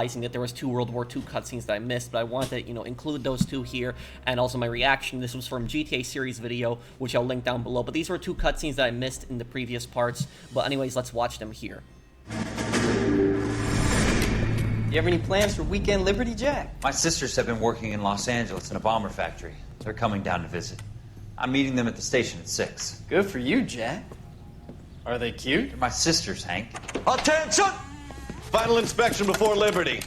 that there was 2 World War II cutscenes that I missed, but I wanted to, include those 2 here, and also my reaction. This was from GTA series video, which I'll link down below, but these were 2 cutscenes that I missed in the previous parts. But anyways, let's watch them here. You have any plans for Weekend Liberty, Jack? My sisters have been working in Los Angeles in a bomber factory. They're coming down to visit. I'm meeting them at the station at 6. Good for you, Jack. Are they cute? They're my sisters, Hank. Attention! Final inspection before Liberty.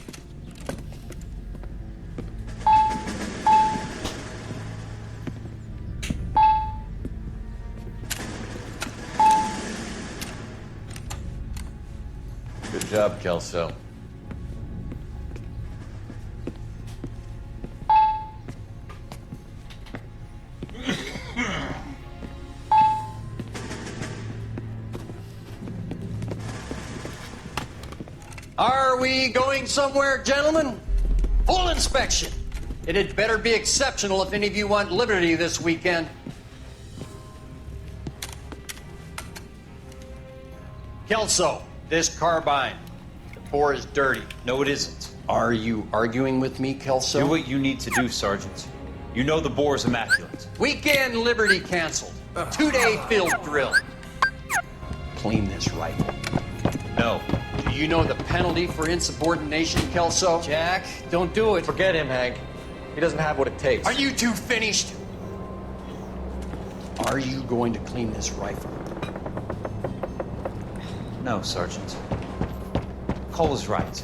Good job, Kelso. Are we going somewhere, gentlemen? Full inspection. It had better be exceptional if any of you want liberty this weekend. Kelso, this carbine. The bore is dirty. No, it isn't. Are you arguing with me, Kelso? Do what you need to do, Sergeant. You know the bore is immaculate. Weekend liberty canceled. 2-day field drill. Clean this rifle. No. Do you know the penalty for insubordination, Kelso? Jack, don't do it. Forget him, Hank. He doesn't have what it takes. Are you two finished? Are you going to clean this rifle? No, Sergeant. Cole is right.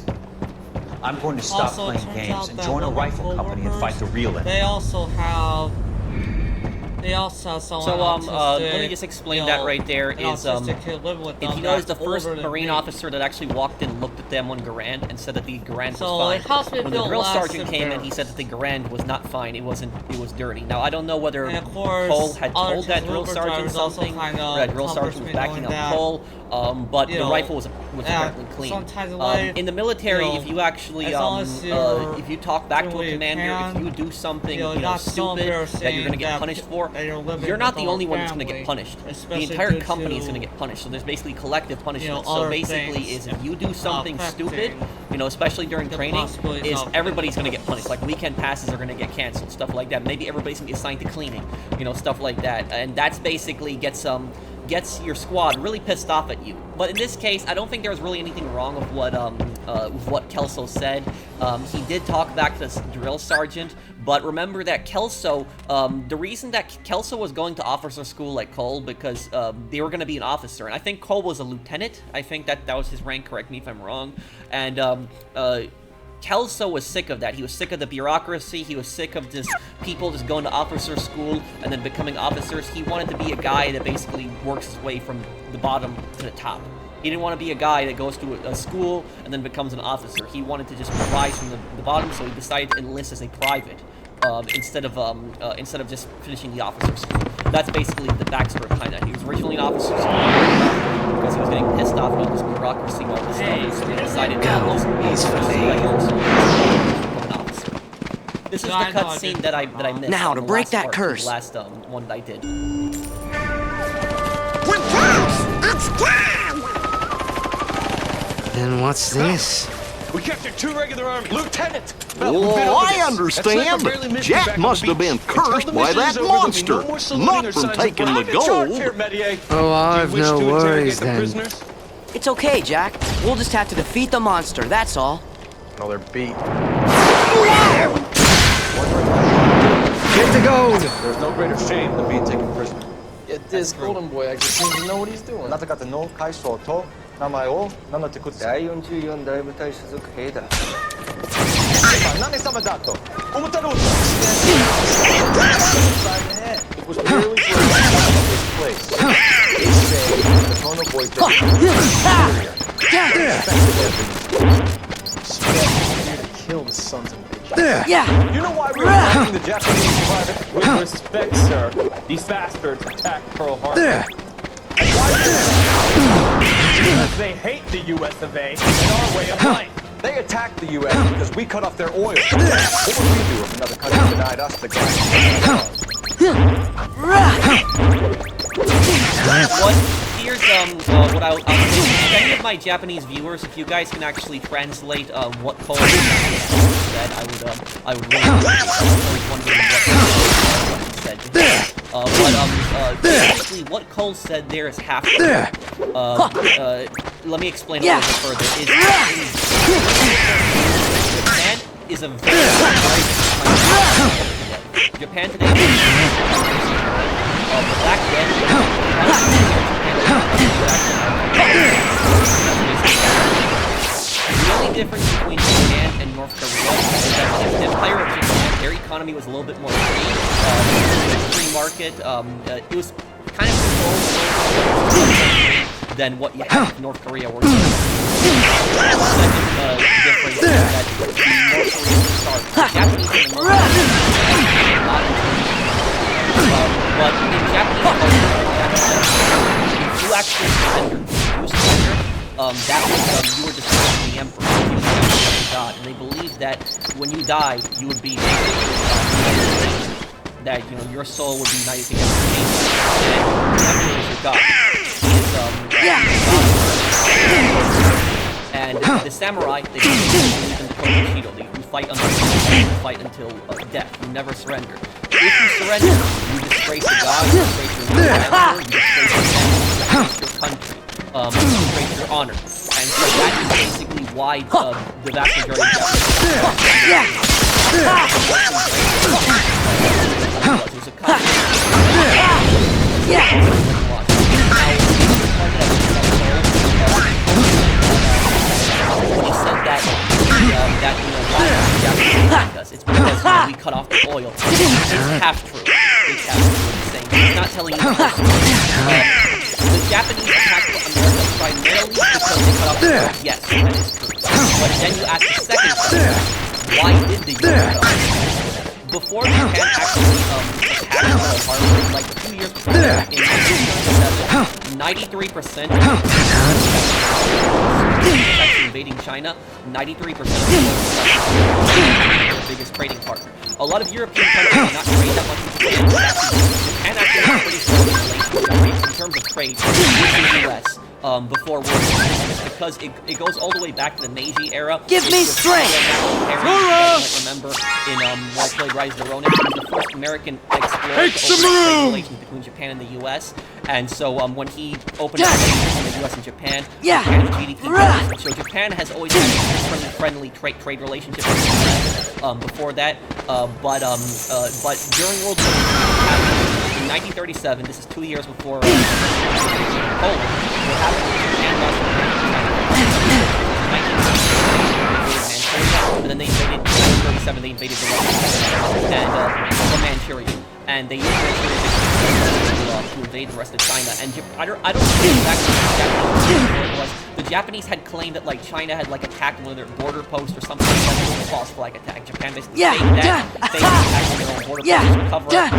I'm going to stop Also, it playing turns games out and that join a the rifle company and fight the real enemy. They also have someone let me just explain that right there. Is if you notice, the first Marine officer that actually walked in looked at them on Garand and said that the Garand was fine. When the drill sergeant came in, he said that the Garand was not fine. It was dirty. Now I don't know whether Cole had told that drill sergeant something, or that drill sergeant was backing up Cole. But the rifle was apparently clean. In the military, if you actually, if you talk back to a commander, if you do something, stupid that you're gonna get punished for, you're not the only one that's gonna get punished. The entire company is gonna get punished. So there's basically collective punishment. So basically, is if you do something stupid, especially during training, is everybody's gonna get punished. Like weekend passes are gonna get canceled, stuff like that. Maybe everybody's gonna be assigned to cleaning, stuff like that. And that's basically gets your squad really pissed off at you. But in this case, I don't think there was really anything wrong with what Kelso said. He did talk back to the drill sergeant, but remember that Kelso, the reason that Kelso was going to officer school like Cole, because they were going to be an officer, and I think Cole was a lieutenant. I think that was his rank, correct me if I'm wrong. And Kelso was sick of that. He was sick of the bureaucracy. He was sick of just people just going to officer school and then becoming officers. He wanted to be a guy that basically works his way from the bottom to the top. He didn't want to be a guy that goes to a school and then becomes an officer. He wanted to just rise from the bottom, so he decided to enlist as a private instead of just finishing the officer school. That's basically the backstory behind that. He was originally an officer because he was getting pissed off about this bureaucracy and all this stuff, so he decided to enlist an officer. This is the cutscene that I missed. Now to break that curse. The last one that I did. It's time! Then what's this? We captured 2 regular armed lieutenants. Oh, I understand. Jack must have been cursed by that monster, not from taking the gold. Oh, I've no worries then. It's okay, Jack. We'll just have to defeat the monster, that's all. Another beat. Get the gold! There's no greater shame than being taken prisoner. This golden boy actually seems to know what he's doing. あなた方の会社と名前を名乗ってください。第44大部隊所属兵だ。何様だと思ったろう。 It was merely for a this place. They say the tone of voice to kill the sons of bitches. Yeah! You know why we were attacking the Japanese private? With respect, sir, these bastards attacked Pearl Harbor. Because they hate the US of A and our way of life. They attacked the U.S. because we cut off their oil. What would we do if another country denied us the ground? What here's what I'll say. Any of my Japanese viewers, if you guys can actually translate what Cole said, I would really appreciate it. I was always wondering what he said. Basically, what Cole said there is half true. Let me explain a little bit further. Japan is a very Japan today back then, the only difference between Japan and North Korea is that the Empire of Japan, their economy was a little bit more free market. It was kind of controlled than what you have in North Korea, where the difference is that the North Koreans start Japanese and the North but in Japanese culture, if you actually surrender, that was you were destroying the emperor, you were the god, and they believed that when you died, you would be that your soul would be united together with nature, and the emperor is your god. And the samurai, they believe in the Kokushido. You fight until death. You never surrender. If you surrender, you disgrace the god, you disgrace your emperor, you disgrace your country, you disgrace your honor. And so that is basically why the vast majority of he said that why us. It's because we cut off the oil. It's half true. It's half true. He's not telling you the whole story. The Japanese attacked America primarily because they cut off the oil. Yes, that is true. But then you ask the second question: why did the US cut off the oil? Before Japan actually attacked Pearl Harbor, like 2 years before, in 1997, 93% of invading China, 93% of the biggest trading partner. A lot of European countries do not trade that much with Japan. Japan actually has pretty strong relations in terms of trade with the US before World War II, because it goes all the way back to the Meiji era. Give me strength! Remember in when I played Rise of the Ronin, he was the first American explorer to open relations between Japan and the US. And so when he opened up relations between the US and Japan, Japan's GDP rose. So Japan has always had a friendly trade relationship with the US before that. But during World War II, in 1937, this is 2 years before Poland, what happened was Japan lost and then they invaded, in 1937, they invaded the Russian and Manchuria. And they used Manchuria to invade the rest of China. And I don't know exactly what it was. The Japanese had claimed that like China had like attacked one of their border posts or something like that. It was a false flag attack. Japan basically faked that. They attacked their own border posts to cover up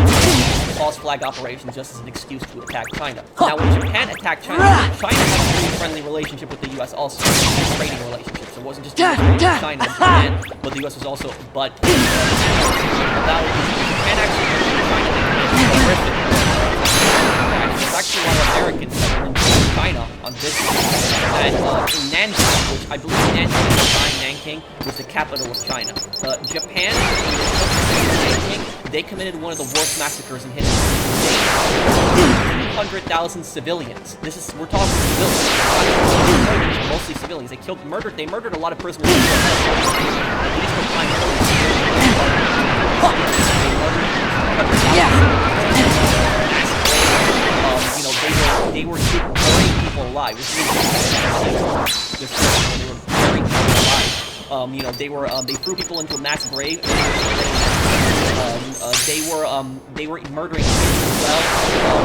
false flag operations just as an excuse to attack China. Now when Japan attacked China, China had a pretty friendly relationship with the US also, a trading relationship. So it wasn't just China and Japan, but the US was also, but about Japan actually horrific. There's actually a lot of Americans that were in China on this one. And in Nanking, which I believe Nanking was the capital of China. Japan, they committed one of the worst massacres in history. They killed 200,000 civilians. We're talking civilians, mostly civilians. They murdered a lot of prisoners. These were primarily they were burying people alive. They were burying people alive. They threw people into a mass grave. They were murdering kids as well.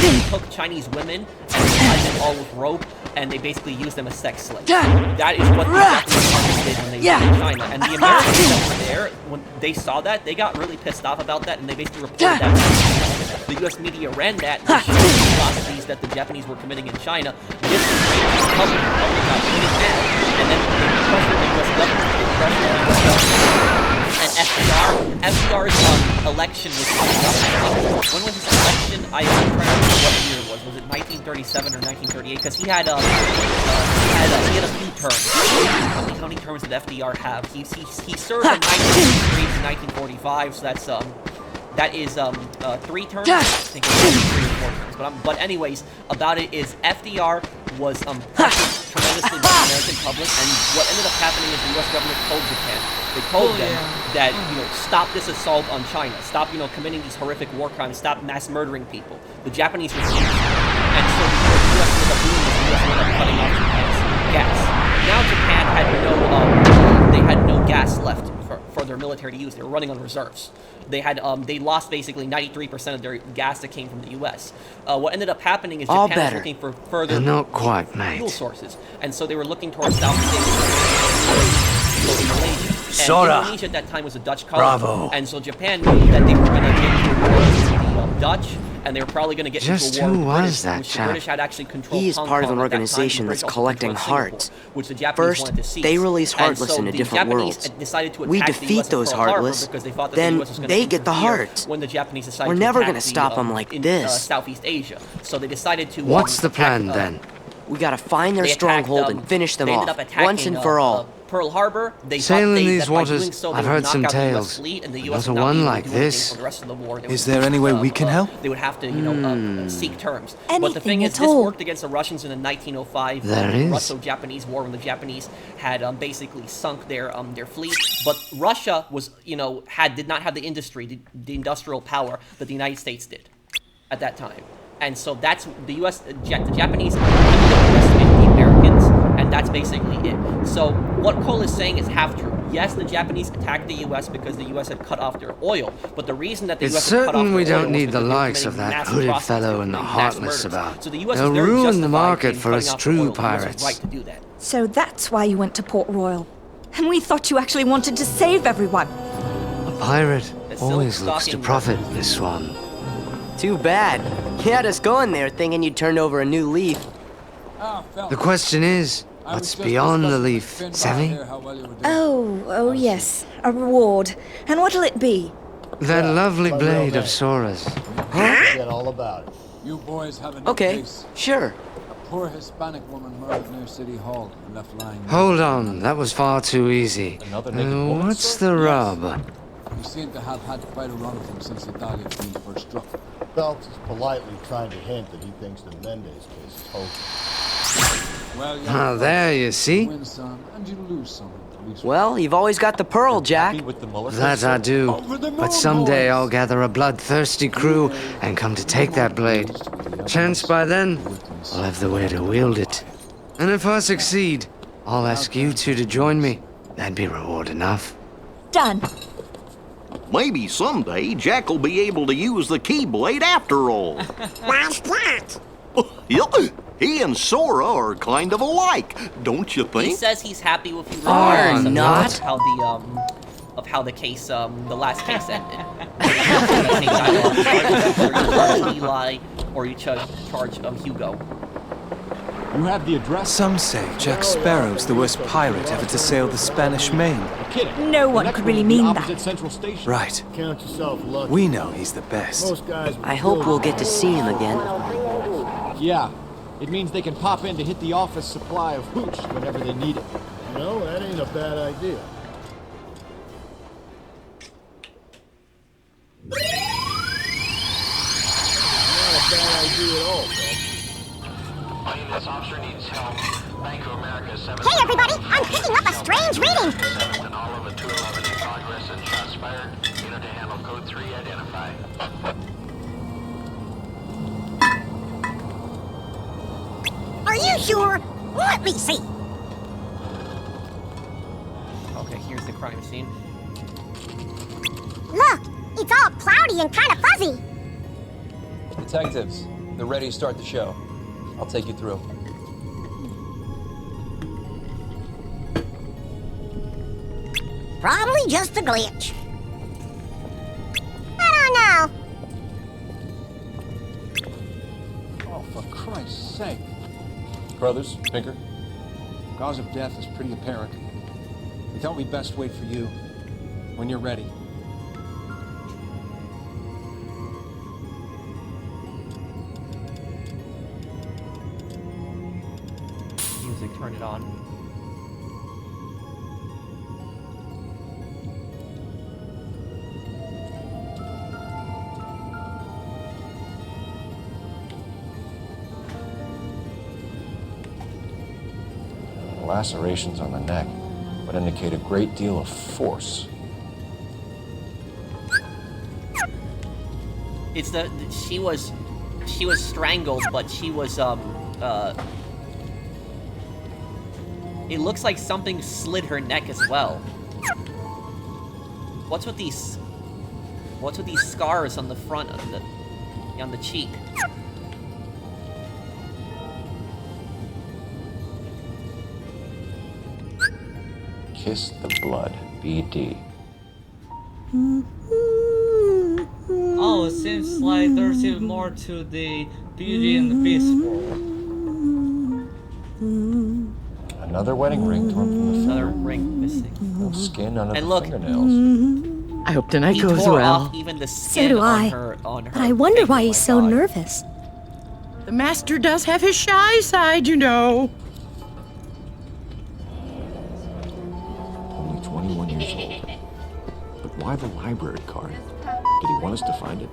They took Chinese women and tied them all with rope, and they basically used them as sex slaves. That is what the Japanese army did when they were in China. And the Americans that were there, when they saw that, they got really pissed off about that, and they basically reported that. The U.S. media ran that, and showed the atrocities that the Japanese were committing in China. This was great. The public got really mad, and then they pressured the U.S. government, and FDR FDR's election was coming up. When was his election? I'm trying to remember what year it was. Was it 1937 or 1938? Because he had a few terms. How many terms did FDR have? He served from 1943 to 1945, so that is 3 terms. I think it was 3 or 4 terms. But anyways, about it is FDR was pressured tremendously by the American public, and what ended up happening is the U.S. government told Japan. They told them that, stop this assault on China, stop, committing these horrific war crimes, stop mass murdering people. The Japanese refused. And so the U.S. ended up doing this, the U.S. ended up cutting off Japan's gas. Now Japan had no gas left for their military to use. They were running on reserves. They lost basically 93% of their gas that came from the U.S. What ended up happening is Japan was looking for further fuel sources, and so they were looking towards Southeast Asia, Malaysia. And Indonesia at that time was a Dutch colony, and so Japan knew that they were going to get into war with the Dutch, and they were probably going to get into a war with the British, which the British had actually controlled. He is part of an organization that's collecting hearts. Which the Japanese wanted to seize. They release Heartless in a different world. We defeat those Heartless, then they get the heart. When the Japanese decided We're never going to stop them like this. Southeast Asia. So they decided to. What's the plan then? We gotta find their stronghold and finish them off once and for all. Pearl Harbor. They sailing these waters. I've heard some tales. Not a one like this. Is there any way we can help? They would have to, seek terms. But the thing is, this worked against the Russians in the 1905 Russo-Japanese War, when the Japanese had basically sunk their fleet. But Russia was, did not have the industry, the industrial power that the United States did at that time. And so that's the Japanese underestimated the Americans, and that's basically it. So what Cole is saying is half true. Yes, the Japanese attacked the U.S. because the U.S. had cut off their oil, but the reason that the U.S. had cut off their oil was because we don't need the likes of that hooded fellow and the Heartless about. So the U.S. They'll ruin the market for us true pirates. Right to do that. So that's why you went to Port Royal. And we thought you actually wanted to save everyone. A pirate always looks to profit, Miss Swan. Too bad. You had us going there thinking you'd turned over a new leaf. The question is, what's beyond the leaf, Savvy? Oh yes. A reward. And what'll it be? That lovely blade of Sora's. Forget all about it. You boys have a case. Sure. A poor Hispanic woman murdered near City Hall and left lying. Hold on, that was far too easy. What's the rub? You seem to have had quite a run of them since Italia's been first struck. Phelps is politely trying to hint that he thinks the Mendez case is hopeless. Well, there you see. You win some and you lose some. Well, you've always got the pearl, Jack. That I do. But someday I'll gather a bloodthirsty crew and come to take that blade. Chance by then, I'll have the way to wield it. And if I succeed, I'll ask you two to join me. That'd be reward enough. Done. Maybe someday Jack will be able to use the Keyblade after all. Why's that? He and Sora are kind of alike, don't you think? He says he's happy with you. Are not. Of how the case, the last case ended. Eli, or you charge Hugo. You have the address? Some say Jack Sparrow's the worst pirate ever to sail the Spanish Main. No one could really mean that. Right. Count yourself lucky. We know he's the best. I hope we'll get to see him again. Yeah. It means they can pop in to hit the office supply of hooch whenever they need it. No, that ain't a bad idea. Not a bad idea at all, Fred. This officer needs help. Bank of America 7. Hey everybody, I'm picking up a strange reading. 7th and Olive 211 in progress and shots fired. Unit to handle code 3 identified. Are you sure? Let me see. Okay, here's the crime scene. Look, it's all cloudy and kind of fuzzy. Detectives, they're ready to start the show. I'll take you through. Probably just a glitch. I don't know. Oh, for Christ's sake. Brothers, Pinker. Cause of death is pretty apparent. We thought we'd best wait for you. When you're ready. turn it on. Lacerations on the neck would indicate a great deal of force. It's she was strangled, but she was it looks like something slid her neck as well. What's with these scars on the front of on the cheek? Kiss the blood, BD. Oh, it seems like there's even more to the Beauty and the Beast world. Another wedding ring torn from the finger. Another ring missing. No skin under And the look, fingernails. I hope tonight he goes tore well. off even the skin So do on I. her But I wonder finger. why he's so nervous. The master does have his shy side, you know. Only 21 years old. But why the library card? Did he want us to find it?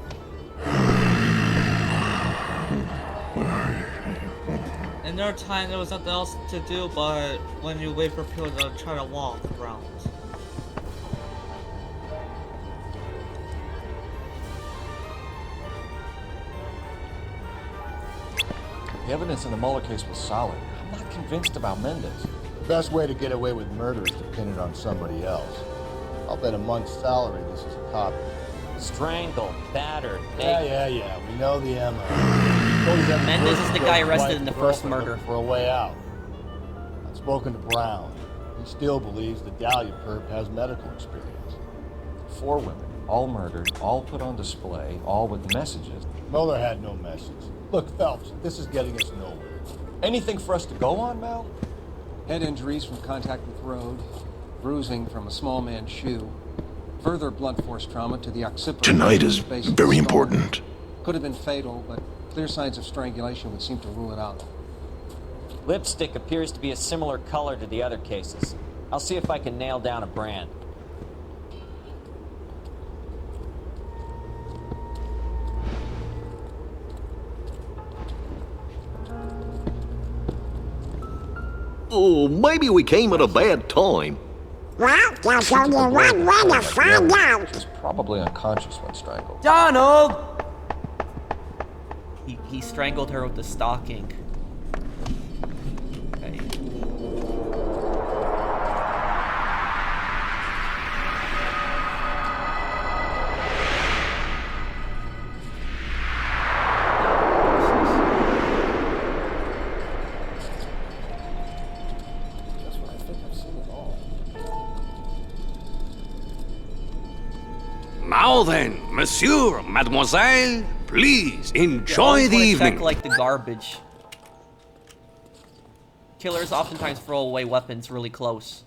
In their time, there was nothing else to do but when you wait for people to try to walk around. The evidence in the Mueller case was solid. I'm not convinced about Mendez. The best way to get away with murder is to pin it on somebody else. I'll bet a month's salary this is a copy. Strangled, battered, Yeah. We know the MO. Mendez is the guy arrested in the first murder. For a way out. I've spoken to Brown. He still believes the Dahlia perp has medical experience. 4 women, all murdered, all put on display, all with messages. Mueller had no message. Look, Phelps, this is getting us nowhere. Anything for us to go on, Mel? Head injuries from contact with road, bruising from a small man's shoe, further blunt force trauma to the occipital. Tonight is very important. Could have been fatal, but clear signs of strangulation would seem to rule it out. Lipstick appears to be a similar color to the other cases. I'll see if I can nail down a brand. Oh, maybe we came at a bad time. Well, there's only one way to find out. She's probably unconscious when strangled. Donald! He strangled her with the stocking. Okay. Now then, monsieur, mademoiselle, please enjoy the evening. Check, like, the garbage. Killers oftentimes throw away weapons really close.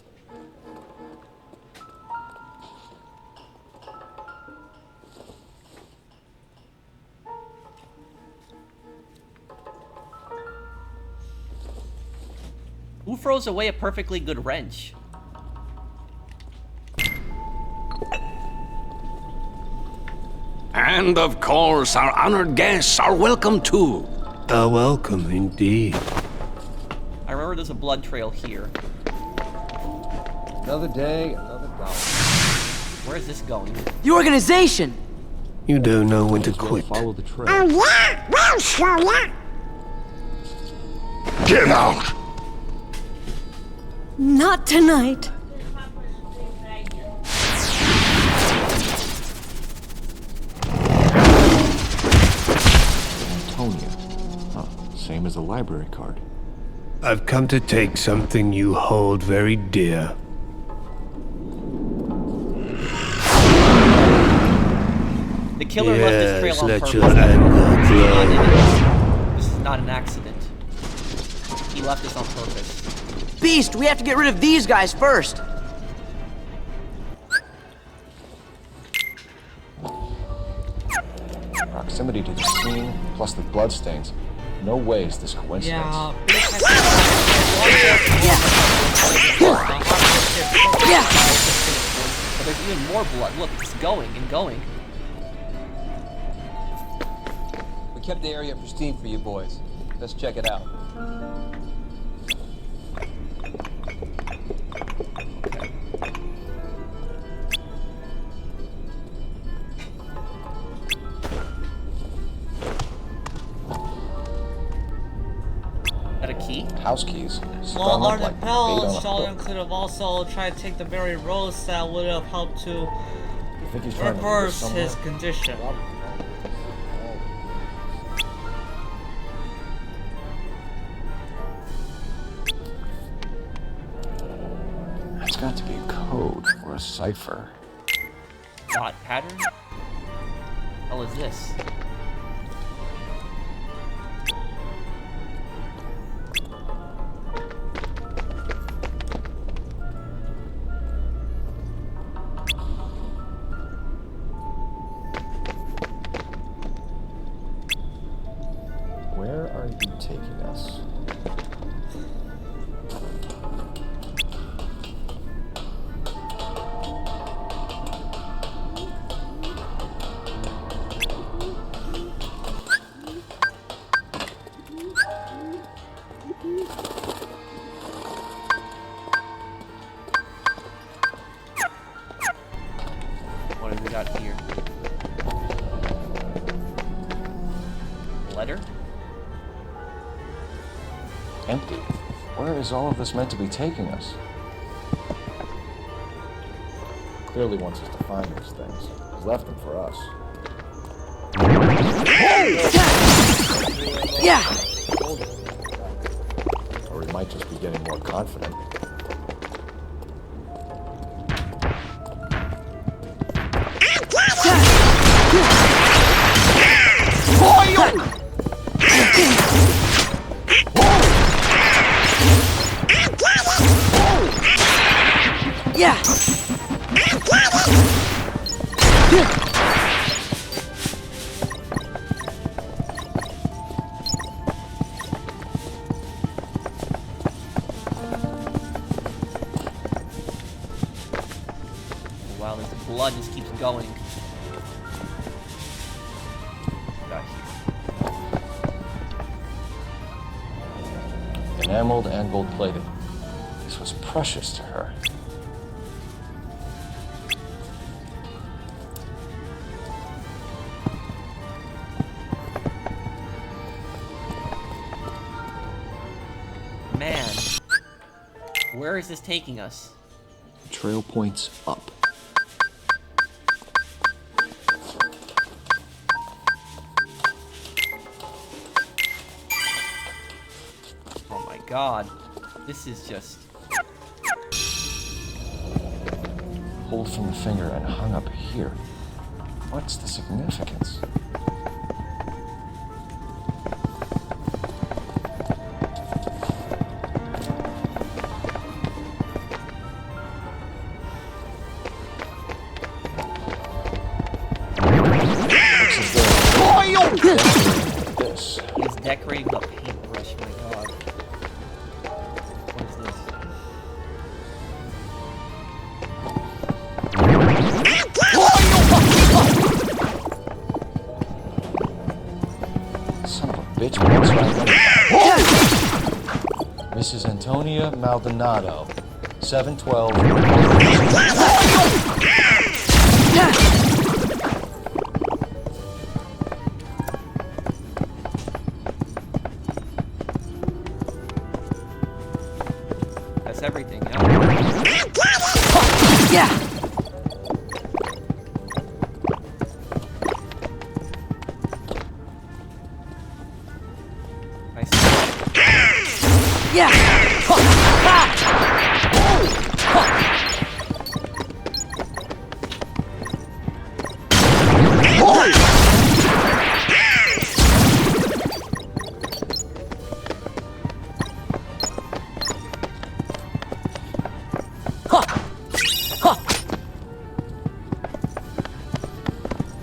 Who throws away a perfectly good wrench? And of course, our honored guests are welcome too. Welcome indeed. I remember there's a blood trail here. Another day, another dollar. Where is this going? The organization! You don't know when to quit. Follow the trail. Oh, yeah? Well, show ya. Get out! Not tonight. Antonia. Huh, same as the library card. I've come to take something you hold very dear. The killer left this trail on let purpose. your anger flow. This is not an accident. He left this on purpose. Beast, we have to get rid of these guys first. Proximity to the scene, plus the bloodstains. No way is this coincidence. Yeah, But there's even more blood. Look, it's going and going. We kept the area pristine for you boys. Let's check it out. House keys. Well, Arden Pell, Sheldon could have also tried to take the very roads that would have helped to reverse his condition. It's got to be a code or a cipher. Dot pattern? What is this? Where are you taking us? What have we got here? Letter? Empty. Where is all of this meant to be taking us? Clearly wants us to find these things. He's left them for us. Yeah! Or he might just be getting more confident. Yeah! Wow, this blood just keeps going. Got here. Enameled and gold-plated. This was precious to her. Man, where is this taking us? Trail points up. Oh my god, this is just... Pulled from the finger and hung up here. What's the significance? This. He's decorating the paintbrush, my god. What is this? Son of a bitch, what's right? Mrs. Antonia Maldonado, 712. That's everything, yeah. Yeah! I see. Yeah!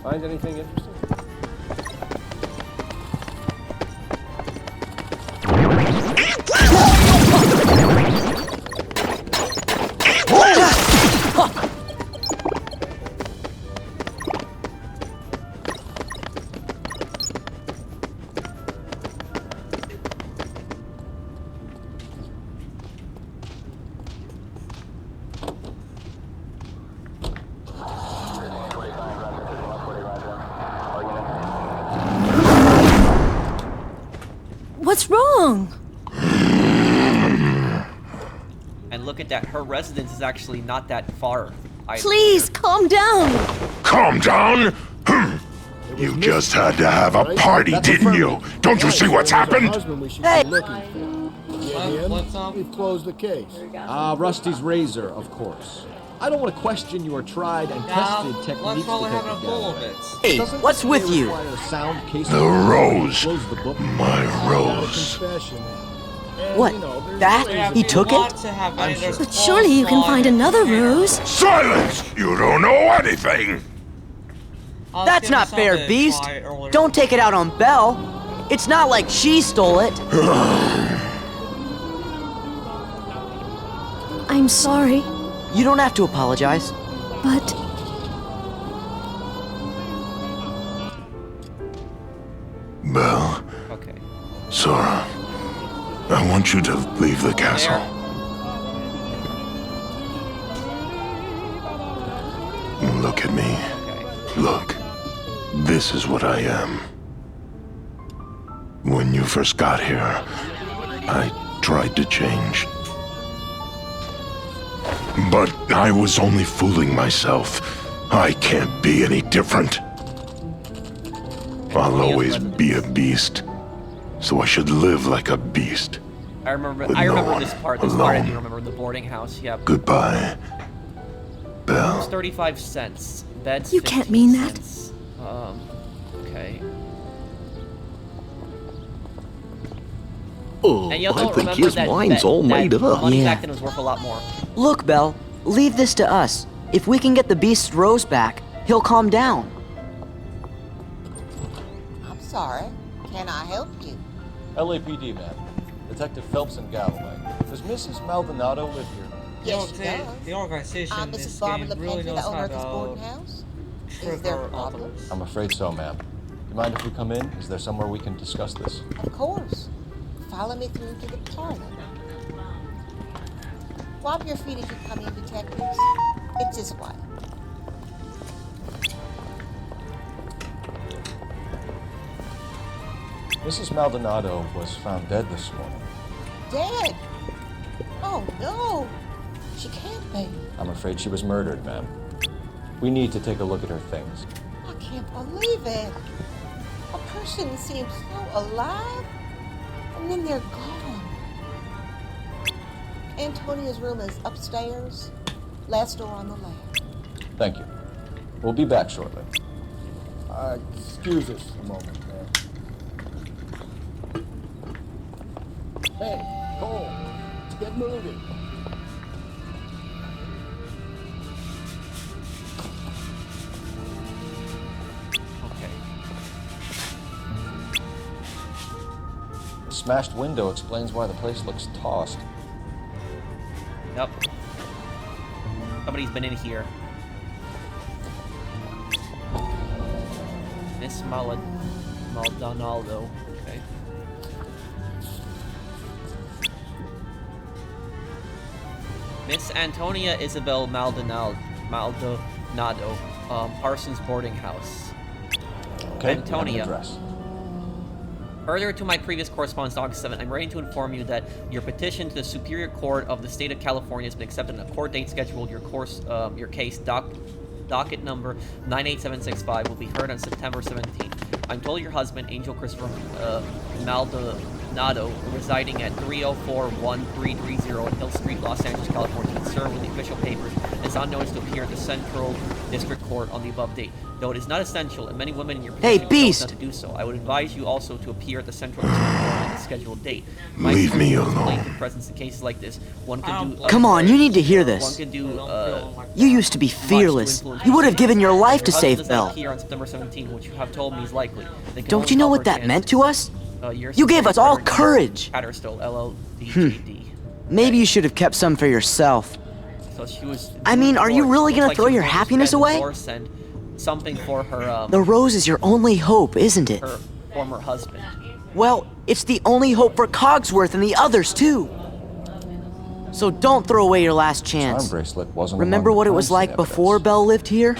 Find anything interesting? What's wrong? And look at that, her residence is actually not that far. Please, calm down. Calm down? You just had to have a party, didn't you? Don't you see what's happened? Hey! We've closed the case. Rusty's razor, of course. I don't want to question your tried and tested techniques to get together. Hey, what's with you? The rose. My rose. What? That? He took it? But surely you can find another rose. Silence! You don't know anything! That's not fair, Beast. Don't take it out on Belle. It's not like she stole it. I'm sorry. You don't have to apologize. But... Belle. Okay. Sora. I want you to leave the castle. Look at me. Look. This is what I am. When you first got here, I tried to change. But I was only fooling myself. I can't be any different. I'll always be a beast. So I should live like a beast. I remember this part. This part I do remember in the boarding house. Yeah. Goodbye, Belle. It's 35 cents. Beds. You can't mean that. Cents. Okay. Oh, and I think his wine's all made up. Money back then was worth a lot more. Look, Belle, leave this to us. If we can get the Beast's rose back, he'll calm down. I'm sorry. Can I help you? LAPD, ma'am. Detective Phelps and Galloway. Does Mrs. Maldonado live here? Yes, she does. The organization in this Mrs. Barbara game really LePage, knows the how owner of this to boarding house. Is there a problem? I'm afraid so, ma'am. Do you mind if we come in? Is there somewhere we can discuss this? Of course. Follow me through to the parlor. Wipe your feet as you come in, detectives. It's this way. Mrs. Maldonado was found dead this morning. Dead? Oh, no. She can't be. I'm afraid she was murdered, ma'am. We need to take a look at her things. I can't believe it. A person seems so alive, and then they're gone. Antonia's room is upstairs, last door on the left. Thank you. We'll be back shortly. Excuse us a moment, man. Hey, Cole, let's get moving. The smashed window explains why the place looks tossed. Yep. Somebody's been in here. Miss Maldonado. Okay. Miss Antonia Isabel Maldonado. Parsons boarding house. Okay. Antonia. Address. Further to my previous correspondence, August 7th, I'm ready to inform you that your petition to the Superior Court of the State of California has been accepted and a court date scheduled. Your case, docket number 98765, will be heard on September 17th. I'm told your husband, Angel Christopher Maldonado, residing at 3041330 Hill Street, Los Angeles, California, concerned with the official papers, is on notice to appear at the Central District Court on the above date. Though it is not essential, and many women in your position chose not to do so, I would advise you also to appear at the Central District Court on the scheduled date. Leave me alone. In presence in cases like this, one can do. Come on, you need to hear One this. can do. You used to be fearless. You would have given your life to save Belle. Here on September 17, which you have told me is likely. Don't you know what that meant to us? You gave us all courage. Hatterstall, LLDGD. Maybe you should have kept some for yourself. So she was. I mean, are you really gonna throw your happiness away? Something for her. The rose is your only hope, isn't it? Her former husband. Well, it's the only hope for Cogsworth and the others too. So don't throw away your last chance. Charm bracelet wasn't. Remember what it was like before Belle lived here?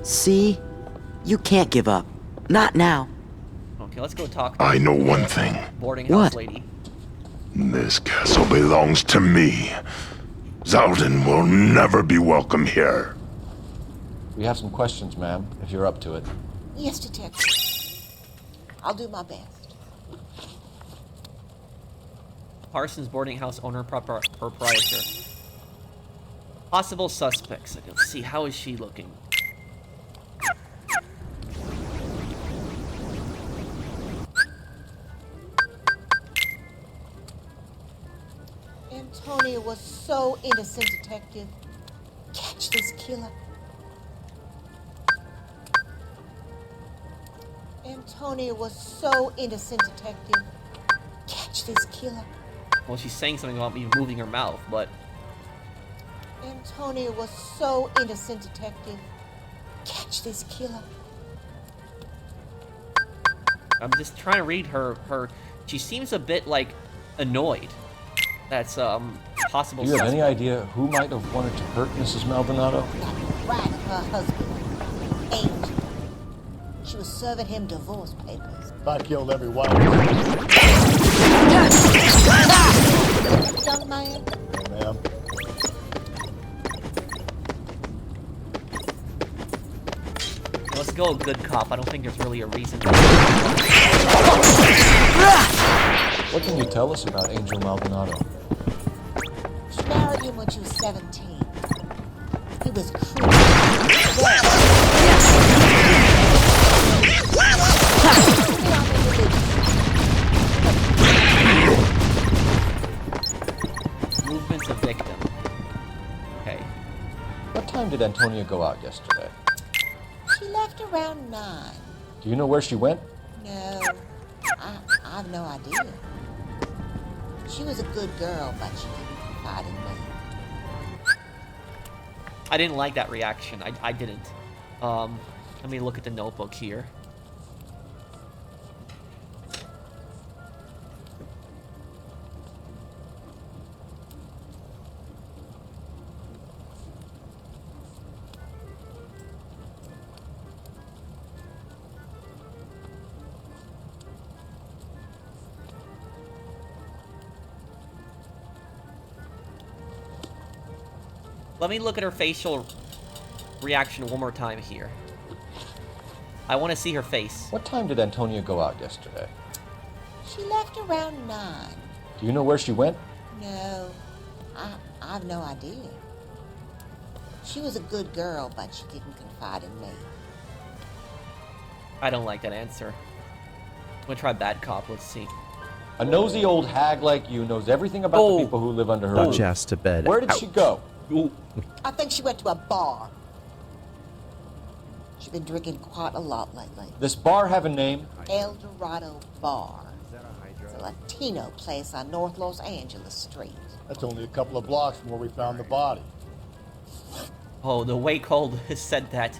See? You can't give up. Not now. Okay, let's go talk to I know one thing. boarding house lady. This castle belongs to me. Zaldin will never be welcome here. We have some questions, ma'am, if you're up to it. Yes, Detective. I'll do my best. Parsons boarding house owner proprietor. Possible suspects. Let's see, how is she looking? Antonia was so innocent, Detective. Catch this killer. Antonia was so innocent, Detective. Catch this killer. Well, she's saying something about me moving her mouth, but... Antonia was so innocent, Detective. Catch this killer. I'm just trying to read her... She seems a bit, like, annoyed. That's, possible... Do you have any idea who might have wanted to hurt Mrs. Maldonado? Right, her husband, Angel. She was serving him divorce papers. If I killed every wife. Young man. Ma'am. Let's go, good cop. I don't think there's really a reason. What can you tell us about Angel Maldonado? She married him when she was 17. He was cruel. Movement's a victim. Okay. What time did Antonia go out yesterday? She left around 9. Do you know where she went? No, I have no idea. She was a good girl, but she didn't confide in me. I didn't like that reaction. I didn't. Let me look at the notebook here. Let me look at her facial reaction one more time here. I want to see her face. What time did Antonia go out yesterday? She left around 9. Do you know where she went? No, I have no idea. She was a good girl, but she didn't confide in me. I don't like that answer. I'm gonna try bad cop. Let's see. A nosy old hag like you knows everything about the people who live under her roof. Just to bed. Where did she go? I think she went to a bar. She's been drinking quite a lot lately. This bar have a name? El Dorado Bar. It's a Latino place on North Los Angeles Street. That's only a couple of blocks from where we found the body. Oh, the way Cold has said that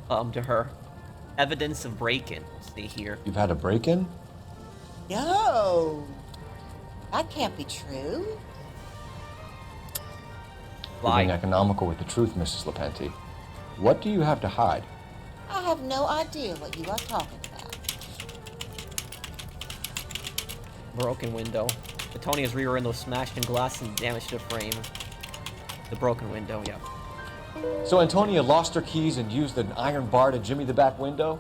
to her. Evidence of break-in. See here. You've had a break-in? No. That can't be true. You're being economical with the truth, Mrs. Lepenti. What do you have to hide? I have no idea what you are talking about. Broken window. Antonia's rear window smashed in glass and damaged to the frame. The broken window, yeah. So Antonia lost her keys and used an iron bar to jimmy the back window?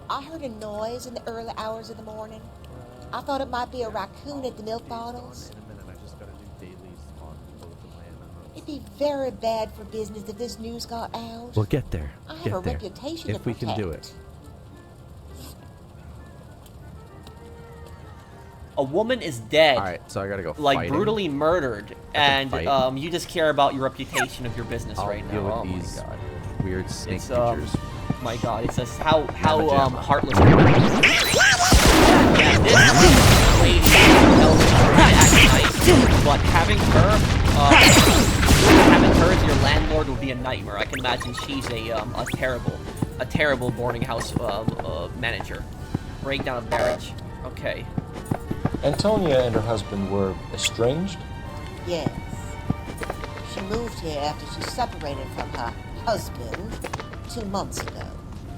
I heard a noise in the early hours of the morning. I thought it might be a raccoon at the milk bottles. It'd be very bad for business if this news got out. We'll get there. I have a reputation to if we protect. can do it. A woman is dead. All right, so I gotta go. Like fighting. brutally murdered, and fight. you just care about your reputation of your business I'll right deal now. with Oh these my god. weird snake It's creatures. my god, it's just how Yamma jamma. heartless. Yeah, this lady act nice, but having her as your landlord would be a nightmare. I can imagine she's a terrible boarding house manager. Breakdown of marriage. Okay. Antonia and her husband were estranged? Yes. She moved here after she separated from her husband 2 months ago.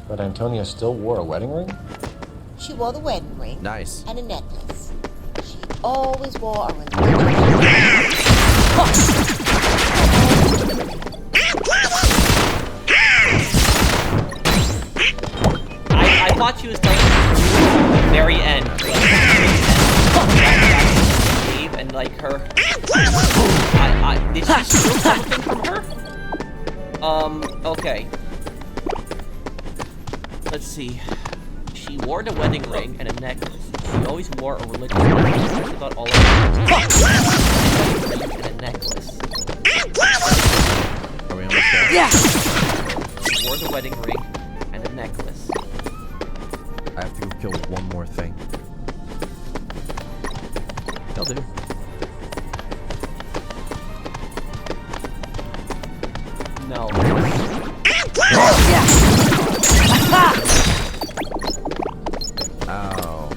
But Antonia still wore a wedding ring? She wore the wedding ring. Nice. And a necklace. She always wore a religious I thought she was telling me at the very end. And like her. Did she steal something from her? Okay. Let's see. She wore the wedding ring and a necklace. She always wore a religious necklace. That's about all of it. And a necklace. Are we almost there? Yeah! She wore the wedding ring and a necklace. I have to go kill one more thing. They'll do. No. Oh.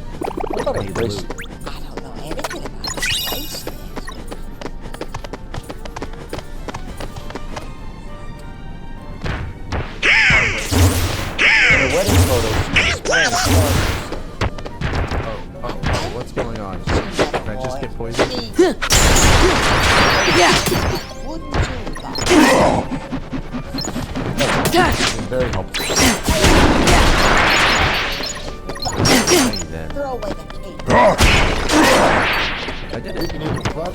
What about a bracelet? I don't know anything about this bracelet. In a wedding photo, she's displaying stars. Oh, what's going on? Can I just get poisoned? Wouldn't you, Bob? Very helpful. Throw away the cake. I did You it. can even front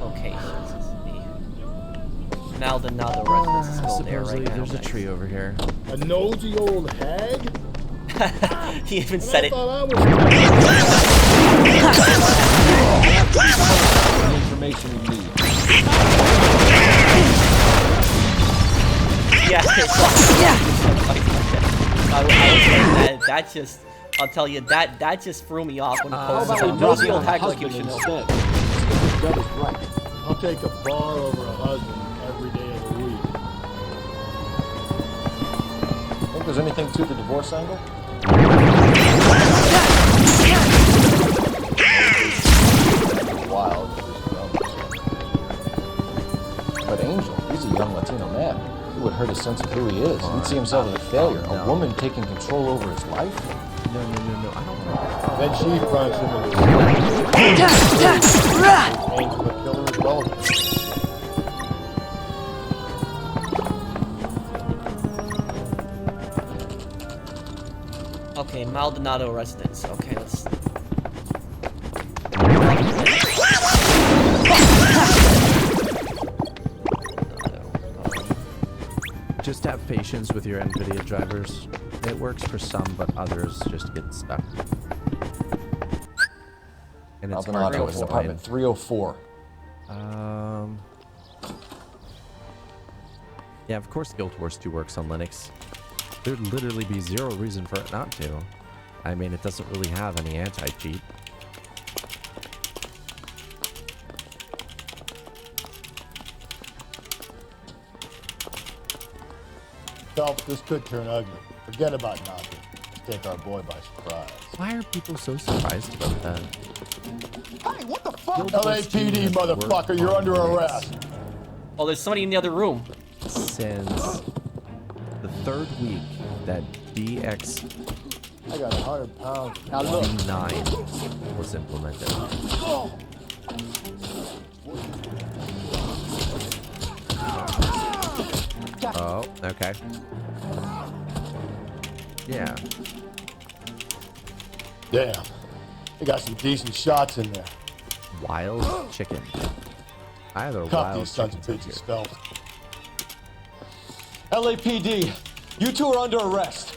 Okay, so this is the Maldonado residence is still there Supposedly right now. there's a tree over here. a nosy old hag? He even said it. I thought I The information you need. Yeah, that just, I'll tell you, that just threw me off when the post about said, we "Nosy visit old a hag like you husband should know." instead? That is right. I'll take a bar over a husband every day of the week. Think there's anything to the divorce angle? Wild. But Angel, he's a young Latino man. It would hurt his sense of who he is. He'd see himself as a failure. A woman taking control over his life? No, I don't want Then she fronts him with his Angel would kill her as well. Okay, Maldonado residence. Okay, let's. Just have patience with your NVIDIA drivers. It works for some, but others just get stuck. And it's hard to Maldonado is in explain. apartment 304. Yeah, of course Guild Wars 2 works on Linux. There'd literally be zero reason for it not to. I mean, it doesn't really have any anti-cheat. Phelps, this could turn ugly. Forget about nothing. Just take our boy by surprise. Why are people so surprised about that? Hey, what the fuck? LAPD, motherfucker, you're under arrest. Oh, there's somebody in the other room. Since the third week that DX I got 100 pounds. Now look. 9 was implemented. Oh, okay. Yeah. Damn. They got some decent shots in there. Wild chicken. Either Cuff wild these sons of chickens bitches, Phelps. LAPD, you two are under arrest.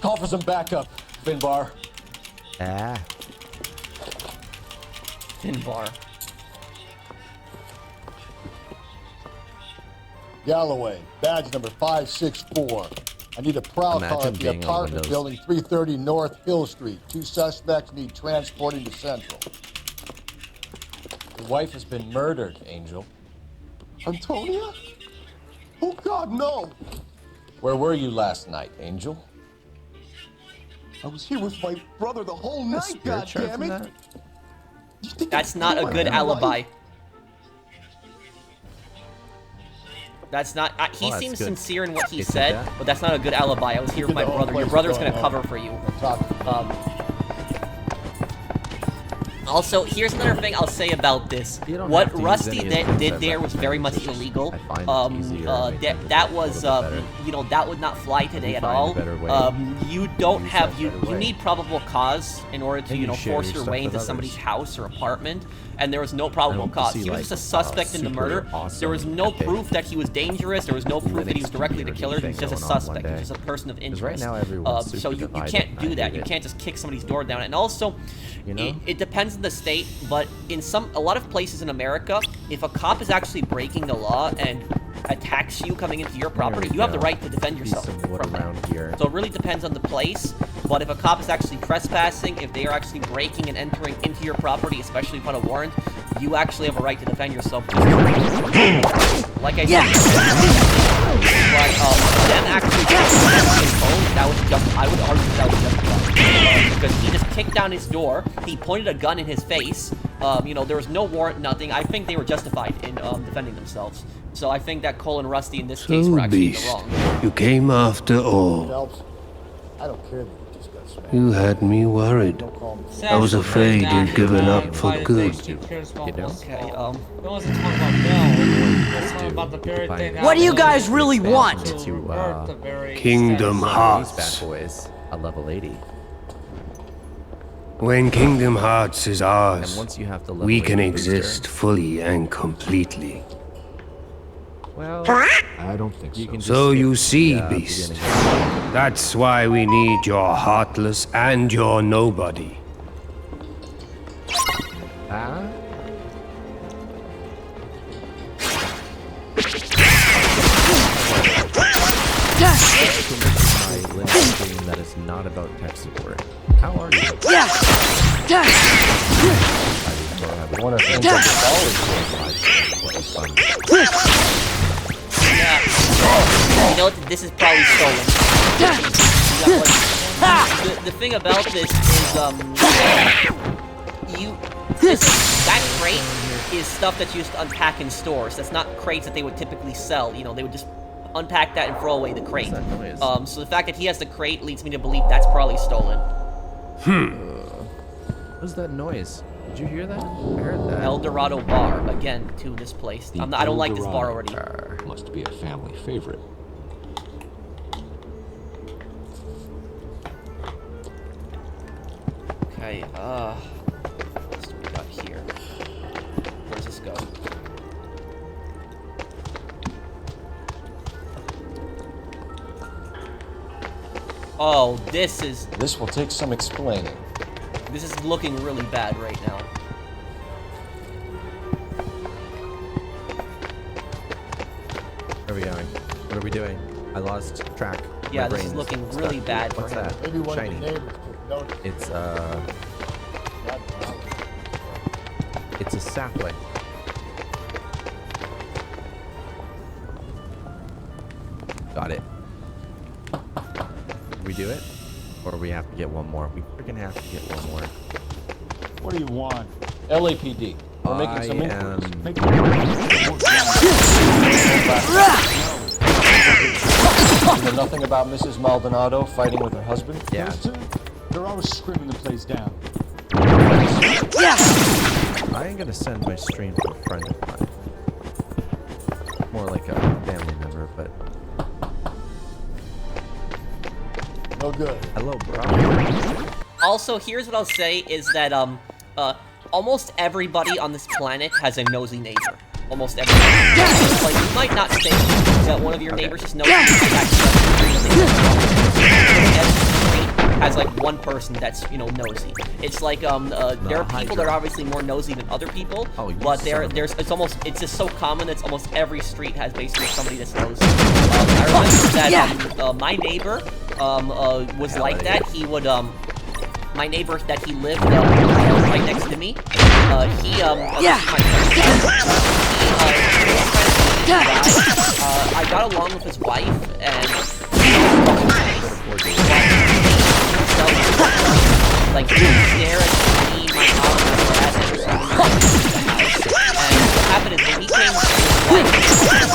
Call for some backup, Finbar. Ah. Finbar. Galloway, badge number 564. I need a prowl car Imagine at the being on apartment Windows. building 330 North Hill Street. 2 suspects need transporting to Central. Your wife has been murdered, Angel. Antonia? Oh, God, no! Where were you last night, Angel? I was here with my brother the whole night, goddammit! That's not a good alibi. That's not. He seems sincere in what he said, but that's not a good alibi. I was here with my brother. Your brother's gonna cover for you. Also, here's another thing I'll say about this. What Rusty did there was very much illegal. That was, you know, that would not fly today at all. You don't have, you need probable cause in order to, you know, force your way into somebody's house or apartment. And there was no probable cause. He was just a suspect in the murder. There was no proof that he was dangerous. There was no proof that he was directly the killer. He was just a suspect. He was just a person of interest. So you can't do that. You can't just kick somebody's door down. And also, it depends on the state, but in a lot of places in America, if a cop is actually breaking the law and attacks you coming into your property, you have the right to defend yourself from that. So it really depends on the place, but if a cop is actually trespassing, if they are actually breaking and entering into your property, especially without a warrant, you actually have a right to defend yourself. Like I said, but them actually that was just, I would argue that was justified. Because he just kicked down his door, he pointed a gun in his face, you know, there was no warrant, nothing. I think they were justified in defending themselves. So I think that Cole and Rusty in this case were actually in the wrong. You came after all. I don't care that you just got smacked. You had me worried. I was afraid you'd given up for good. What do you guys really want? Kingdom Hearts. A level 80. When Kingdom Hearts is ours, And once you have to level we 80 can booster- exist fully and completely. Well, I don't think so. So you see, Beast, that's why we need your heartless and your nobody. Huh? My Linux stream that is not about tech support. How are you? One of the things You know what? This is probably stolen. The thing about this is, that crate is stuff that's used to unpack in stores. That's not crates that they would typically sell. You know, they would just unpack that and throw away the crate. So the fact that he has the crate leads me to believe that's probably stolen. What's that noise? Did you hear that? I heard that. El Dorado Bar, again, to this place. I don't like this bar already. Must be a family favorite. Okay, what do we got here? Where's this go? Oh, This will take some explaining. This is looking really bad right now. Where are we going? What are we doing? I lost track. Yeah, this is looking really bad for What's him. that? Maybe one Shiny. of the neighbors took notice. It's a sapling. Got it. Did we do it? Or we have to get one more? We freaking have to get one more. What do you want? LAPD. We're making some inquiries. You know nothing about Mrs. Maldonado fighting with her husband? Yeah. Those two, they're always screaming the place down. I ain't gonna send my stream to a friend of mine. More like a family member, but... No good. Hello, bro. Also, here's what I'll say is that, almost everybody on this planet has a nosy neighbor. Almost everybody. Like, you might not think that one of your neighbors is nosy. Every street has, like, one person that's, you know, nosy. It's like, there are people that are obviously more nosy than other people, but it's just so common that it's almost every street has basically somebody that's nosy. I remember that, my neighbor, was like that. He would, my neighbor that he lived right next to me, I got along with his wife, and like stare at me, my mom, and my dad, and what happened is when he came to his wife,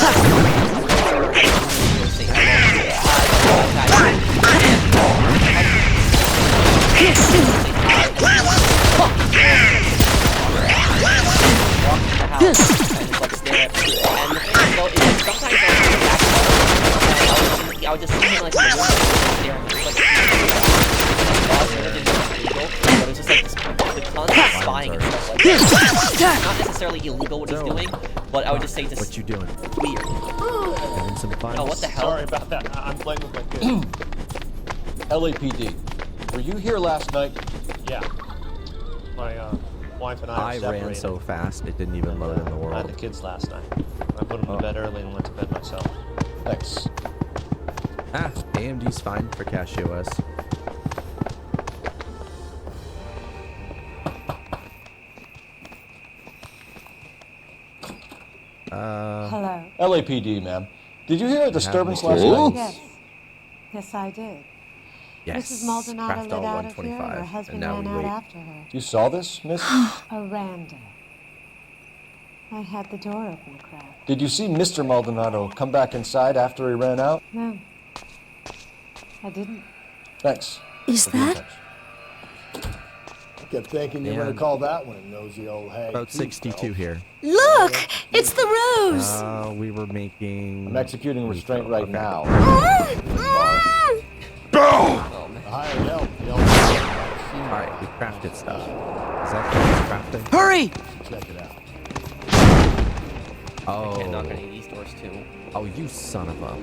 I would just see him like in the window staring, but it was just like this constant spying and stuff like that. Not necessarily illegal what he's doing, but I would just say just what you doing? Weird. Having some fun. Oh, what the hell? Sorry about that. I'm playing with my kids. LAPD, were you here last night? Yeah. My wife and I ran so fast it didn't even load in the world. I had the kids last night. I put them to bed early and went to bed myself. Thanks. AMD's fine for Cache OS. Hello. LAPD, ma'am. Did you hear a disturbance last night? Yes. Yes, I did. Yes. Mrs. Maldonado Craft let all out of here, and 125, her husband and now ran we out wait. after her. You saw this, miss? Aranda. I had the door open a crack. Did you see Mr. Maldonado come back inside after he ran out? No. I didn't. Thanks. Is that? I kept thinking you were going to call that one a nosy old hag. About 62 here. Look! It's the rose! We were making... I'm executing restraint right now. Bill! Alright, we crafted stuff. Is that crafting? Hurry! Check it out. Oh. Okay, not gonna need these doors too. Oh, you son of a...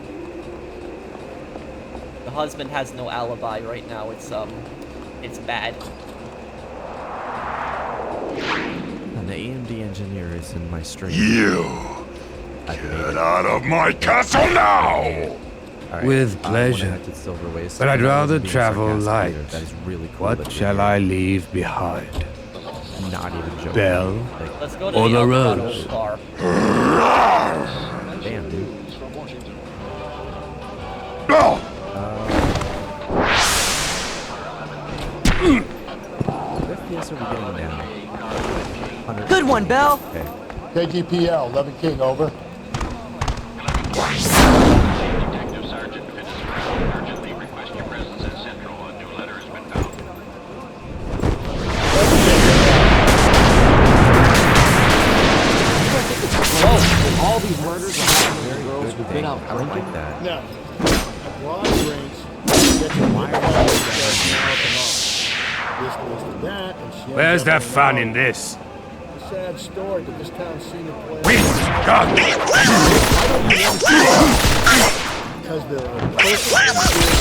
The husband has no alibi right now. It's bad. And the AMD engineer is in my stream. You! Get out of my castle now! Right, With pleasure. But I'd rather travel light. That is really cool. What shall I leave behind? Not even joking. Bell Let's go to or the Eldorado rose? bar. Damn, dude. Bell! What FPS are we getting now? 100. Good one, Bell. Okay. KGPL, 11 King, over. Detective Sergeant Fitzgerald urgently request your presence at Central. A new letter has been found. Whoa, all these murders are very girls who've been out I don't drinking? like that. Now, broad range, get your wire now this goes to that, and she Where's ends up the in fun the in this? It's a sad story, but this town's seen it play We got because they're a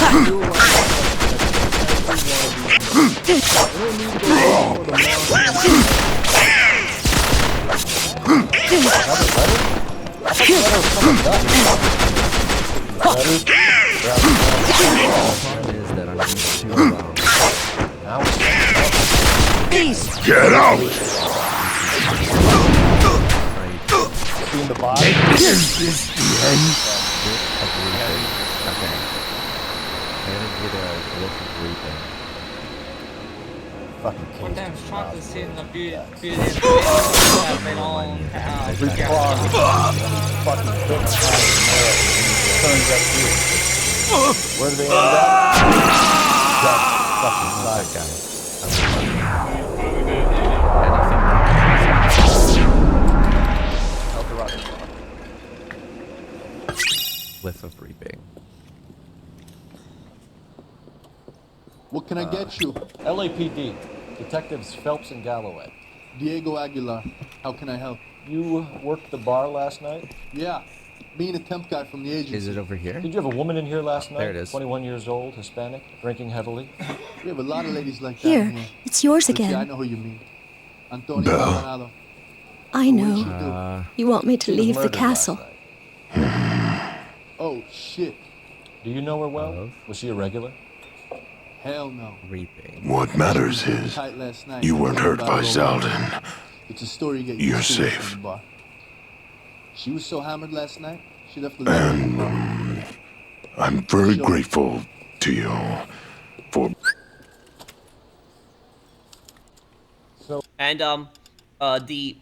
Get out! Seen the body? Is this the end? Okay. I didn't get a look at reaping. Fucking One damn shot to see the beauty have been all Every claw fucking fits turns up here. Where do they end up? That fucking side guy. Whiff of reaping. What can I get you? LAPD, Detectives Phelps and Galloway. Diego Aguilar. How can I help? You worked the bar last night? Yeah. Being a temp guy from the agency. Is it over here? Did you have a woman in here last night? There it is. 21 years old, Hispanic, drinking heavily? We have a lot of ladies like that Here, in here. it's yours But yeah, I again. know who you mean. Antonio Maldonado. I What did she know. do? You want me to She was leave the murdered last castle. night. Oh, shit. Do you know her well? Was she a regular? Hell no. Reaping. What matters is Tight last night. you weren't hurt by Zaldin. It's a story you get You're used to safe. from the bar. She was so hammered last night, she left the letter in the bar. I'm very grateful to you for... And the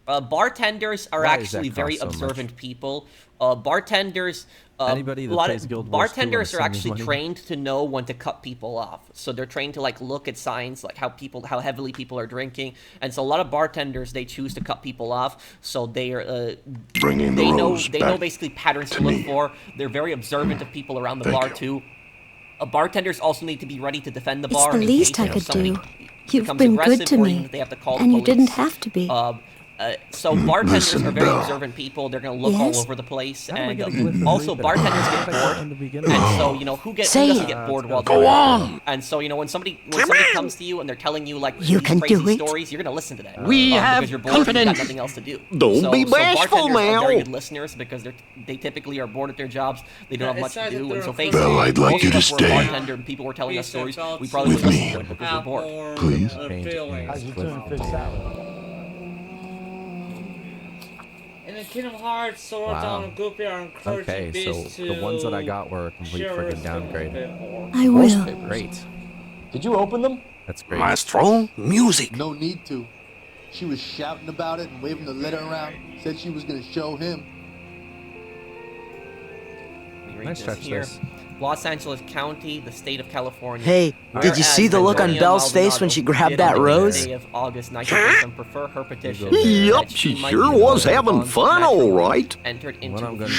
bartenders are actually very observant people. Bartenders. Anybody that plays Guild Wars 2 bartenders are wanna actually send me money? trained to know when to cut people off. So they're trained to like look at signs, like how heavily people are drinking, and so a lot of bartenders they choose to cut people off. So they are Bringing the rose they know back basically patterns to to look me. for. They're very observant of people around the Thank bar you. too. Bartenders also need to be ready to defend the It's bar. the in least case, I could somebody do. You've becomes been aggressive good to or me, even if they have to call the and you police. didn't have to be. So bartenders Listen, are very Belle. observant people. They're gonna look all Yes? over the place, How am I and gonna glitch and also read that? bartenders get I thought in the bored. beginning. And so who Say doesn't it. get bored while Go they're on. And so when somebody comes to you and they're telling you like You these can crazy do it. stories, you're gonna listen to that. We have because you're bored and you've got confidence. nothing else to do. Don't be bashful bartenders are very now. good listeners because they typically are bored at their jobs. They don't have Yeah, much to it's do, either and so they're basically, Belle, I'd like most you of to us were a stay. bartender and people were telling us stories. We With probably would listen me. to it because we're bored. Please. How's your tuna fish salad? In the Kingdom Hearts, Sora, Wow. Donald, and Goofy are encouraging Okay, so beasts to the ones that I got were a complete share freaking its downgrade. bit more. I will. Great. Did you open them? That's great. Maestro, music. No need to. She was shouting about it and waving the letter around. Said she was gonna show him. Let me read Nice this touch here. this. Los Angeles County, the state of California. Hey, did you see the look on Belle's face when she grabbed that rose? Day of August 1947, prefer her petition Yup, that she might sure be the was mother of having bonds fun, matrimony all right. entered into I'm gonna the do-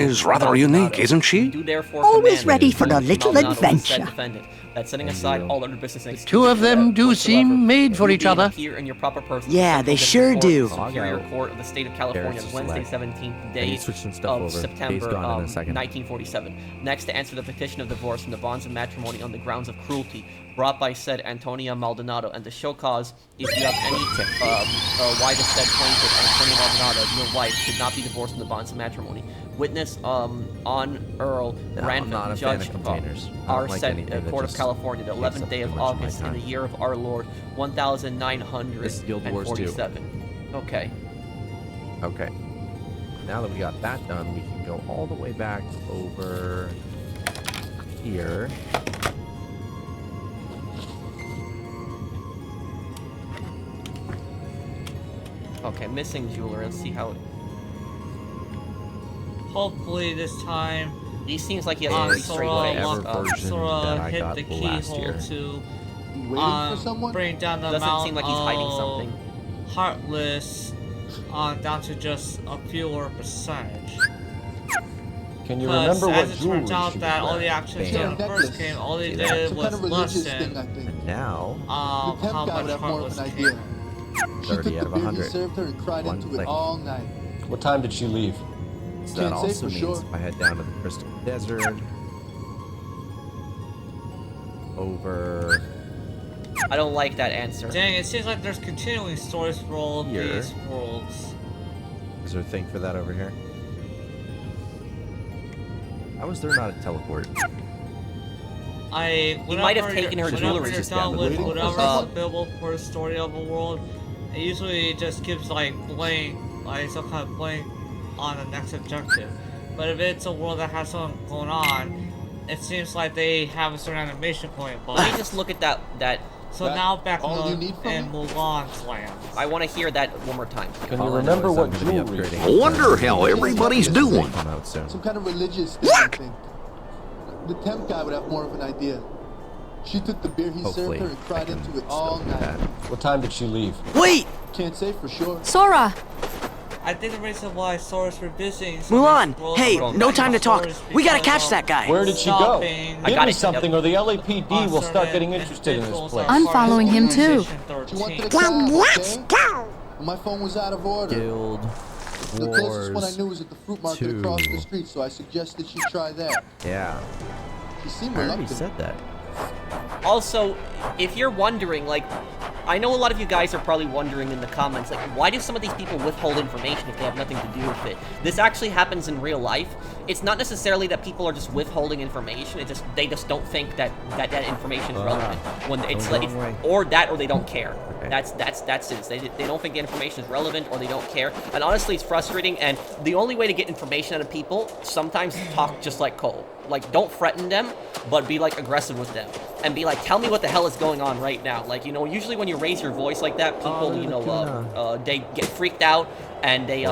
She's rather unique, isn't she? do therefore Always command ready that for a little Maldonado said adventure. defendant, that setting aside all other business and Two of them do seem made for each other. appear in your proper person. Yeah, they sure do. Superior Court of the State of California, There's Wednesday, select. 17th I day need to switch some stuff of over. September Days gone in a second. 1947. Next, to answer the petition of divorce and the bonds of matrimony on the grounds of cruelty brought by said Antonia Maldonado, and to show cause if you have any why the said plaintiff Antonia Maldonado, your wife, should not be divorced in the bonds of matrimony. Witness on Earl No, Ranford, I'm not a Judge fan of containers. I don't our like said anything that Court of just California, the takes 11th up day of too much of my August in the time. year of our Lord, 1947. Guild Wars 2. Okay. Okay. Now that we got that done, we can go all the way back over here. Okay, missing jeweler. Let's see how it. Hopefully this time, He seems like he has a pretty straight face. Whatever version that I hit got the last keyhole year. to You waiting for someone? bring down the Doesn't amount seem like he's hiding something. Heartless down to just a fewer percentage. Can you Because remember what as it jewelry turns out she that was all the wearing? actions Bam. in the first game, all they See did that? Some was kind of religious lessen thing, I think. And now, The how temp guy much would have more of Heartless an came. idea. She 30 took out of the beer he 100. served her and cried One into click. it all night. What time did she leave? so that Can't say also for means sure. if I head down to the Crystal Desert, over I don't like that answer. Dang, it seems like there's continuing stories for all of Here. these worlds. is there a thing for that over here? How is there not a teleport? He might have taken her jewelry just just down down with the whatever road. is available for the story of a world. It usually just gives like blank, like some kind of blank on the next objective. But if it's a world that has something going on, it seems like they have a certain animation point. But Let me just look at that. so now back all you in need from me? Mulan's land. I want to hear that one more time. Can All you I know remember is what I'm gonna be jewelry? upgrading I wonder how everybody's doing. Come out soon. Some kind of religious thing, I think. The temp guy would have more of an idea. She took the beer he Hopefully, served her and I cried can into it still all do night. that. What time did she leave? Wait! Can't say for sure. Sora! I think the reason why Sora's were visiting Mulan! Hey, no time to talk. We gotta catch that guy. Where did she go? Shopping. Give got me it. something or the LAPD will start getting interested in this place. I'm following him too. She wanted to Then let's okay? go. My phone was out of order. Guild The closest one I Wars knew was at the fruit market 2. across the street, so I suggested she try that. Yeah, She seemed I already reluctant. said that. Also, if you're wondering, like, I know a lot of you guys are probably wondering in the comments, like, why do some of these people withhold information if they have nothing to do with it? This actually happens in real life. It's not necessarily that people are just withholding information. They just don't think that information is relevant. When it's going like, the wrong way. or that, or they don't care. Okay. That's it. They don't think the information is relevant, or they don't care. And honestly, it's frustrating. And the only way to get information out of people sometimes is talk just like Cole. Like, don't threaten them, but be like aggressive with them, and be like, tell me what the hell is going on right now. Like, you know, usually when you raise your voice like that, people, you know, they get freaked out, and they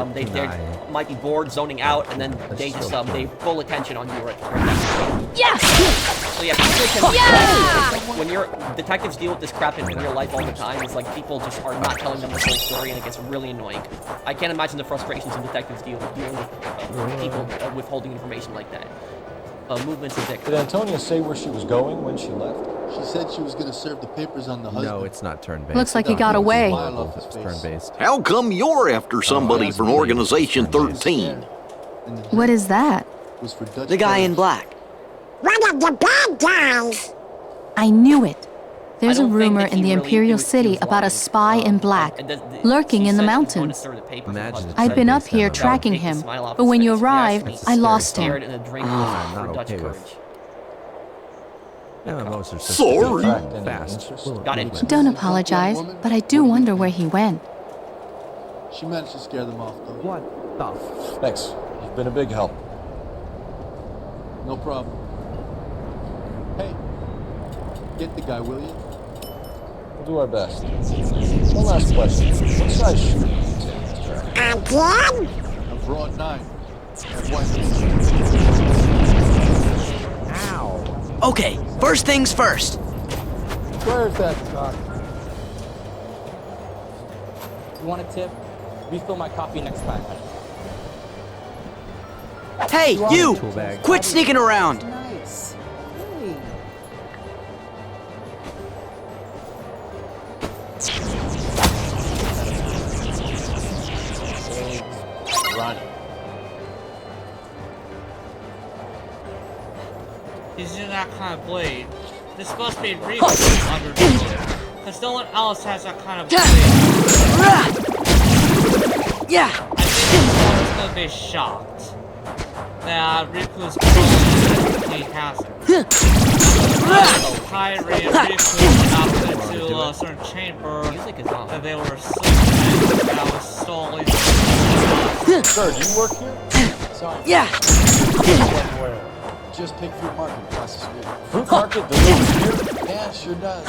might be bored, zoning out, and then they just they pull attention on you right now. Yeah. So yeah, people can, when your detectives deal with this crap in real life all the time, it's like people just are not telling them the whole story, and it gets really annoying. I can't imagine the frustrations of detectives dealing with people withholding information like that. Movements of Dick. Did Antonia say where she was going when she left? She said she was going to serve the papers on the husband. No, it's not turn-based. Looks like he got away. It's turn-based. How come you're after somebody from Organization 13? What is that? The guy in black. One of the bad guys. I knew it. There's a rumor in the Imperial City about a spy in black, lurking in the mountains. I'd been up here tracking him, but when you arrived, I lost him. I'm not okay with. Sorry. Fast. Don't apologize, but I do wonder where he went. She managed to scare them off, though. What the? Thanks. You've been a big help. No problem. Hey, get the guy, will you? We'll do our best. One last question. What size shoe? Again? A broad 9. Ow. Okay, first things first. Where's that cock? You want a tip? Refill my coffee next time. Hey, you! Quit sneaking around! Nice. Hey. Run. He's using that kind of blade. This must be Riku understood, because no one else has that kind of blade. Yeah. I think everyone's gonna be shocked that Riku's close. He has it. Kyrie and Riku got into a certain chamber that they were sleeping that was stalling. Sir, do you work here? Sorry. Yeah. Where? Just pick fruit market across the street. Fruit market delivers here? Yeah, sure does.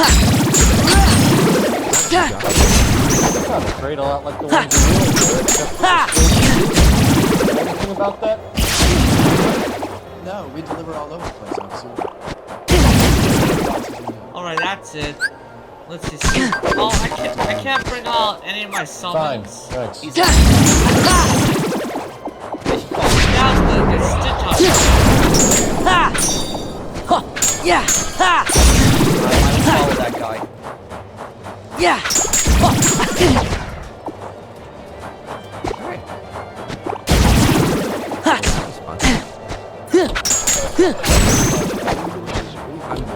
It's not a crate a lot like the ones you really do, except for the know anything about that? No, we deliver all over the place, officer. Alright, that's it. Let's see. Oh, I can't bring out any of my summons. Fine, thanks. Yeah. Follow that guy. Yeah.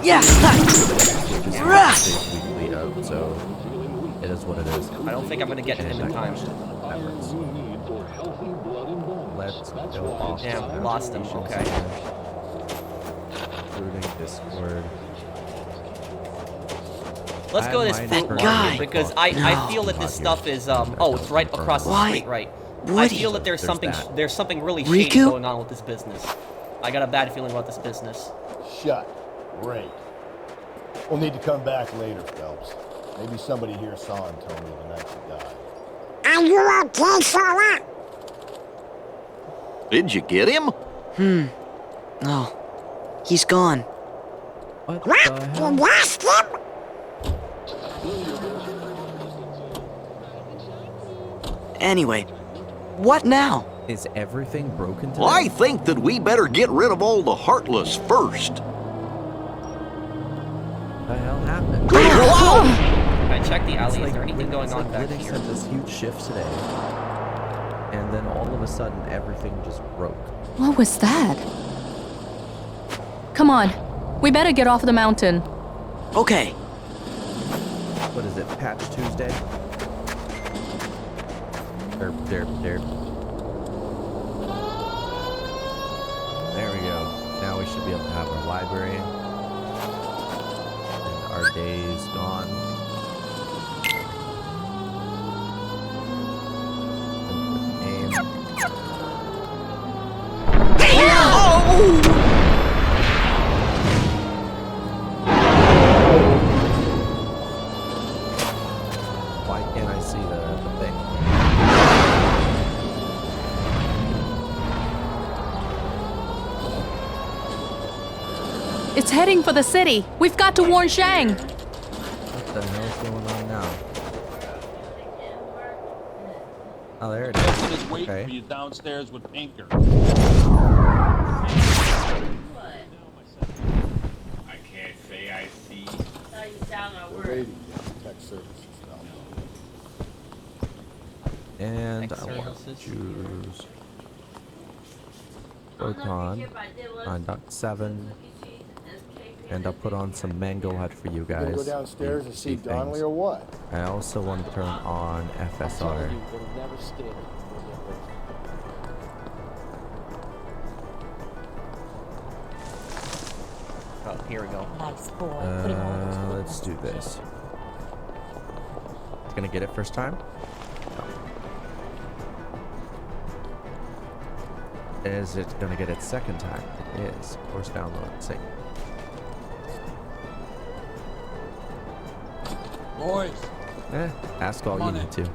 Yeah. So it is what it is. I don't think I'm gonna get to him in time. Let's go off. Damn, lost him. Okay. Recruiting Discord. Let's go to this fruit market because I feel that this stuff is oh, it's right across the street, right? I feel that there's something really shady going on with this business. I got a bad feeling about this business. Shut. Great. We'll need to come back later, Phelps. Maybe somebody here saw Antonio the night he died. Are you okay, Sarah? Did you get him? No. He's gone. What? You lost him? Anyway, what now? Is everything broken today? I think that we better get rid of all the Heartless first. What the hell happened? I checked the alley. Is there anything going on back Linux here? had this huge shift today, and then all of a sudden everything just broke. What was that? Come on. We better get off the mountain. Okay. What is it, Patch Tuesday? There we go. Now we should be able to have our library. And our day's gone. It's heading for the city. We've got to warn Shang. What the hell is going on now? Oh, there it is. Waiting Okay. for you downstairs with Pinker. I can't say I see. No, you sound no We're word. waiting. Tech services now. And I want to choose Photon on Duct 7. And I'll put on some mango hut for you guys. You go downstairs and see Donnelly things. or what? I also want to turn on FSR. Oh, here we go. Nice boy. Let's do this. It's gonna get it first time? No. Is it gonna get it second time? It is. Force download. Sync. Boys. Ask all you need to.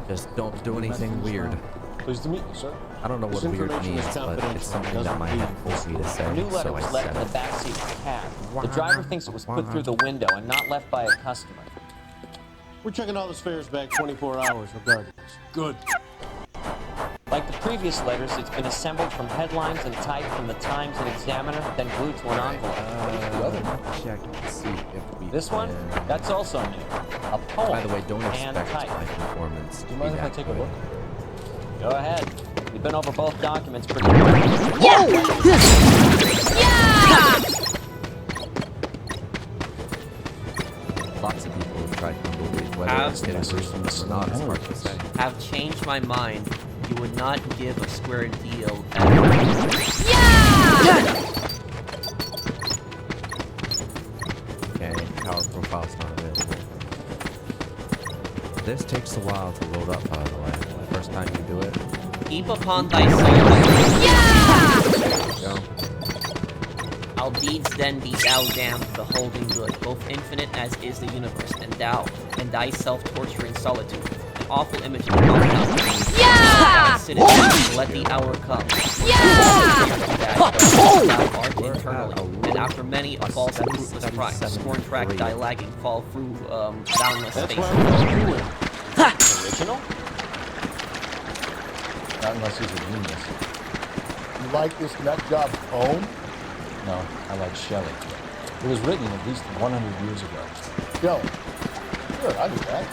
Just don't do anything weird. Pleased to meet you, sir. I don't know what weird means, but it's something that my head told me to say, A new letter so I was left said in it. the backseat of the cab. The driver thinks it was put through the window and not left by a customer. We're checking all the fares back 24 hours regardless. Good. Like the previous letters, it's been assembled from headlines and typed from the Times and Examiner, then glued to an envelope. Check and see if we This one? That's also new. A poem. By the way, don't hand expect typed. my performance. Do you mind if I take a look? Go ahead. We've been over both documents pretty quick. Lots of people have tried tumbleweed, whether it's innocent or not, it's hard to say. Have changed my mind. You would not give a square deal. Okay, power profile's not available. This takes a while to load up, by the way. The first time you do it. Heap upon thy soul. There you go. Albedes then be thou damned, beholding good, both infinite as is the universe, and thou, and thyself torturing solitude, an awful image of the Yeah! Let the hour come. Thou art internally, and after many a false and fruitless crime, scorn track thy lagging, fall through boundless space. Original? Not unless he's a genius. You like this nut job's poem? No, I like Shelley. It was written at least 100 years ago. Shelley? Sure, I do that.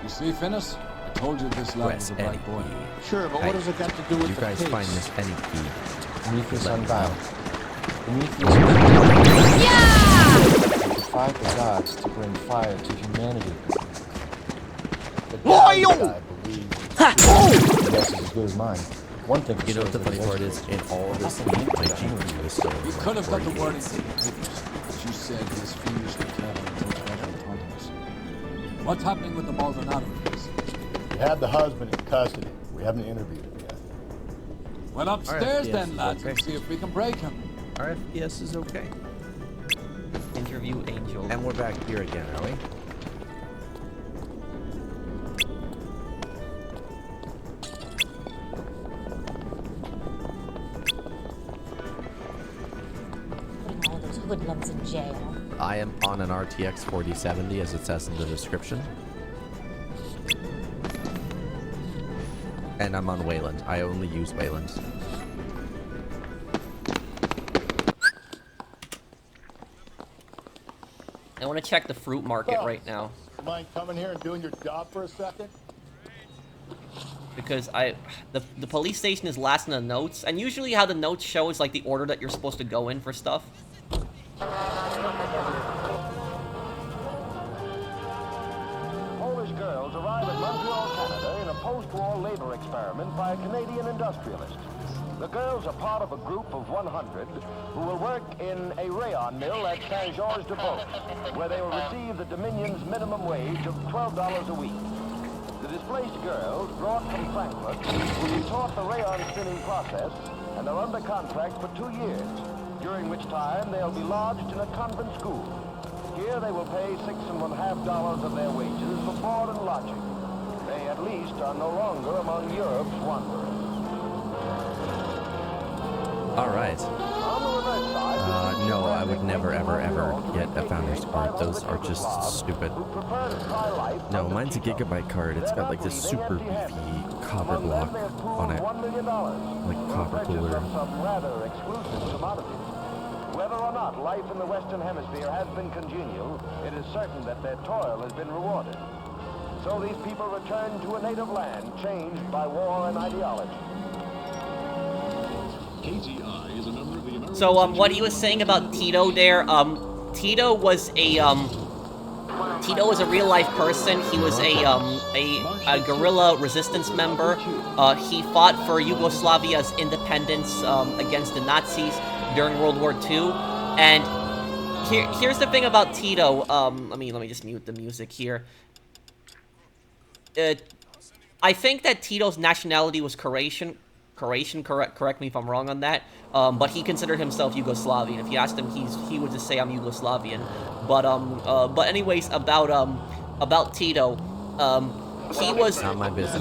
You see, Finnis? I told you this lad was a bright boy. Sure, but what does it got to do with You the guys case? find this any key. Prometheus Unbound. Prometheus was to defy the gods to bring fire to humanity. But I believe the guess is as good as mine. One thing for You know what the sure funny part is? In all of this heat, my GPU is still You could have got the word in but you said his fingers could travel until 2020s. What's happening with the Maldonado case? We have the husband in custody. We haven't interviewed him yet. Well, upstairs FPS then, is lads, okay. and see if we can break him. Our FPS is okay. Interview Angel. And we're back here again, are we? Putting all those hoodlums in jail. I am on an RTX 4070 as it says in the description. And I'm on Wayland. I only use Wayland. I want to check the fruit market right now. Mind coming here and doing your job for a second? Because the police station is last in the notes, and usually how the notes show is like the order that you're supposed to go in for stuff. Polish girls arrive at Montreal, Canada in a post-war labor experiment by a Canadian industrialist. The girls are part of a group of 100 who will work in a rayon mill at Saint-Georges-de-Beauce, where they will receive the Dominion's minimum wage of $12 a week. The displaced girls, brought from Frankfurt, will be taught the rayon spinning process and are under contract for 2 years, during which time they'll be lodged in a convent school. Here they will pay $6.50 of their wages for board and lodging. They at least are no longer among Europe's wanderers. All right. No, I would never, ever, ever get a Founders card. Those are just stupid. No, mine's a Gigabyte card. It's got like this super beefy copper block on it. Like copper cooler. Whether or not life in the Western Hemisphere has been congenial, it is certain that their toil has been rewarded. So these people return to a native land changed by war and ideology. KGI is a member of the American So, what he was saying about Tito there, Tito was a real-life person. He was a guerrilla resistance member. He fought for Yugoslavia's independence against the Nazis during World War II. And here's the thing about Tito. Let me just mute the music here. I think that Tito's nationality was Croatian, correct me if I'm wrong on that, but he considered himself Yugoslavian. If you asked him, he would just say I'm Yugoslavian. But anyways, about Tito, he was,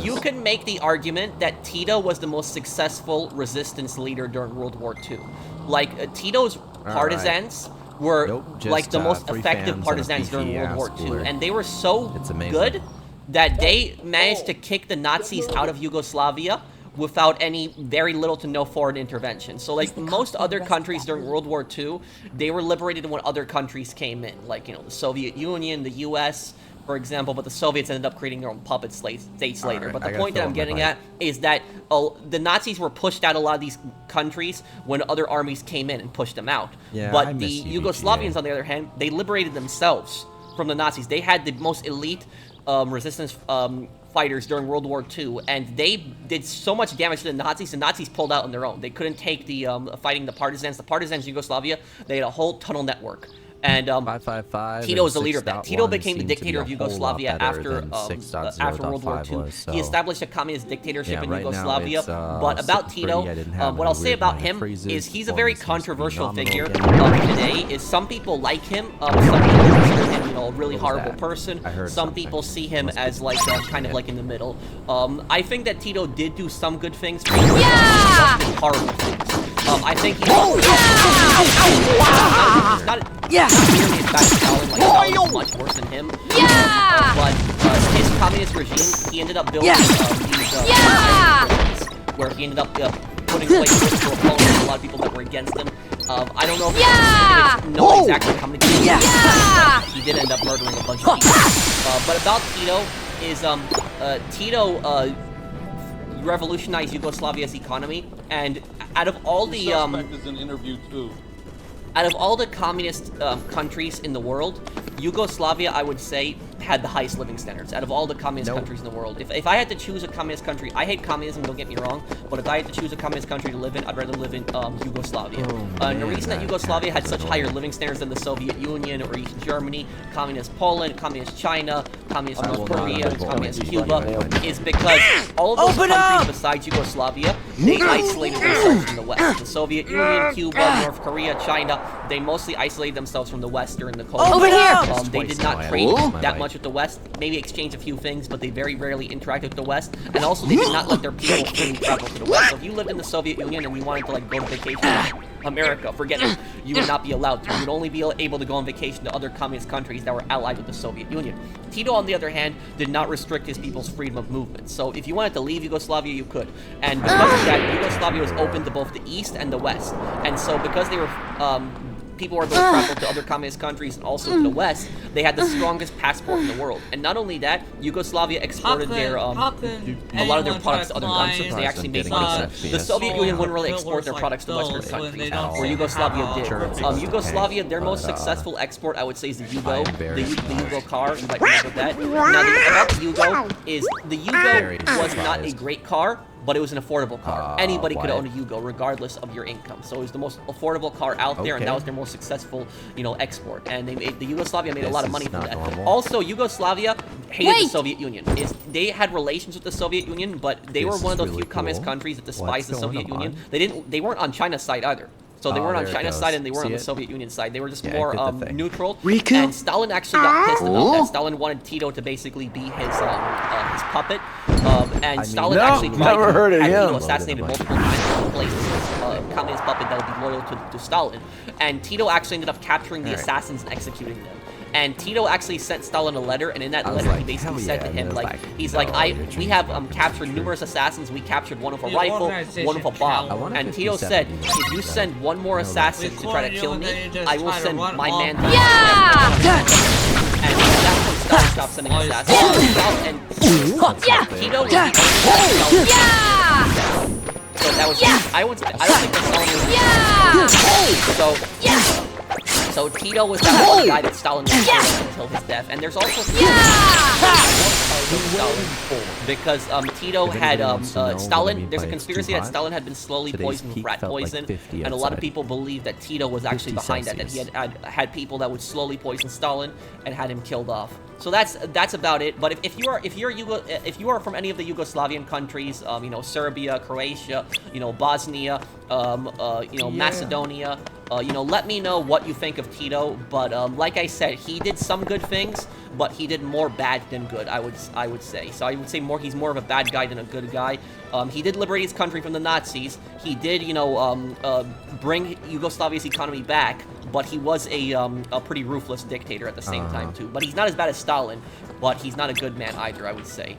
you can make the argument that Tito was the most successful resistance leader during World War II. Like, Tito's partisans were like the most effective partisans during World War II, and they were so good that they managed to kick the Nazis out of Yugoslavia without very little to no foreign intervention. So, like, most other countries during World War II, they were liberated when other countries came in. Like, you know, the Soviet Union, the US, for example, but the Soviets ended up creating their own puppet states later. But the point that I'm getting at is that the Nazis were pushed out of a lot of these countries when other armies came in and pushed them out. Yeah, but the Yugoslavians, on the other hand, they liberated themselves from the Nazis. They had the most elite resistance fighters during World War II, and they did so much damage to the Nazis pulled out on their own. They couldn't take the fighting the partisans. The partisans in Yugoslavia, they had a whole tunnel network. And Tito was the leader of that. Tito became the dictator of Yugoslavia after World War II. He established a communist dictatorship in Yugoslavia. But about Tito, what I'll say about him is he's a very controversial figure today. Is some people like him, some people consider him, you know, a really horrible person. Some people see him as like kind of like in the middle. I think that Tito did do some good things, but he did horrible things. I think he's not much worse than him. But his communist regime, he ended up building these where he ended up putting away political opponents, a lot of people that were against him. I don't know if know exactly how many people he did end up murdering a bunch of people. But about Tito is Tito revolutionized Yugoslavia's economy, and out of all the communist countries in the world, Yugoslavia, I would say, had the highest living standards out of all the communist countries in the world. If I had to choose a communist country, I hate communism, don't get me wrong, but if I had to choose a communist country to live in, I'd rather live in Yugoslavia. And the reason that Yugoslavia had such higher living standards than the Soviet Union or East Germany, communist Poland, communist China, communist North Korea, communist Cuba, is because all of those countries besides Yugoslavia, they isolated themselves from the West. The Soviet Union, Cuba, North Korea, China, they mostly isolated themselves from the West during the Cold War. They did not trade that much with the West, maybe exchange a few things, but they very rarely interacted with the West, and also they did not let their people freely travel to the West. So if you lived in the Soviet Union and you wanted to like go to vacation to America, forget it, you would not be allowed to. You would only be able to go on vacation to other communist countries that were allied with the Soviet Union. Tito, on the other hand, did not restrict his people's freedom of movement. So if you wanted to leave Yugoslavia, you could. And because of that, Yugoslavia was open to both the East and the West. And so because they were people were able to travel to other communist countries and also to the West, they had the strongest passport in the world. And not only that, Yugoslavia exported a lot of their products to other countries. They actually made money. The Soviet Union wouldn't really export their products to Western countries, where Yugoslavia did. Yugoslavia, their most successful export, I would say, is the Yugo, the Yugo car. You might remember that. Now, about the Yugo is the Yugo was not a great car, but it was an affordable car. Anybody could own a Yugo, regardless of your income. So it was the most affordable car out there, and that was their most successful, you know, export. And they made, the Yugoslavia made a lot of money from that. Also, Yugoslavia hated the Soviet Union. They had relations with the Soviet Union, but they were one of the few communist countries that despised the Soviet Union. They weren't on China's side either. So they weren't on China's side and they weren't on the Soviet Union side. They were just more neutral. And Stalin actually got pissed about that. Stalin wanted Tito to basically be his puppet. And Stalin actually tried to have Tito assassinated multiple times. communist puppet that would be loyal to Stalin. And Tito actually ended up capturing the assassins and executing them. And Tito actually sent Stalin a letter, and in that letter he basically said to him, like, we have captured numerous assassins. We captured one with a rifle, one with a bomb. And Tito said, if you send one more assassin to try to kill me, I will send my man to And that's when Stalin stopped sending assassins. And Tito was So that was I don't think that Stalin was So Tito was that one guy that Stalin was until his death, and there's also because Tito had Stalin. There's a conspiracy that Stalin had been slowly poisoned with rat poison, and a lot of people believe that Tito was actually behind that. That he had people that would slowly poison Stalin and had him killed off. So that's about it. But if you are from any of the Yugoslavian countries, you know, Serbia, Croatia, you know, Bosnia, you know, Macedonia, you know, let me know what you think of Tito. But like I said, he did some good things, but he did more bad than good. I would say. So I would say he's more of a bad guy than a good guy. He did liberate his country from the Nazis. He did, you know, bring Yugoslavia's economy back. But he was a pretty ruthless dictator at the same time too. But he's not as bad as Stalin. But he's not a good man either, I would say.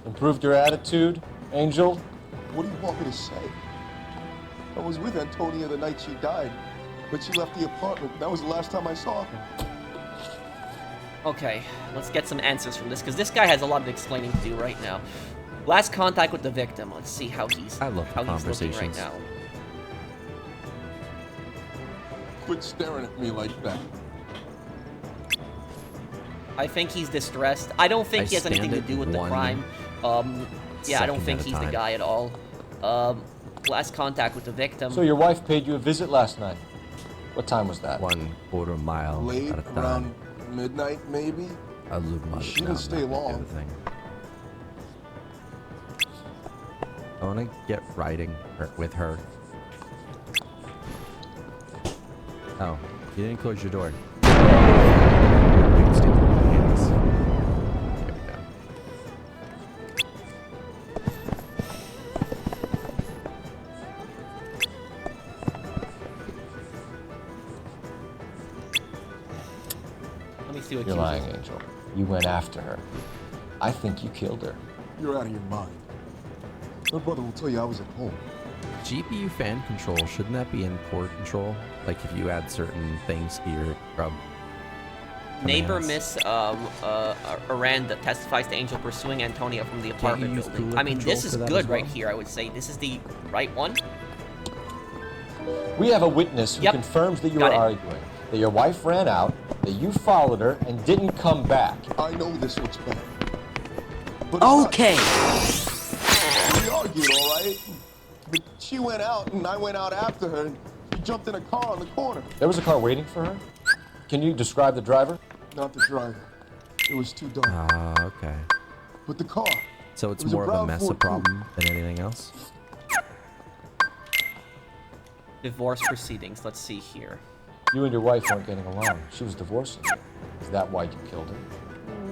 Improved your attitude, Angel? What do you want me to say? I was with Antonia the night she died, but she left the apartment. That was the last time I saw her. Okay, let's get some answers from this, because this guy has a lot of explaining to do right now. Last contact with the victim. Let's see how he's looking right now. Quit staring at me like that. I think he's distressed. I don't think he has anything to do with the crime. Yeah, I don't think he's the guy at all. Last contact with the victim. So your wife paid you a visit last night. What time was that? 1/4 mile late, at a time. around midnight, maybe? She didn't stay long. I want to get riding with her. Oh, you didn't close your door. You're lying, Angel. You went after her. I think you killed her. You're out of your mind. My brother will tell you I was at home. GPU fan control, shouldn't that be in core control? Like if you add certain things to your grub Neighbor Miss Aranda testifies to Angel pursuing Antonia from the apartment building. I mean, this is good right here, I would say. This is the right one. We have a witness who confirms that you were arguing, that your wife ran out, that you followed her, and didn't come back. I know this looks bad. But okay. We argued, all right? But she went out, and I went out after her, and she jumped in a car on the corner. There was a car waiting for her? Can you describe the driver? Not the driver. It was too dark. Okay. But the car. So it's more of a mess problem than anything else? Divorce proceedings. Let's see here. You and your wife weren't getting along. She was divorcing you. Is that why you killed her?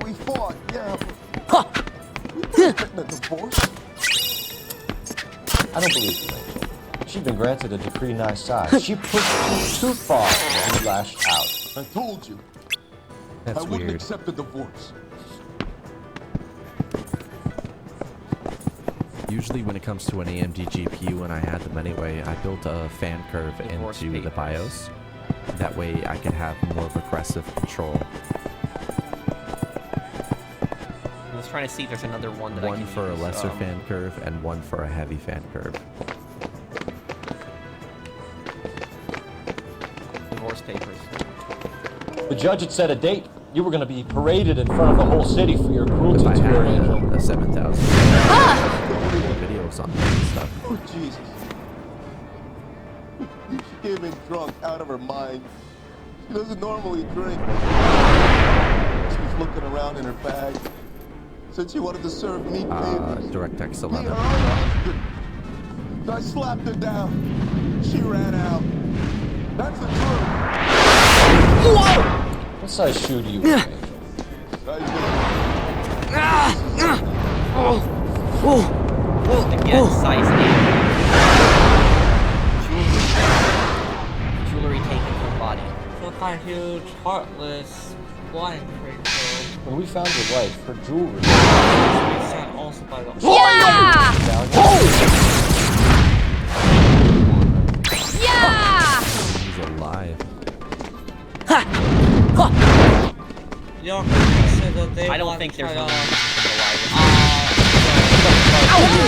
We fought, yeah. We weren't getting a divorce. I don't believe you, Angel. She'd been granted a decree nice size. She pushed you too far and you lashed out. I told you. That's I wouldn't weird. accept a divorce. Usually when it comes to an AMD GPU, and I had them anyway, I built a fan curve into the BIOS. That way I could have more regressive control. I was trying to see if there's another one that I can One for use. a lesser fan curve and one for a heavy fan curve. Divorce papers. The judge had set a date. You were going to be paraded in front of the whole city for your cruelty to her, Angel. A 7,000. Videos on that stuff. Oh, Jesus. She came in drunk, out of her mind. She doesn't normally drink. She was looking around in her bag. Said she wanted to serve meat babies. DirectX 11. I slapped her down. She ran out. That's the truth. Whoa! What size shoe do you wear, Angel? Again, size 8. some kind of huge, heartless, blind creature. When we found your wife, her jewelry. Also by the Yeah! Yeah! He's alive. You don't consider they I don't think there's no they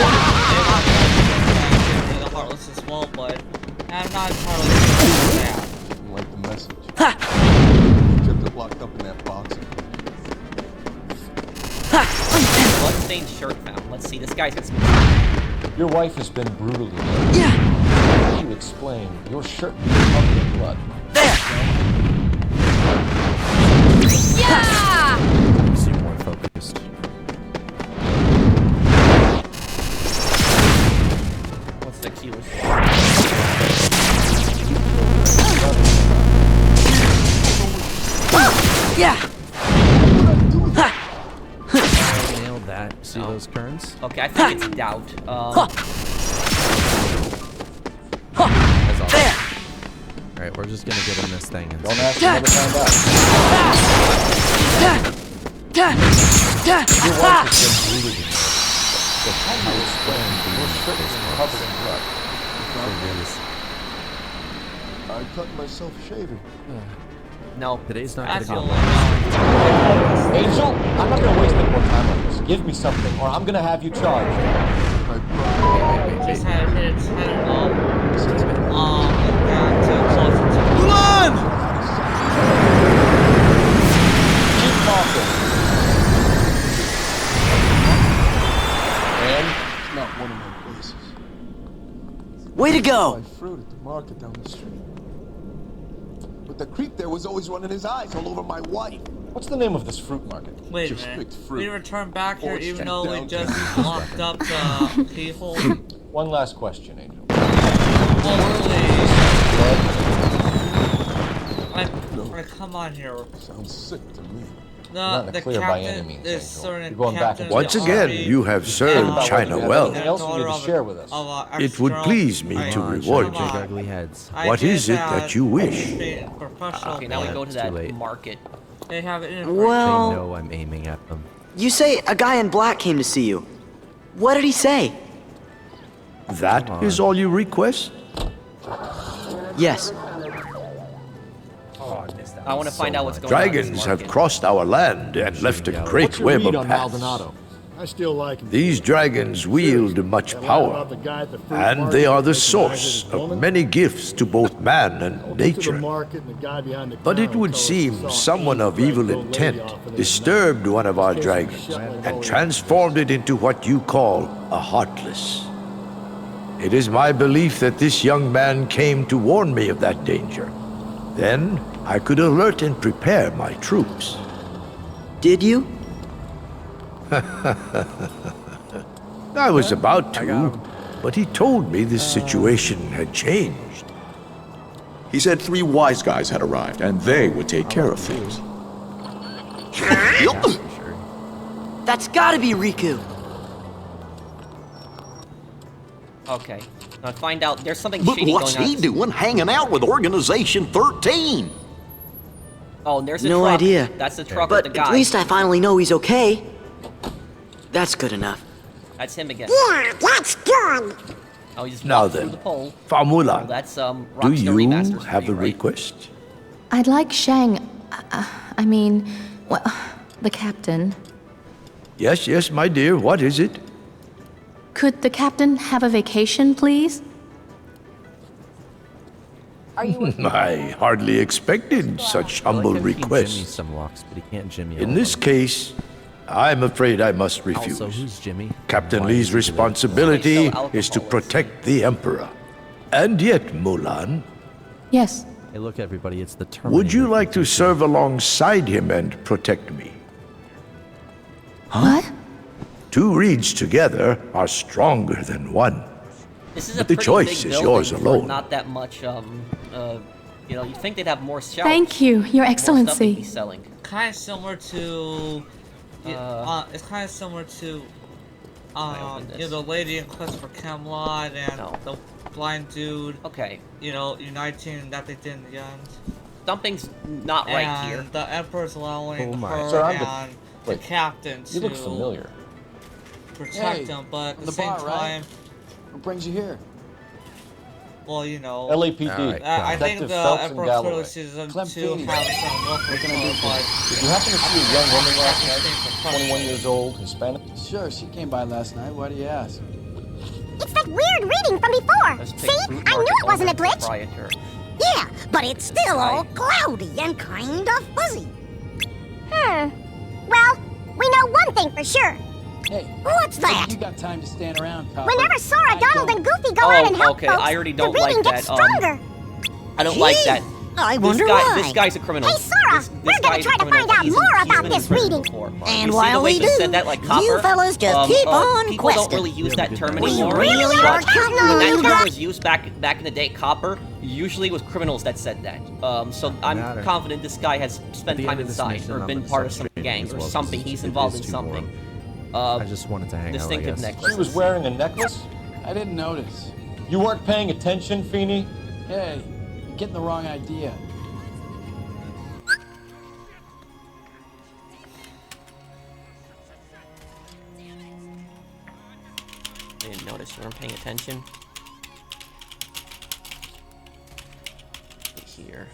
want the heartless as well, but I'm not entirely sure that. Like the message. Kept it locked up in that box. Bloodstained shirt found. Let's see. This guy's got some. Your wife has been brutally murdered. Yeah. How do you explain your shirt being covered in blood? Yeah! Seem more focused. What's the keyless? Yeah. Nailed that. See those turns? Okay, I think it's doubt. That's all. There. All right, we're just gonna get in this thing. And Don't ask me how to find out. Your wife has been brutally murdered. So how do you explain your shirt being covered in blood? I cut myself shaving. No. Today's not gonna go. Angel, I'm not gonna waste any more time on this. Give me something, or I'm gonna have you charged. Just had hit its head up. Back to closer to Mulan! Keep talking. And Not one of my places. Way to go! My fruit at the market down the street. But the creep there was always running his eyes all over my wife. what's the name of this fruit market? Wait a Just minute. picked fruit. We returned back here Horse even though we downtown. just locked up the keyhole. One last question, Angel. Well, really, come on here. Sounds sick to me. Not in the clear by any means, Angel. You're going back into Once again, you have served China well. Anything else you need to share with us? It would please me to reward you. Big ugly heads. What is it that you wish? Okay, now we go to that market. They have it in Well- They know I'm aiming at them. You say a guy in black came to see you. What did he say? That is all you request? Yes. I want to find out what's going Dragons on. have crossed our land and left a great web of paths. I still like him. These dragons wield much power, and they are the source of many gifts to both man and nature. But it would seem someone of evil intent disturbed one of our dragons and transformed it into what you call a heartless. It is my belief that this young man came to warn me of that danger. Then I could alert and prepare my troops. Did you? I was about to, but he told me this situation had changed. He said 3 wise guys had arrived, and they would take care of things. That's gotta be Riku. Okay. Now find out. There's something But shady what's going on. he doing hanging out with Organization 13? Oh, and there's a No truck. idea. That's the truck But with the guy. at least I finally know he's okay. That's good enough. That's him again. Yeah, that's good. Oh, he just Now walked through then, the pole. Famula, Oh, that's do Rockstar you Remasters have for a you, right? request? I'd like Shang. I mean, well, the captain. Yes, yes, my dear, what is it? Could the captain have a vacation, please? I hardly expected such humble He can request. jimmy some walks, but he can't jimmy In all this of them. case, I'm afraid I must refuse. Also, who's Jimmy? Captain Why Lee's is he doing responsibility alcohol is to is. protect the Emperor. And yet, Mulan, Yes. Hey, look, everybody, it's the Terminator. would you like to serve alongside him and protect me? What? 2 reeds together are stronger than one. This is But a the pretty choice big is building yours for alone. Not that much. You know, you'd think they'd have more shelves. Thank you, Your More stuff they'd be Excellency. selling. Kind of similar to. It's kind of similar to. The lady in Quest for Camelot and the blind dude. Okay. You know, uniting that they did in the end. something's not right here. The Emperor's allowing her Sir, and the captain to... You look familiar. Protect him, but at the same time... What brings you here? Well, you know... LAPD. I think the Emperor clearly season 2 has some look for Did you happen to see a young woman last night? 21 years old, Hispanic? Sure, she came by last night. Why do you ask? It's that weird reading from before. See? I knew it wasn't a glitch. Yeah, but it's still all cloudy and kind of fuzzy. Well, we know one thing for sure. Hey, what's that? You got time to stand around, Copper. Whenever Sora, Donald, and Goofy go out and help folks, I already don't the reading like gets that. stronger. I don't like that. I wonder why. This guy's a criminal. Hey, Sora, we're gonna try to find out more about this reading. And while we do, you fellas just keep on people questing. Don't really use that term anymore. We really are counting on When you that term guys. was used back in the day, Copper, usually it was criminals that said that. So I'm confident this guy has spent time inside or been part of some gangs or something. He's involved in something. I just wanted to hang distinctive out, necklace. She was wearing a necklace? I didn't notice. You weren't paying attention, Feeney? Hey, you're getting the wrong idea. I didn't notice you weren't paying attention. Here.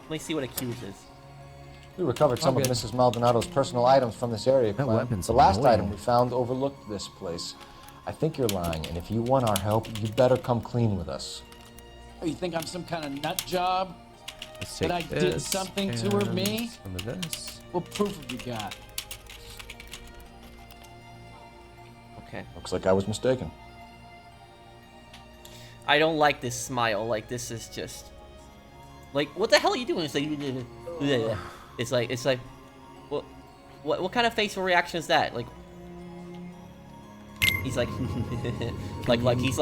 Let me see what accuses. We recovered some of Mrs. Maldonado's personal items from this area. The last item we found overlooked this place. I think you're lying, and if you want our help, you better come clean with us. Oh, you think I'm some kind of nut job? That I did something to her, me? Some of this. What proof have you got? Okay. Looks like I was mistaken. I don't like this smile. Like, this is just... Like, what the hell are you doing? It's like... What kind of facial reaction is that? Like... He's like... he's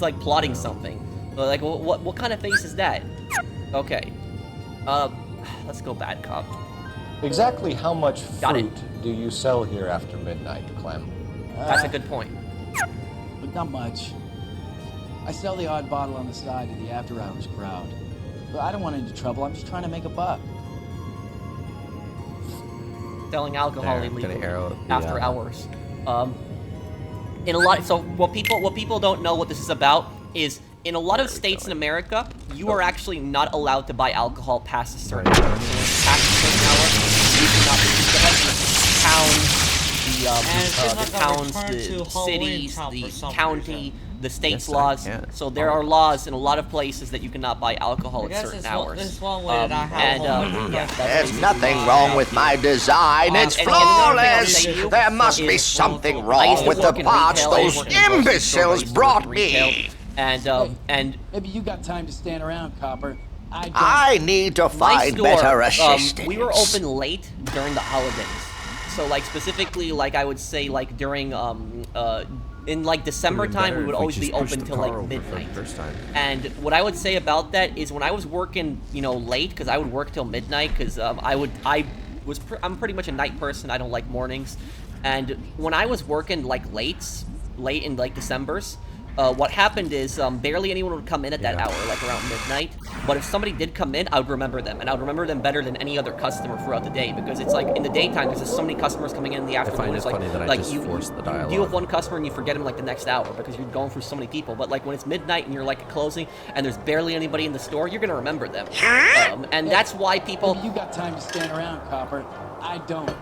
like plotting something. Like, what kind of face is that? Okay. Let's go bad cop. Exactly how much fruit do you sell here after midnight, Clem? That's a good point. But not much. I sell the odd bottle on the side to the after-hours crowd. But I don't want any trouble. I'm just trying to make a buck. Selling alcohol illegally after hours. In a lot. So what people don't know what this is about is in a lot of states in America, you are actually not allowed to buy alcohol past a certain hour. Past a certain hour, you cannot the towns, the cities, the county, the state's laws. So there are laws in a lot of places that you cannot buy alcohol at certain hours. There's nothing wrong with my design. It's flawless. There must be something wrong with the parts those imbeciles brought me. And maybe you got time to stand around, Copper. I need to find better assistants. We were open late during the holidays. So like specifically, like I would say, like during in like December time, we would always be open till like midnight. And what I would say about that is when I was working, you know, late, because I would work till midnight, because I'm pretty much a night person. I don't like mornings. And when I was working like late in like Decembers, what happened is barely anyone would come in at that hour, like around midnight. But if somebody did come in, I would remember them, and I would remember them better than any other customer throughout the day, because it's like in the daytime, there's just so many customers coming in the afternoon. It's like you deal with one customer and you forget him like the next hour because you're going through so many people. But like when it's midnight and you're like closing and there's barely anybody in the store, you're gonna remember them. And that's why people. You got time to stand around, Copper. I don't.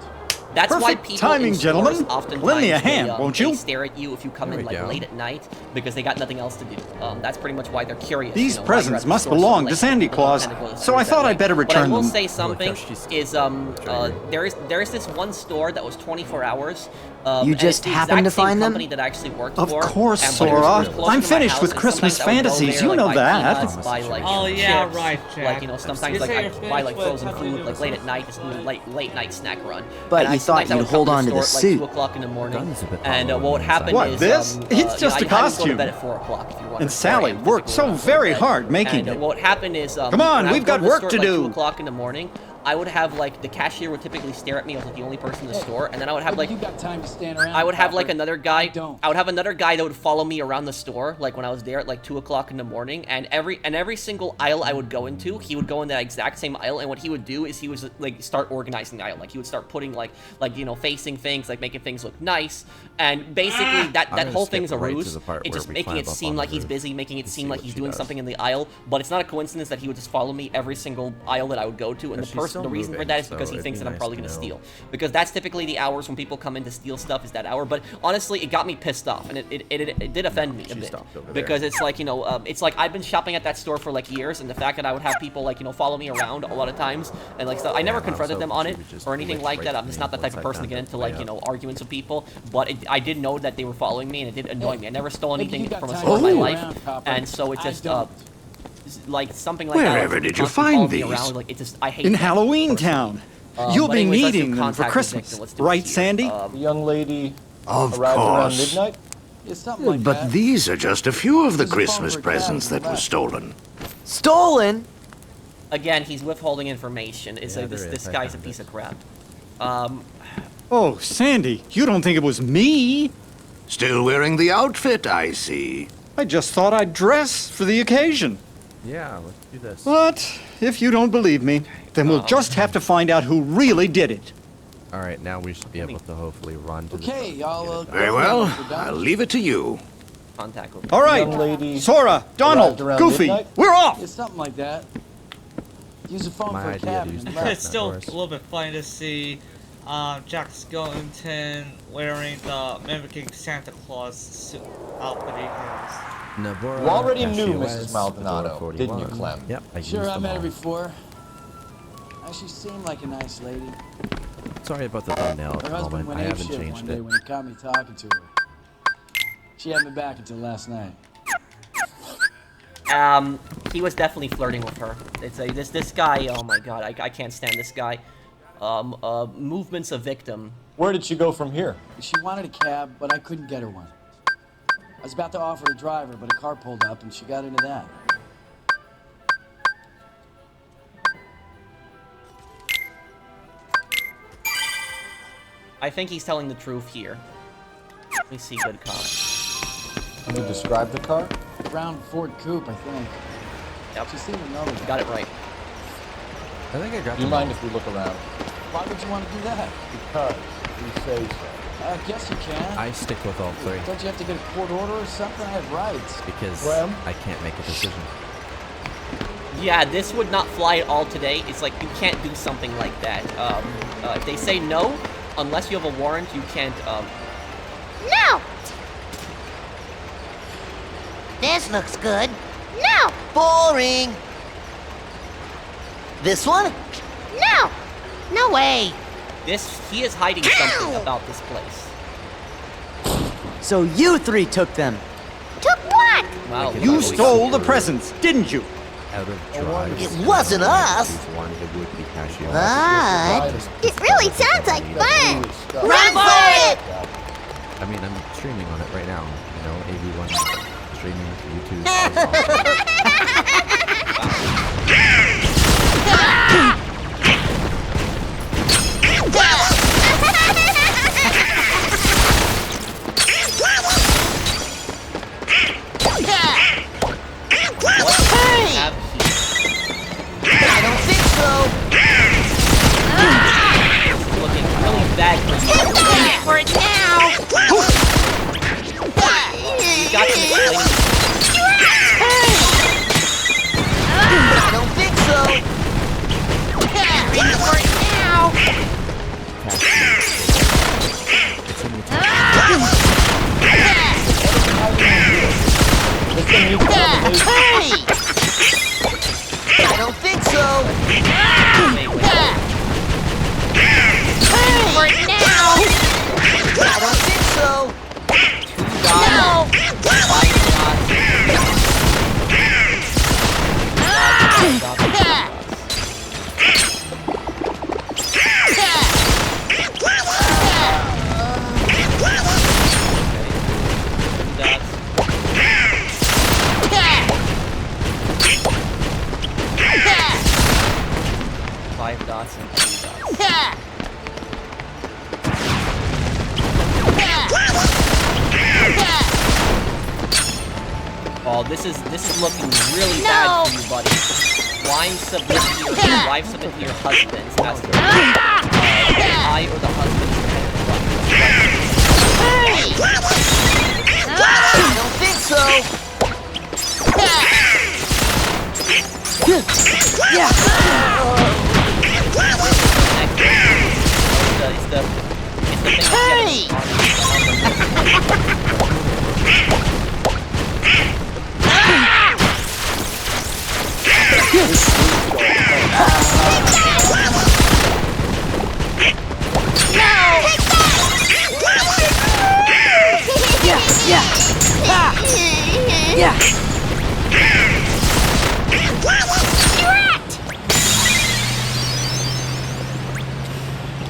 That's why people timing, gentlemen. Oftentimes Lend me a hand, won't you? They stare at you if you come in like late at night because they got nothing else to do. That's pretty much why they're curious. These presents must belong to Sandy Claus, so I thought I'd better return them. But I will say something is there is this one store that was 24 hours. You just happened to find them? That I actually worked of for, course, Sora. I'm finished with Christmas fantasies. You know that. Oh yeah, right, Jack. Like, you know, sometimes like I buy like frozen food like late at night, just late night snack run. But you thought you'd hold on to the suit. Like 2 o'clock in the morning, and what would happen what, is this? It's just a costume. I would go to bed at 4 o'clock if you want. And Sally worked so very hard making it. And what would happen is, come on, we've got work to do. 2 o'clock in the morning. I would have like the cashier would typically stare at me. I was like the only person in the store, and then I would have like you got time to stand around. I would have like another guy. I would have another guy that would follow me around the store, like when I was there at like 2 o'clock in the morning. And every single aisle I would go into, he would go in that exact same aisle. And what he would do is he would like start organizing the aisle. Like he would start putting like you know facing things, like making things look nice. And basically that whole thing's a ruse. It's just making it seem like he's busy, making it seem like he's doing something in the aisle. But it's not a coincidence that he would just follow me every single aisle that I would go to. And the reason for that is because he thinks that I'm probably going to steal. Because that's typically the hours when people come in to steal stuff, is that hour. But honestly, it got me pissed off, and it did offend me a bit. Because it's like, you know, it's like I've been shopping at that store for like years, and the fact that I would have people like, you know, follow me around a lot of times, and like stuff. I never confronted them on it or anything like that. I'm just not that type of person to get into like, you know, arguments with people. But I did know that they were following me, and it did annoy me. I never stole anything from a store in my life, and so it just like something like that. Wherever did you find these? Around, like, it just, I hate in that Halloween Town. You'll be needing them for Christmas, right, Sandy? The young lady of arrived around course. midnight? Yeah, something like But that. these are just a few of the Christmas presents that were stolen. Stolen? Again, he's withholding information. It's like this guy's a piece of crap. Oh, Sandy, you don't think it was me? Still wearing the outfit, I see. I just thought I'd dress for the occasion. Yeah, let's do this. But if you don't believe me, then we'll just have to find out who really did it. All right, now we should be able to hopefully run to Okay, y'all. Very well. I'll leave it to you. Contact with all right, Sora, Donald, Goofy, we're off. Yeah, something like that. Use a phone for a idea cab. to use the It's still a little bit funny to see Jack Skellington wearing the mimicking Santa Claus suit outfit he has. Nabora, You already knew Cashew Mrs. West, Maldonado, Nabora didn't you, 41. Clem? Yep, I Sure, used I them met her all. before. She seemed like a nice lady. Sorry about the thumbnail at Her the husband moment. went I ape haven't shit changed one day it. when he caught me talking to her. She had me back until last night. He was definitely flirting with her. It's a this guy. Oh my god, I can't stand this guy. Movement's a victim. Where did she go from here? She wanted a cab, but I couldn't get her one. I was about to offer to drive her, but a car pulled up and she got into that. I think he's telling the truth here. Let me see, good cop. Can you describe the car? Brown Ford Coupe, I think. Yep. She seemed to know that. Got it right. I think I got Do you mind if we look around? Why would you want to do that? Because we say so. I guess you can. I stick with all three. Don't you have to get a court order or something? I have rights. Because I can't make a decision. Yeah, this would not fly at all today. It's like you can't do something like that. If they say no, unless you have a warrant, you can't. No! This looks good. No! Boring. This one? No! No way. He is hiding something about this place. So you three took them. Took what? Wow. You stole the presents, didn't you? Out of drive. It wasn't us. One that would be Cashew. But it really sounds like fun. Run for it! I mean, I'm streaming on it right now. You know, AV1 streaming to YouTube. I don't think so. Looking really bad For it now. You got to explain. I don't think so. Ready for it now. Hey! I don't think so. For it now. I don't think so. No. Oh, this is looking really bad for you, buddy. Wives submit to your husbands as the I or the husband's head. I don't think so.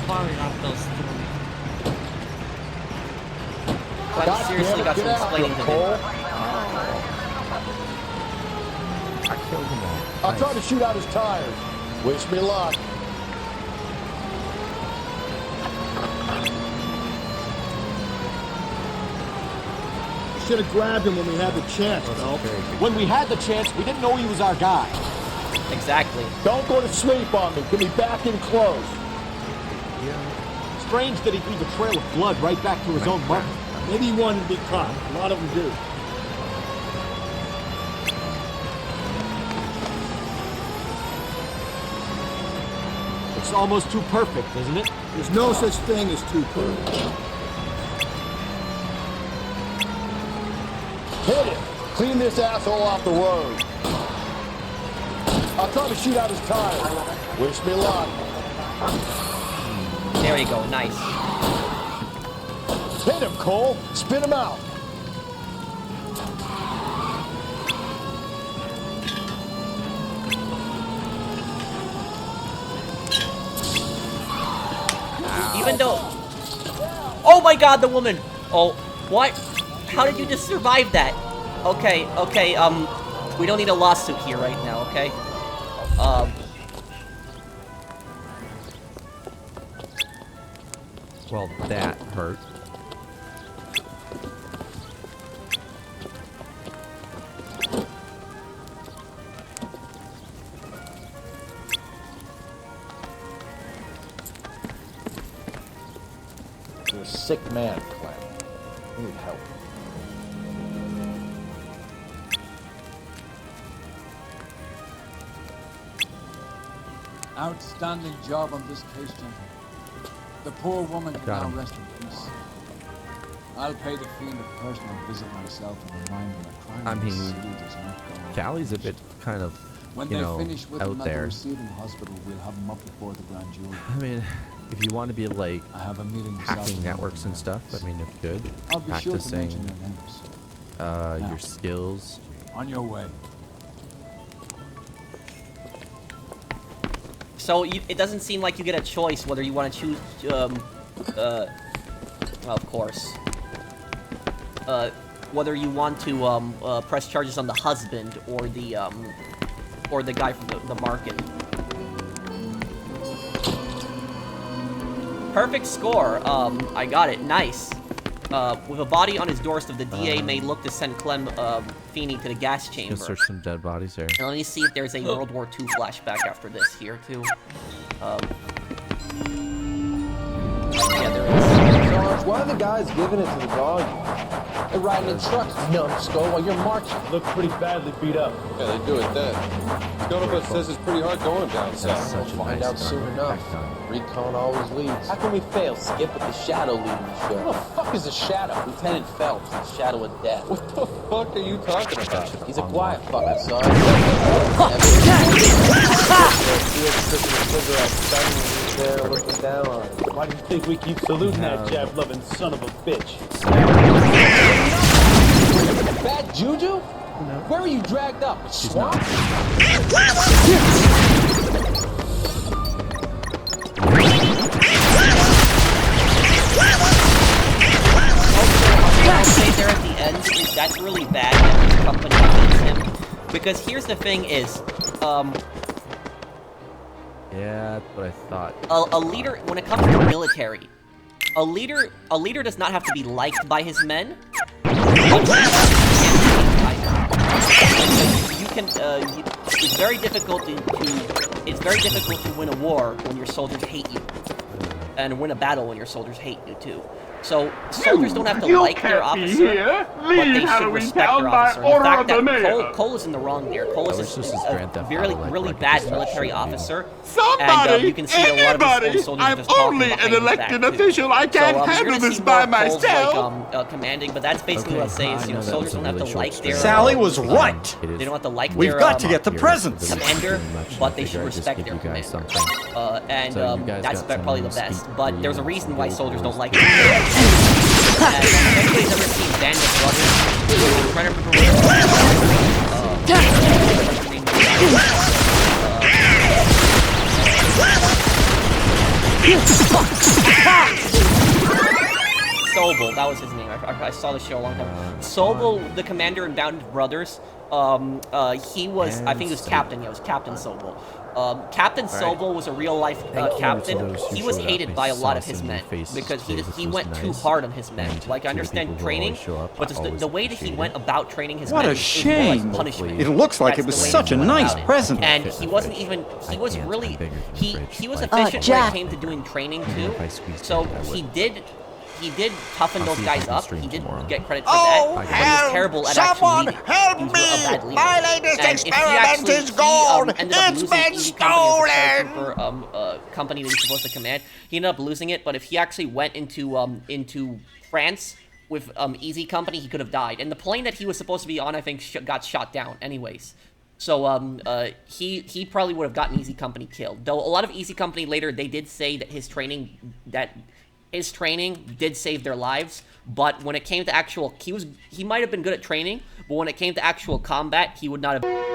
Finally got those three. But I seriously got some explaining to do. I killed him all. I'll try to shoot out his tires. Wish me luck. Should have grabbed him when we had the chance, though. When we had the chance, we didn't know he was our guy. Exactly. Don't go to sleep on me. Get me back in close. Strange that he'd leave a trail of blood right back to his own mother. Maybe he wanted to be caught. A lot of them do. It's almost too perfect, isn't it? There's no such thing as too perfect. Hit it! Clean this asshole off the road. I'll try to shoot out his tires. Wish me luck. There you go, nice. Hit him, Cole. Spin him out. Even though... Oh my god, the woman! Oh, what? How did you just survive that? Okay, we don't need a lawsuit here right now, okay? Well, that hurt. You're a sick man, Clem. You need help. Outstanding job on this case, gentlemen. The poor woman can now rest in peace. I'll pay the fiend a personal visit myself and remind him that crime in this city does not go on. Callie's a bit kind of, when they finish with him at the receiving hospital, we'll have him up before the grand jury. I mean, if you want to be like I have a meeting hacking networks and stuff, I mean, if good, I'll be sure to mention practicing their names. your skills. On your way. So it doesn't seem like you get a choice whether you want to choose, well, of course. Whether you want to press charges on the husband or the guy from the market. Perfect score. I got it. Nice. With a body on his doorstep, the DA may look to send Clem Feeney to the gas chamber. Let's search some dead bodies here. And let me see if there's a World War II flashback after this here, too. Yeah, there is. George, why are the guys giving it to the dog? They're riding in trucks, numbskull, while you're marching. Look pretty badly beat up. Yeah, they do it then. Scuttlebutt says it's pretty hard going down south. We'll find out soon enough. Recon always leads. How can we fail, Skip, with the Shadow leading the show? Who the fuck is the Shadow? Lieutenant Phelps, the Shadow of Death. What the fuck are you talking about? He's a quiet fucker, son. There looking down on him. Why do you think we keep saluting that jab-loving son of a bitch? Bad juju? Where are you dragged up? Swamp? I'll say there at the end is that's really bad that his company hates him. Because here's the thing is, yeah, that's what I thought. A leader, when it comes to the military, a leader does not have to be liked by his men. You can, it's very difficult to win a war when your soldiers hate you, and win a battle when your soldiers hate you too. So soldiers don't have to like their officer, but they should respect their officer. And the fact that Cole is in the wrong there. Cole is a really bad military officer. And you can see a lot of his own soldiers I'm just talking only behind an his elected back, too. official. I can't So, handle you're gonna this see by more Cole's, myself. like, commanding, but that's basically what I say is, soldiers don't have to like their... Sally was right. They don't have to like We've their... got to get the presents. Commander, but they should respect their commander. That's probably the best. But there's a reason why soldiers don't like it. If anybody's ever seen Band of Sobel, that was his name. I saw the show a long time. Sobel, the commander in Band of Brothers, he was, I think he was captain. Yeah, it was Captain Sobel. Captain Sobel was a real-life captain. He was hated by a lot of his men because he went too hard on his men. Like, I understand training, but the way that he went about training his men is like punishment. It looks like it was such a nice present. And he wasn't even, he was really, he was efficient when it came to doing training too. So he did toughen those guys up. He did get credit for that, but he was terrible at actually leading. Help he was me! a bad leader. My latest And if experiment is gone! It's been stolen! Company that he's supposed to command. He ended up losing it, but if he actually went into France with Easy Company, he could have died. And the plane that he was supposed to be on, I think, got shot down anyways. So he probably would have gotten Easy Company killed. Though a lot of Easy Company later, they did say that his training did save their lives, but when it came to actual, he might have been good at training, but when it came to actual combat, he would not have.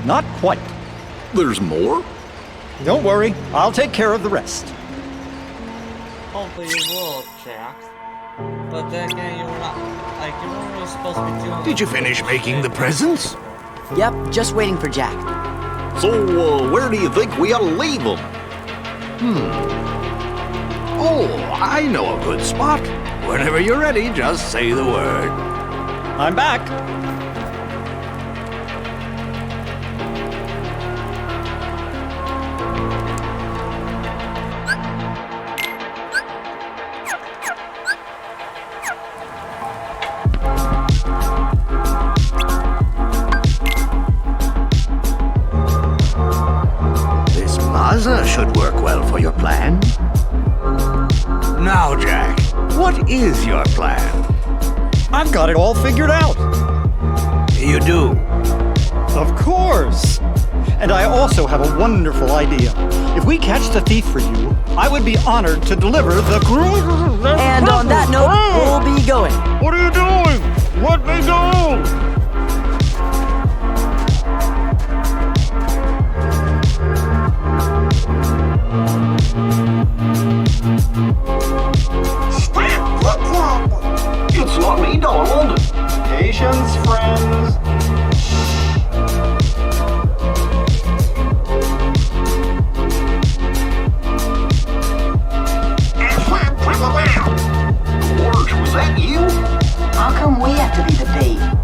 Not quite. There's more? Don't worry, I'll take care of the rest. Hopefully you will, Jack. But then again, you were not, you weren't really supposed to be doing. Did you finish making the presents? Yep, just waiting for Jack. So, where do you think we ought to leave them? Oh, I know a good spot. Whenever you're ready, just say the word. I'm back. Should work well for your plan. Now, Jack, what is your plan? I've got it all figured out. You do? Of course. And I also have a wonderful idea. If we catch the thief for you, I would be honored to deliver the... And on that note, we'll be going. What are you doing? Let me go! It's not me, Donald. Patience, friends. George, was that you? How come we have to be the bait?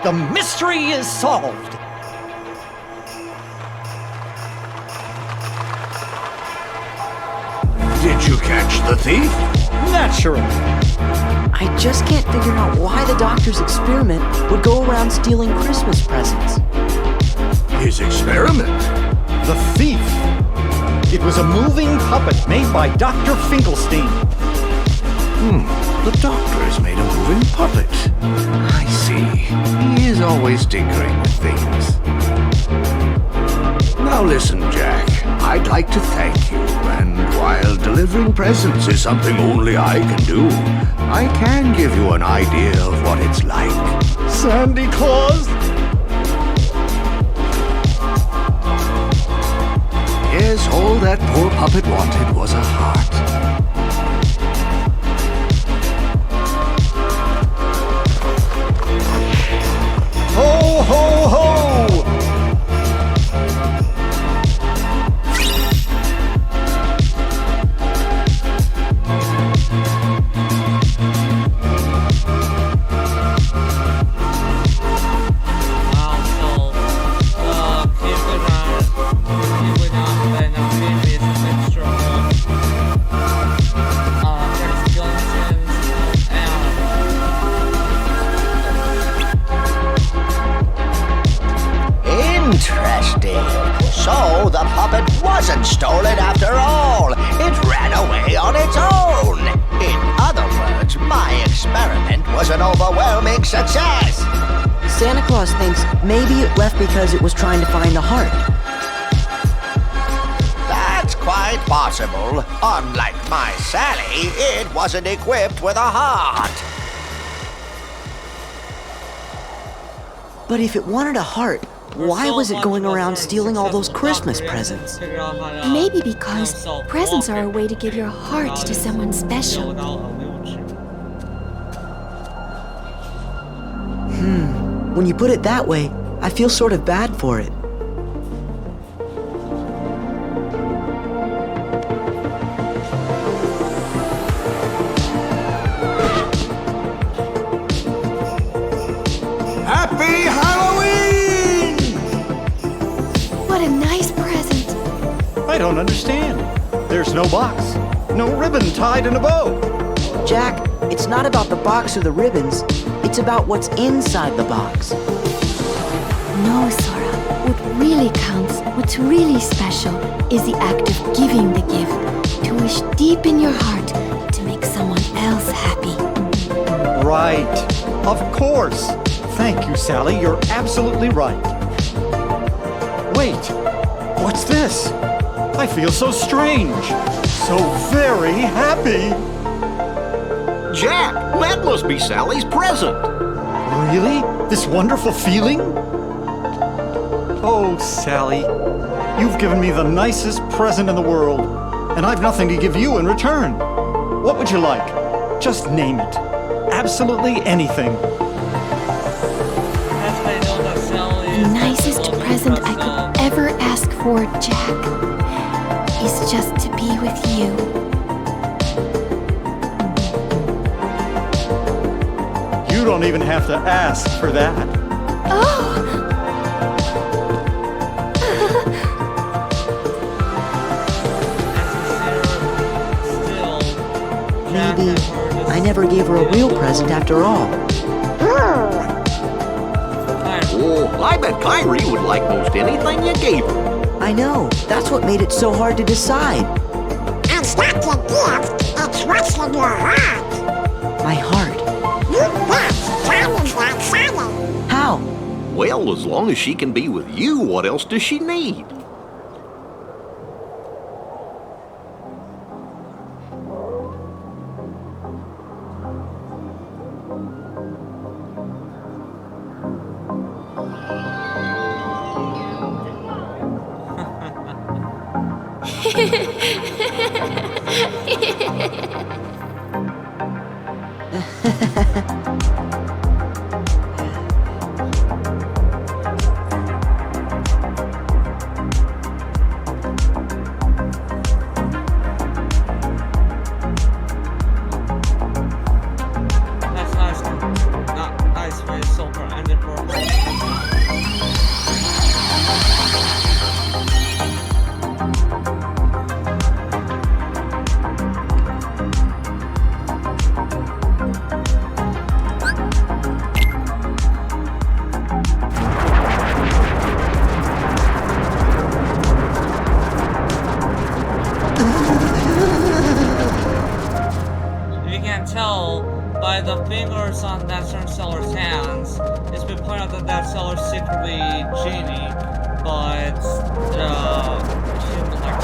The mystery is solved. Did you catch the thief? Naturally. I just can't figure out why the doctor's experiment would go around stealing Christmas presents. His experiment? The thief. It was a moving puppet made by Dr. Finkelstein. The doctor has made a moving puppet. I see. He is always tinkering with things. Now listen, Jack. I'd like to thank you, and while delivering presents is something only I can do, I can give you an idea of what it's like. Sandy Claus? Yes, all that poor puppet wanted was a heart. Ho, ho, ho! Interesting. So the puppet wasn't stolen after all. It ran away on its own. In other words, my experiment was an overwhelming success. Santa Claus thinks maybe it left because it was trying to find the heart. That's quite possible. Unlike my Sally, it wasn't equipped with a heart. But if it wanted a heart, why was it going around stealing all those Christmas presents? Maybe because presents are a way to give your heart to someone special. When you put it that way, I feel sort of bad for it. Happy Halloween! What a nice present. I don't understand. There's no box, no ribbon tied in a bow. Jack, it's not about the box or the ribbons. It's about what's inside the box. No, Sora. What really counts, what's really special, is the act of giving the gift. To wish deep in your heart to make someone else happy. Right. Of course. Thank you, Sally. You're absolutely right. Wait. What's this? I feel so strange. So very happy. Jack, that must be Sally's present. Really? This wonderful feeling? Oh, Sally, you've given me the nicest present in the world, and I've nothing to give you in return. What would you like? Just name it. Absolutely anything. The nicest present I could ever ask for, Jack, is just to be with you. You don't even have to ask for that. Oh! Maybe I never gave her a real present after all. Oh, I bet Kyrie would like most anything you gave her. I know. That's what made it so hard to decide. It's not the gift, it's what's in your heart. My heart. You bet, Sally's not Sally. How? Well, as long as she can be with you, what else does she need? That's nice. Nice way, Silver ended for by the fingers on that certain seller's hands, it's been pointed out that that seller's secretly Genie, but she looked like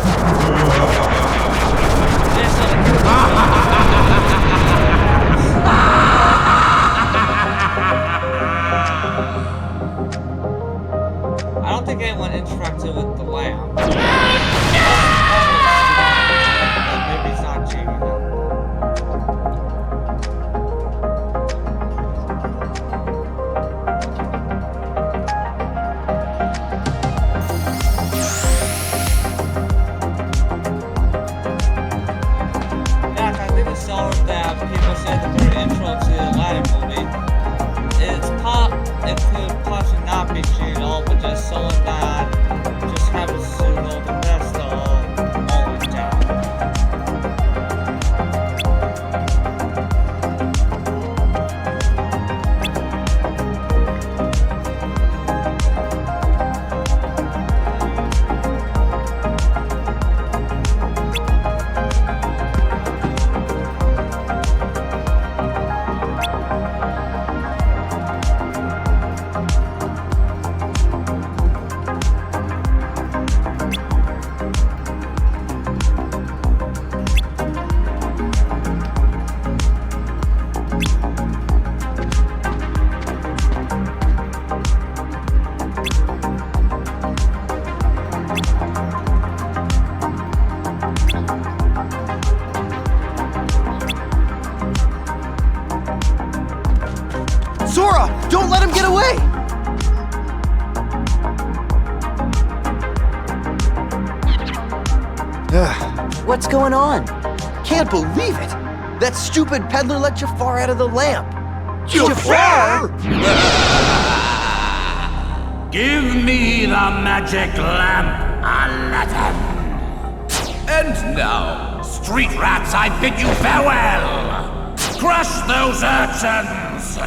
I don't think anyone interacted with the lamp. Maybe it's not Genie then. That people say at the very intro to the Aladdin movie, it could possibly not be cheating at all, but just someone that just happens to know the best of all in town. Sora! Don't let him get away! What's going on? Can't believe it! That stupid peddler let Jafar out of the lamp! Jafar? Give me the magic lamp, Aladdin. And now, street rats, I bid you farewell! Crush those urchins!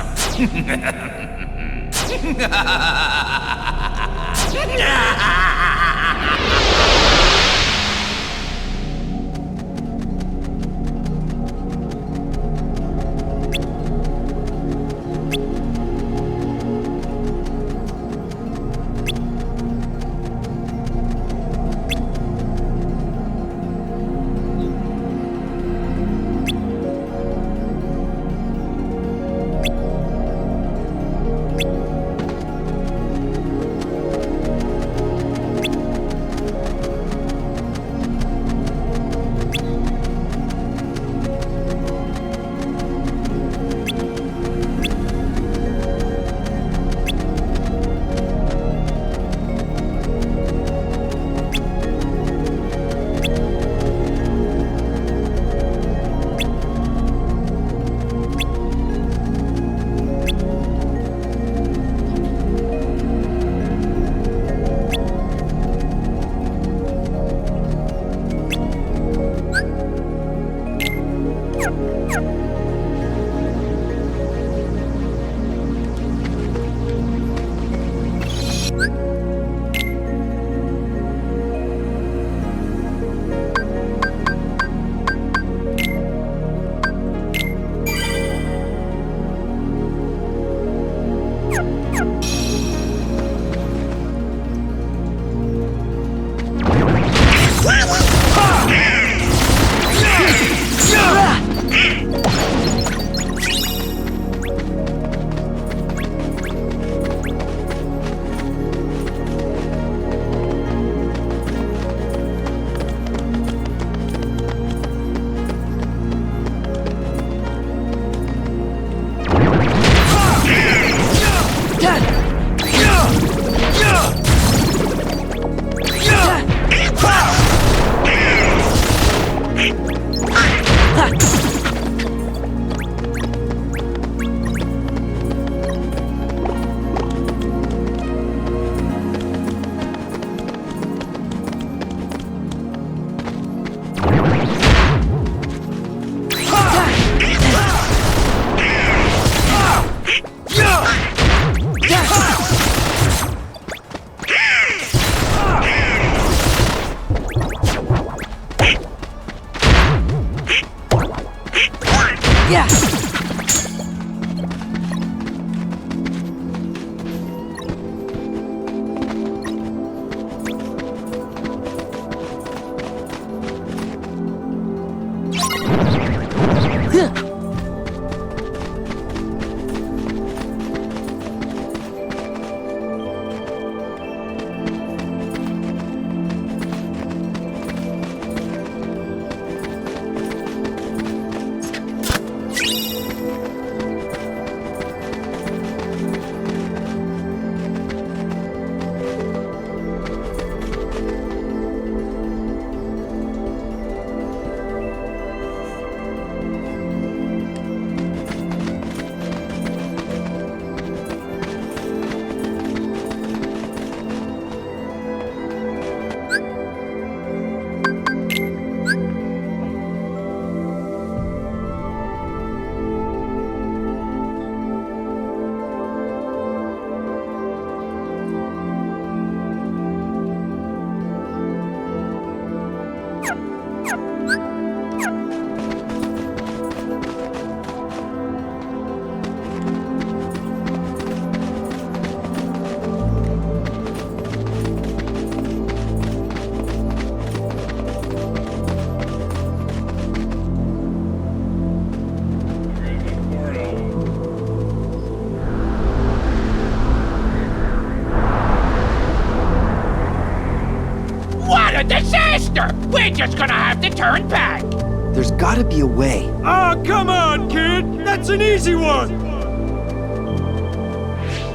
We're just gonna have to turn back. There's gotta be a way. Oh, come on, kid! That's an easy one!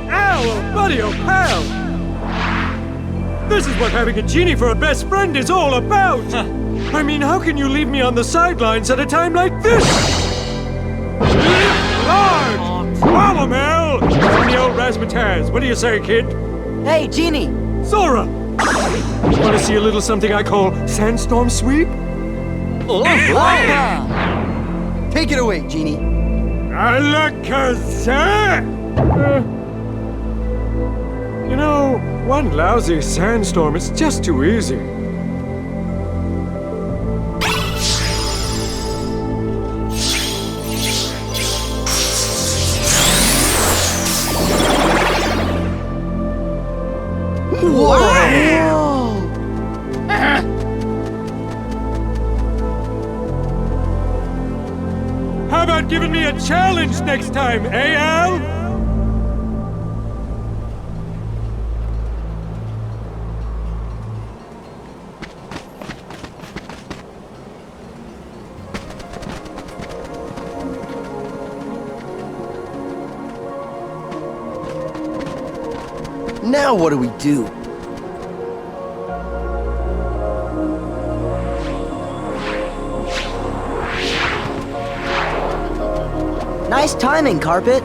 Ow, oh, buddy, oh, pal! This is what having a genie for a best friend is all about! I mean, how can you leave me on the sidelines at a time like this? Large! Swallow, Mel! And the old razzmatazz. What do you say, kid? Hey, Genie! Sora! Want to see a little something I call sandstorm sweep? Take it away, Genie. Alakazam! You know, one lousy sandstorm is just too easy. How about giving me a challenge next time, eh, Al? Now what do we do? Nice timing, Carpet.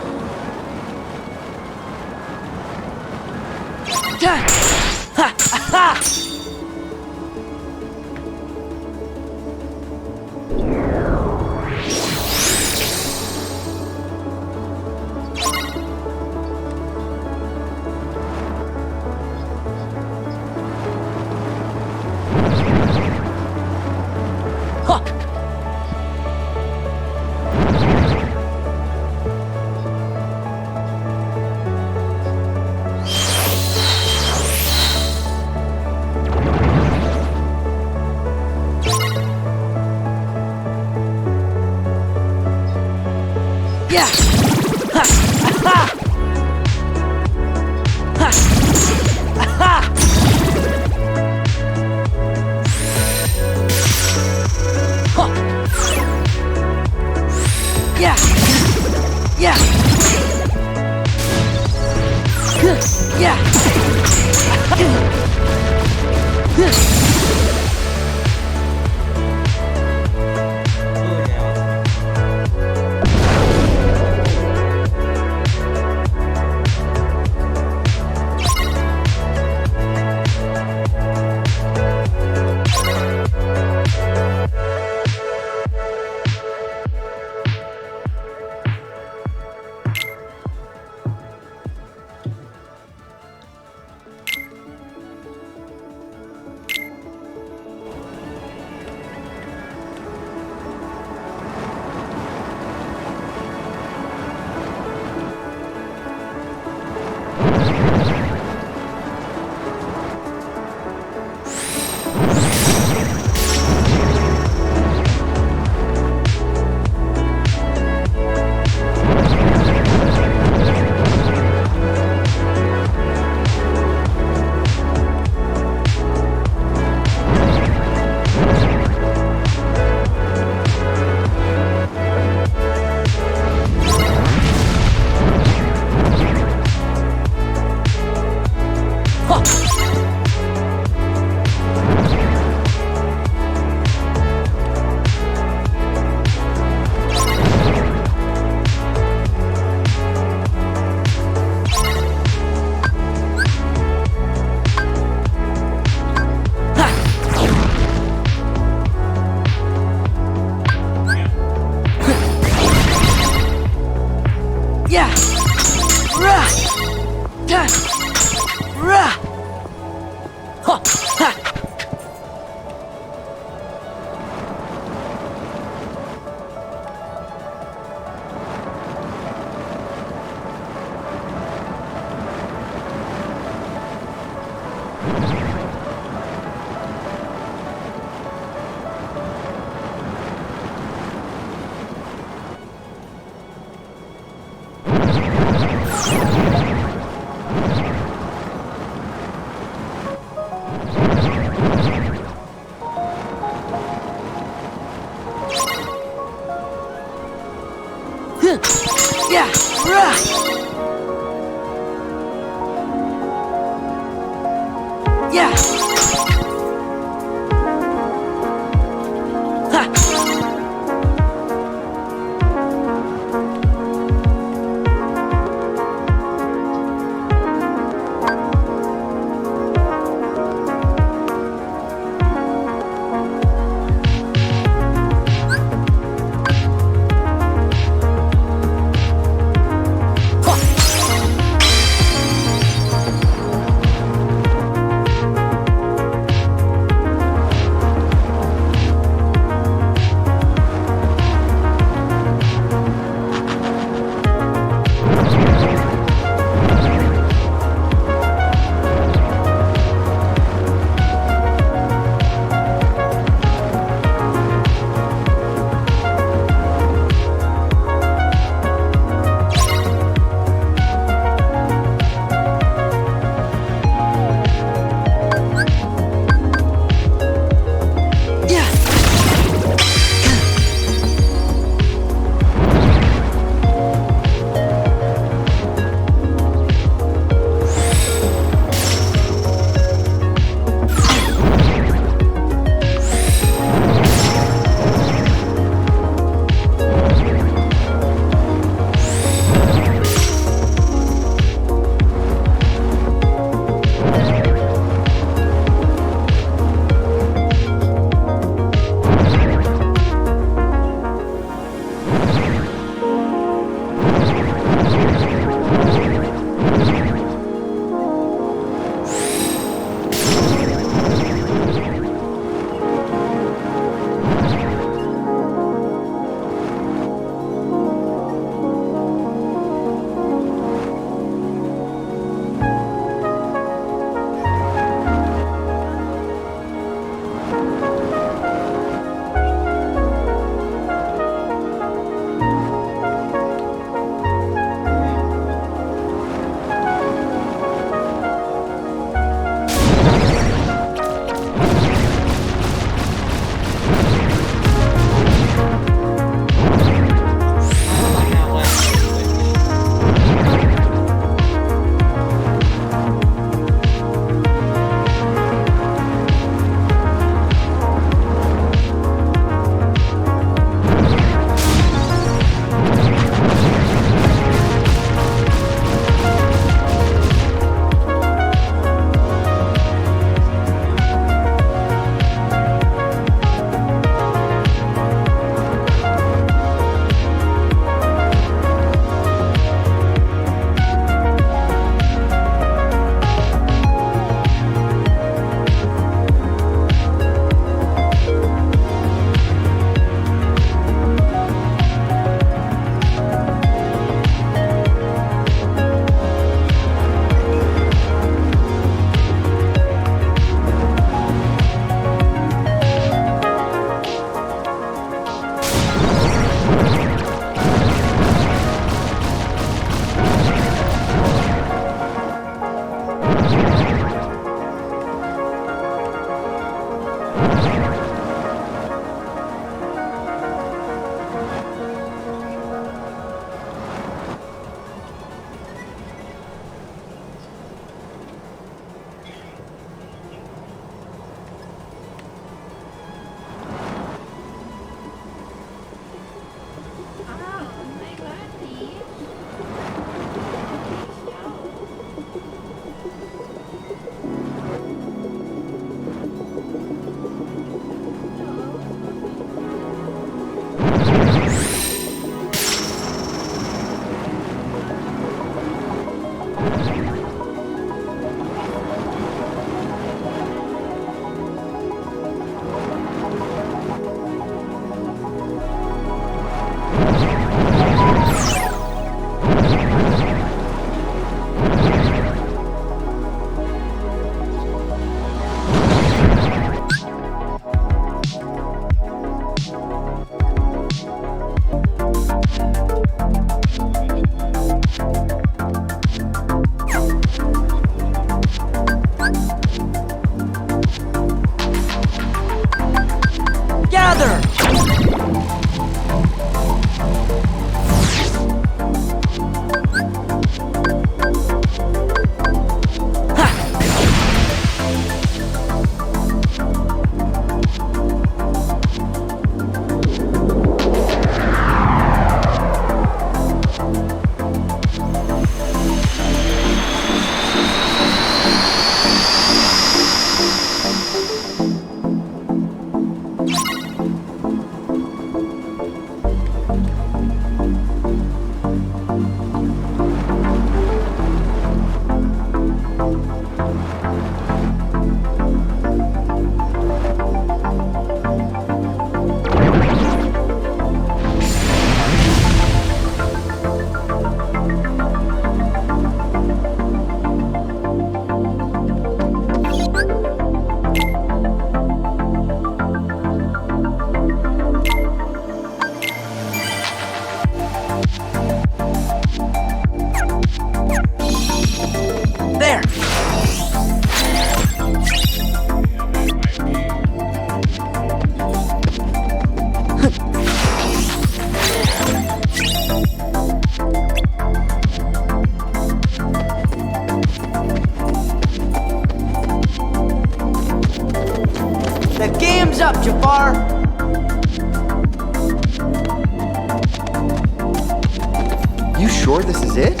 You sure this is it?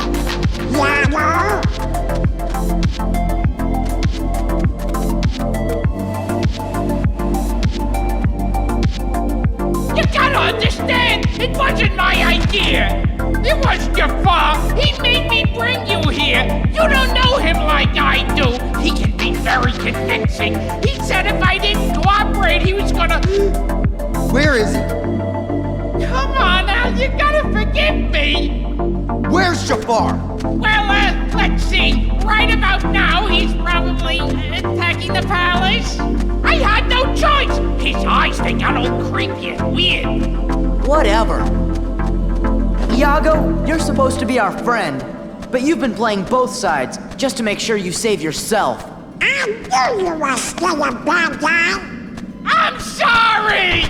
You gotta understand, it wasn't my idea. It was Jafar. He made me bring you here. You don't know him like I do. He can be very convincing. He said if I didn't cooperate, he was gonna... Where is he? Come on, Al, you gotta forgive me. Where's Jafar? Well, let's see. Right about now, he's probably attacking the palace. I had no choice. His eyes, they got all creepy and weird. Whatever. Iago, you're supposed to be our friend, but you've been playing both sides just to make sure you save yourself. I knew you were still a bad guy. I'm sorry!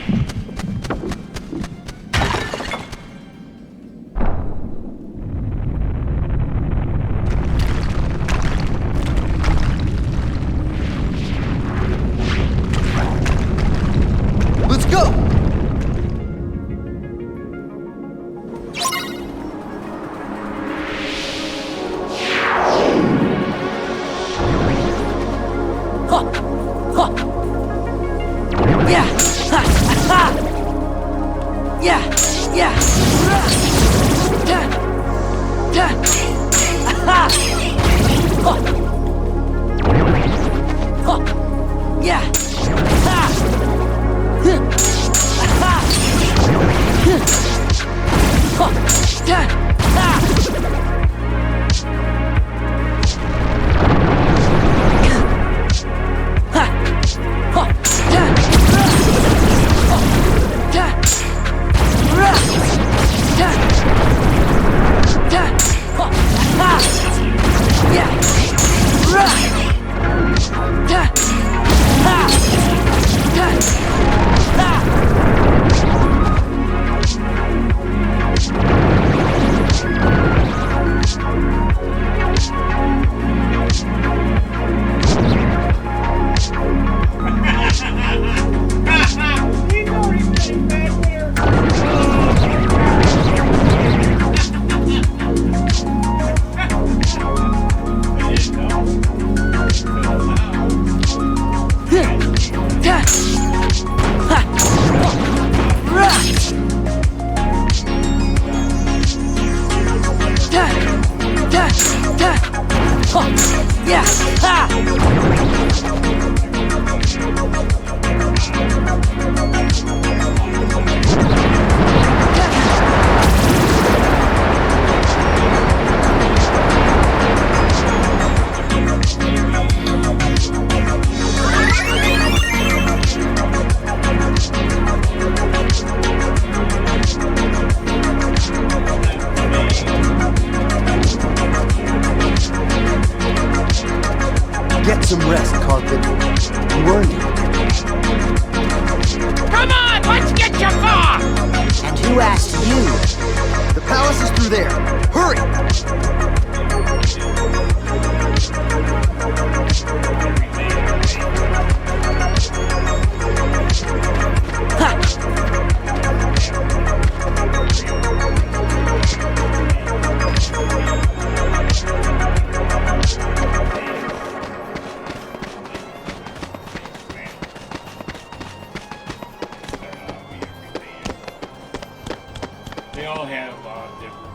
Let's go! Get some rest, Carpet. You earned it. Come on, let's get Jafar! And who asked you? The palace is through there. Hurry! They all have different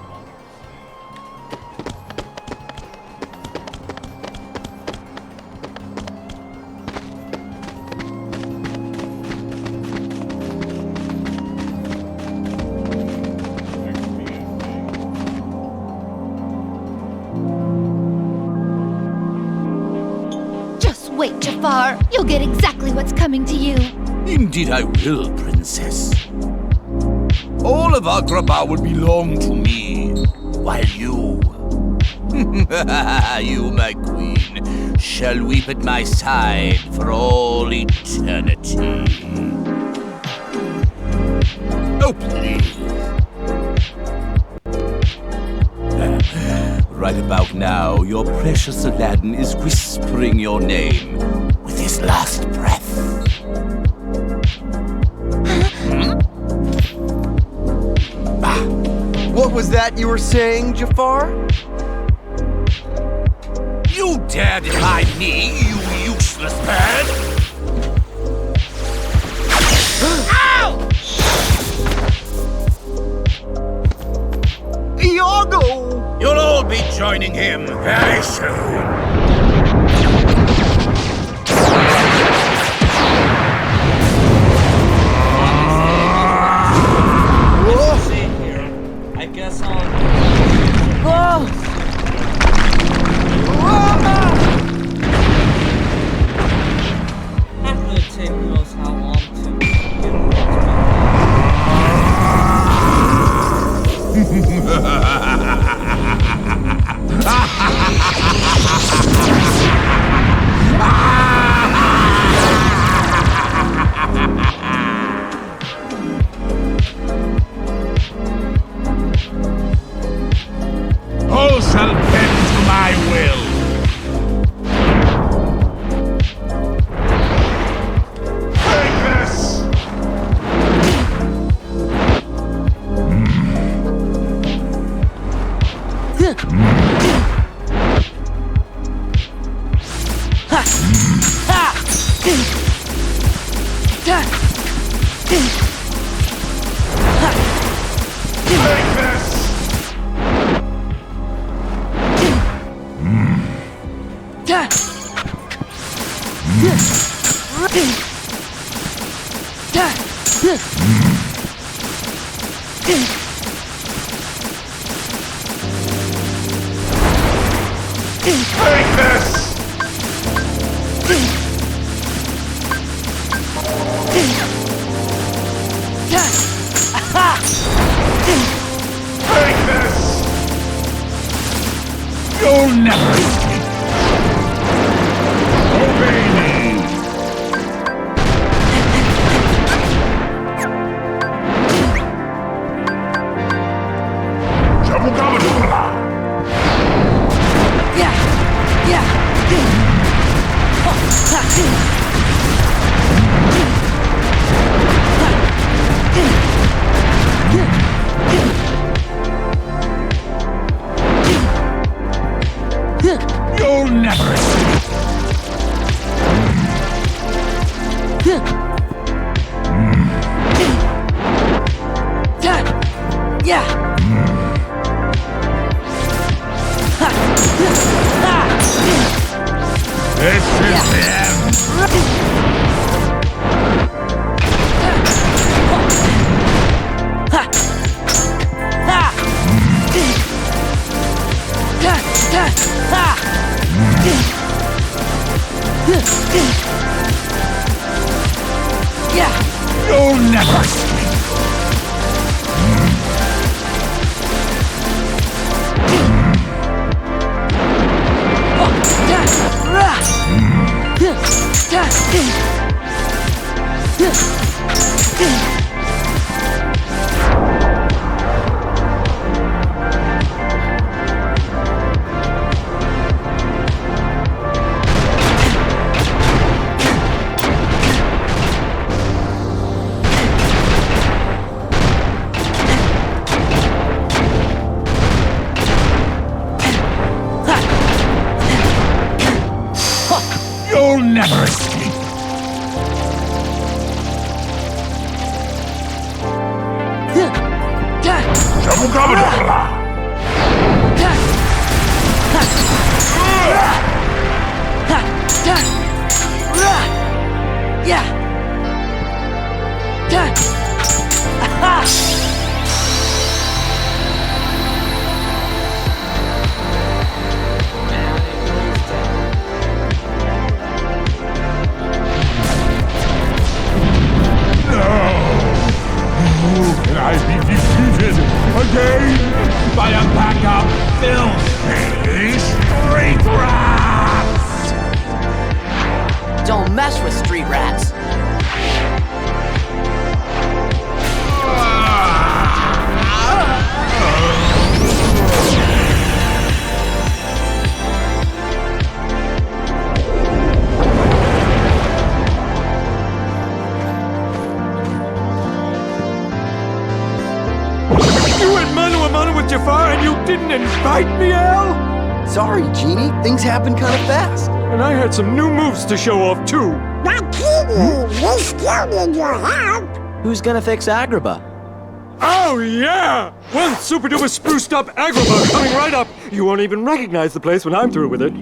Just wait, Jafar. You'll get exactly what's coming to you. Indeed I will, Princess. All of Agrabah will belong to me, while you, you, my queen, shall weep at my side for all eternity. Oh, please. Right about now, your precious Aladdin is whispering your name with his last breath. What was that you were saying, Jafar? You dare deny me, you useless man! Ow! Iago! You'll all be joining him very soon. I guess not really take knows how long to All shall bend to my will. Take this! Take this! Take this! Take this! You'll never escape! Obey me! Jabugabadoola! You'll never escape! This is the end! You'll never escape! You'll never escape! Jabugabadoola! Can I be defeated again by a pack of filthy street rats? Don't mess with street rats. You and mano a mano with and you didn't invite me, Al? Sorry, Genie. Things happen kind of fast. And I had some new moves to show off, too. But Genie, we still need your help. Who's gonna fix Agrabah? Oh, yeah! One super-duper spruced-up Agrabah coming right up. You won't even recognize the place when I'm through with it.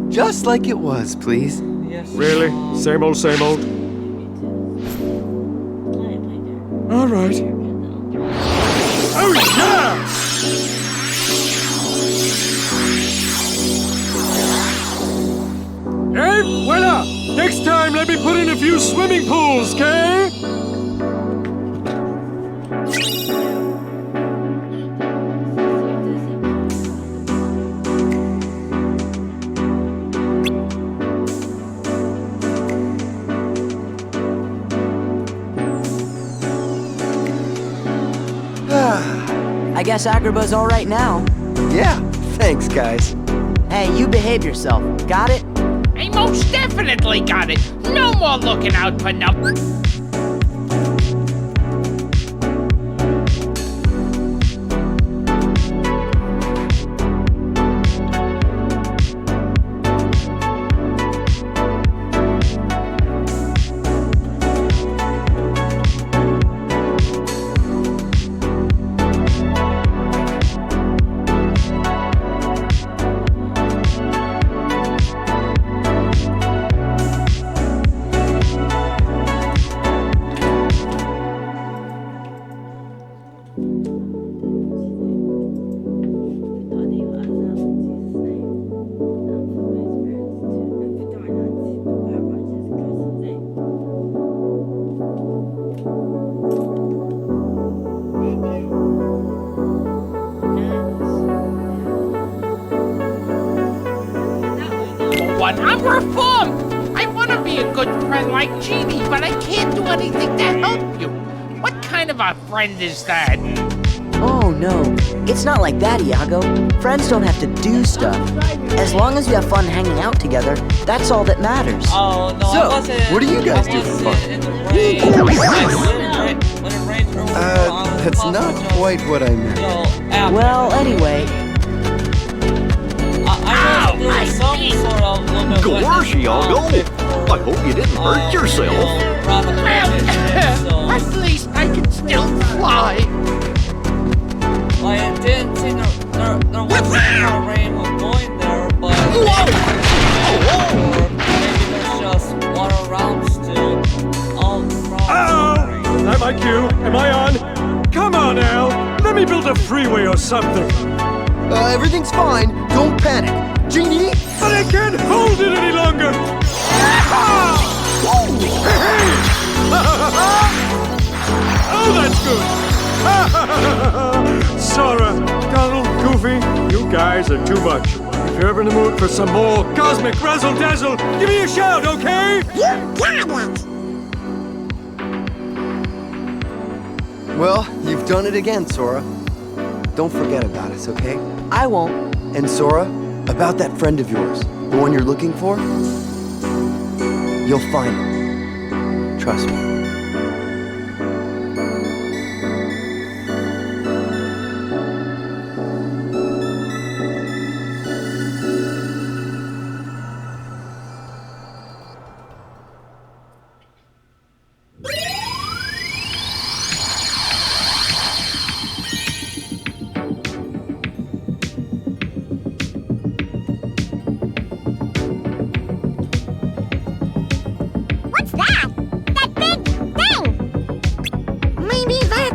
Just like it was, please. Yes. Really? Same old, same old? All right. Oh, yeah! Hey, voila! Next time, let me put in a few swimming pools, okay? I guess Agrabah's all right now. Yeah, thanks, guys. Hey, you behave yourself. Got it? I most definitely got it. No more looking out for nothing. I'm reformed. I want to be a good friend like Genie, but I can't do anything to help you. What kind of a friend is that? Oh, no. It's not like that, Iago. Friends don't have to do stuff. As long as you have fun hanging out together, that's all that matters. Oh, no, So, I wasn't. what do you guys do for fun? In the rain. When it rained earlier, That's not quite what I meant. Well, anyway. I know there was some sort of limit. Gosh, Iago! I hope you didn't hurt yourself. At least I can still fly. Like, it didn't seem there wasn't a rain was going there, but or maybe there's just water around still. Is that my cue? Am I on? Come on, Al. Let me build a freeway or something. Everything's fine. Don't panic. Genie? But I can't hold it any longer! Oh, that's good! Sora, Donald, Goofy, you guys are too much. If you're ever in the mood for some more cosmic razzle-dazzle, give me a shout, okay? You got it. Well, you've done it again, Sora. Don't forget about us, okay? I won't. And Sora, about that friend of yours, the one you're looking for, you'll find him. Trust me.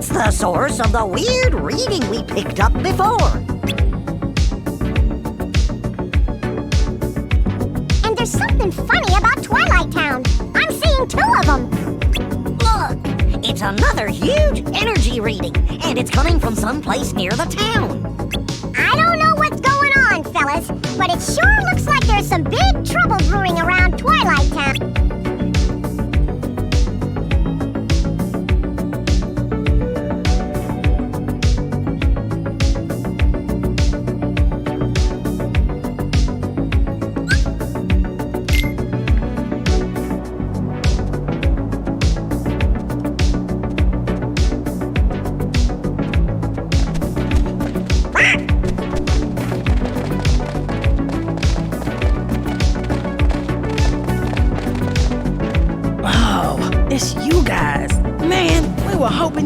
The source of the weird reading we picked up before. And there's something funny about Twilight Town. I'm seeing 2 of them. Look, it's another huge energy reading, and it's coming from someplace near the town. I don't know what's going on, fellas, but it sure looks like there's some big trouble brewing around Twilight Town.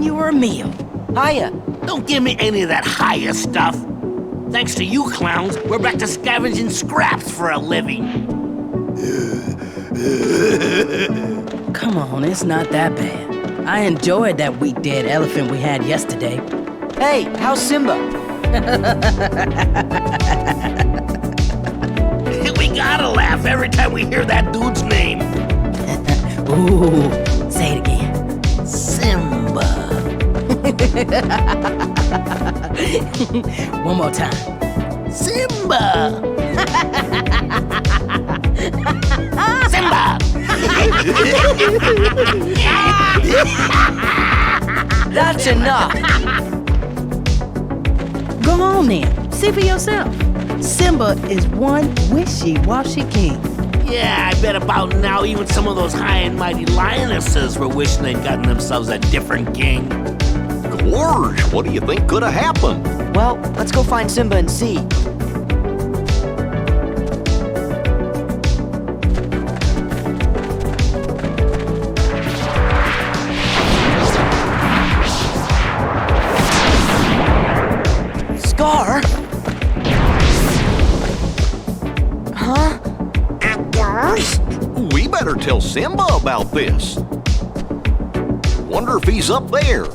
you were a meal. Hiya. Don't give me any of that hiya stuff. Thanks to you clowns, we're back to scavenging scraps for a living. Come on, it's not that bad. I enjoyed that weak dead elephant we had yesterday. Hey, how's Simba? We gotta laugh every time we hear that dude's name. Ooh, say it again. Simba. One more time. Simba. Simba. That's enough. Go on then, see for yourself. Simba is one wishy-washy king. Yeah, I bet about now even some of those high and mighty lionesses were wishing they'd gotten themselves a different king. Gorge, what do you think could have happened? Well, let's go find Simba and see. Scar? Huh? A ghost? We better tell Simba about this. Wonder if he's up there.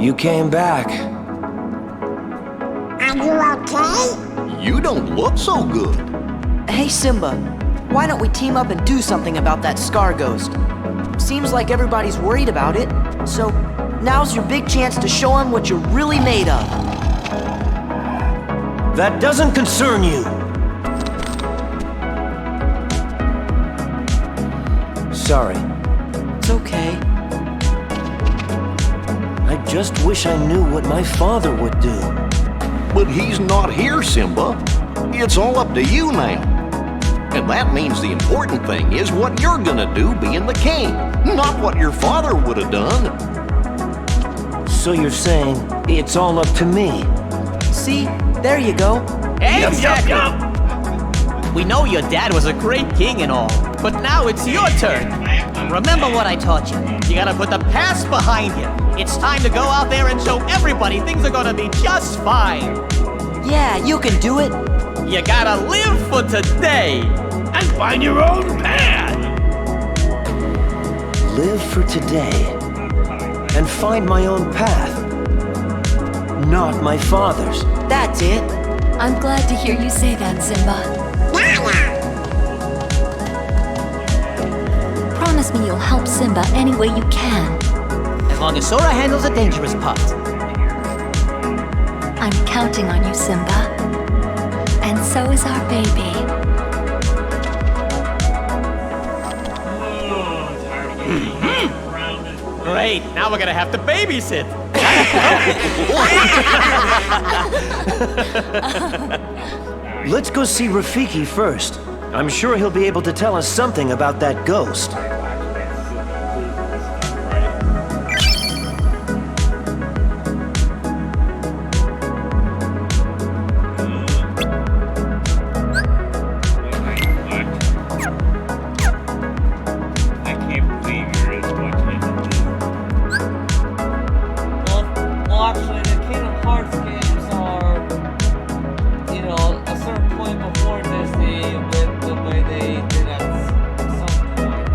You came back. Are you okay? You don't look so good. Hey, Simba. Why don't we team up and do something about that Scar ghost? Seems like everybody's worried about it. So, now's your big chance to show them what you're really made of. That doesn't concern you. Sorry. It's okay. I just wish I knew what my father would do. But he's not here, Simba. It's all up to you now. And that means the important thing is what you're gonna do being the king, not what your father would have done. So you're saying it's all up to me? See? There you go. Exactly. We know your dad was a great king and all, but now it's your turn. Remember what I taught you. You gotta put the past behind you. It's time to go out there and show everybody things are gonna be just fine. Yeah, you can do it. You gotta live for today. And find your own path. Live for today. And find my own path. Not my father's. That's it. I'm glad to hear you say that, Simba. Promise me you'll help Simba any way you can. As long as Sora handles the dangerous part. I'm counting on you, Simba. And so is our baby. Great, now we're gonna have to babysit. Let's go see Rafiki first. I'm sure he'll be able to tell us something about that ghost. I can't believe you're as Kingdom Hearts games are, you know, a certain point before Disney with the way they did at some point.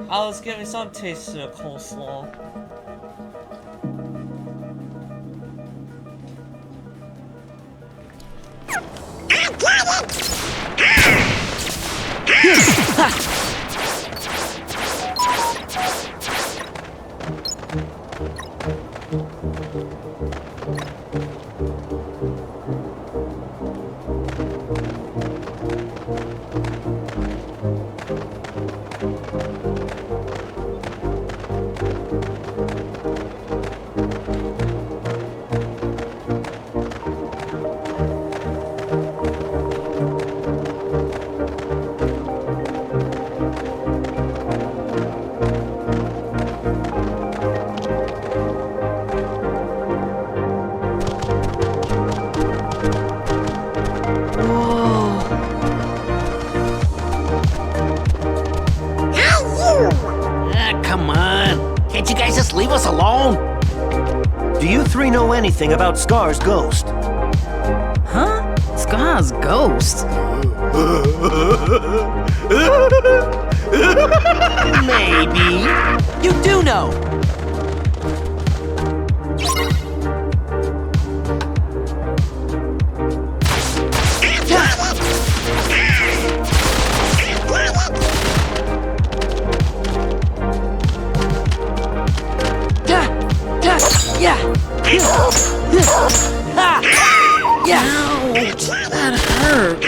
I was giving some taste to the coleslaw. Leave us alone! Do you three know anything about Scar's ghost? Huh? Scar's ghost? Maybe. You do know! Ouch! That hurt.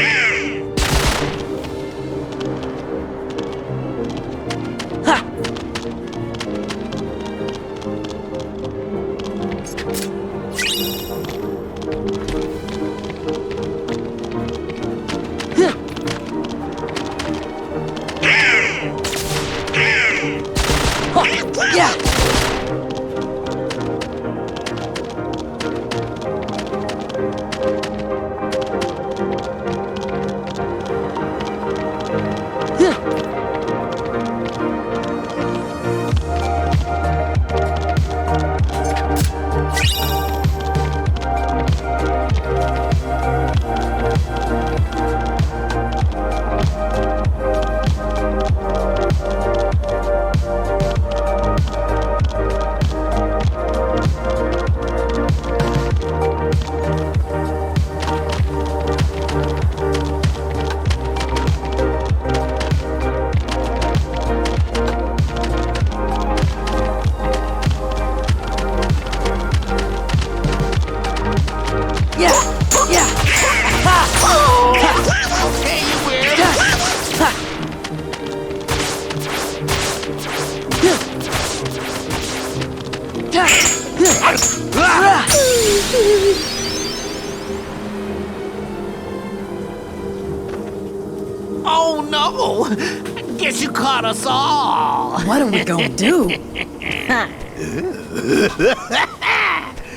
Oh no! Guess you caught us all! What are we gonna do?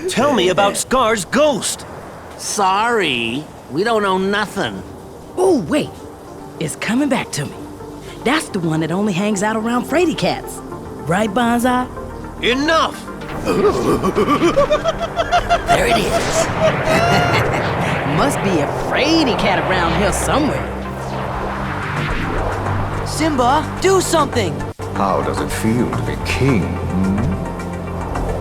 Tell me about Scar's ghost! Sorry, we don't know nothing. Oh, wait. It's coming back to me. That's the one that only hangs out around fraidy cats. Right, Bonsai? Enough! There it is. Must be a fraidy cat around here somewhere. Simba, do something! How does it feel to be king?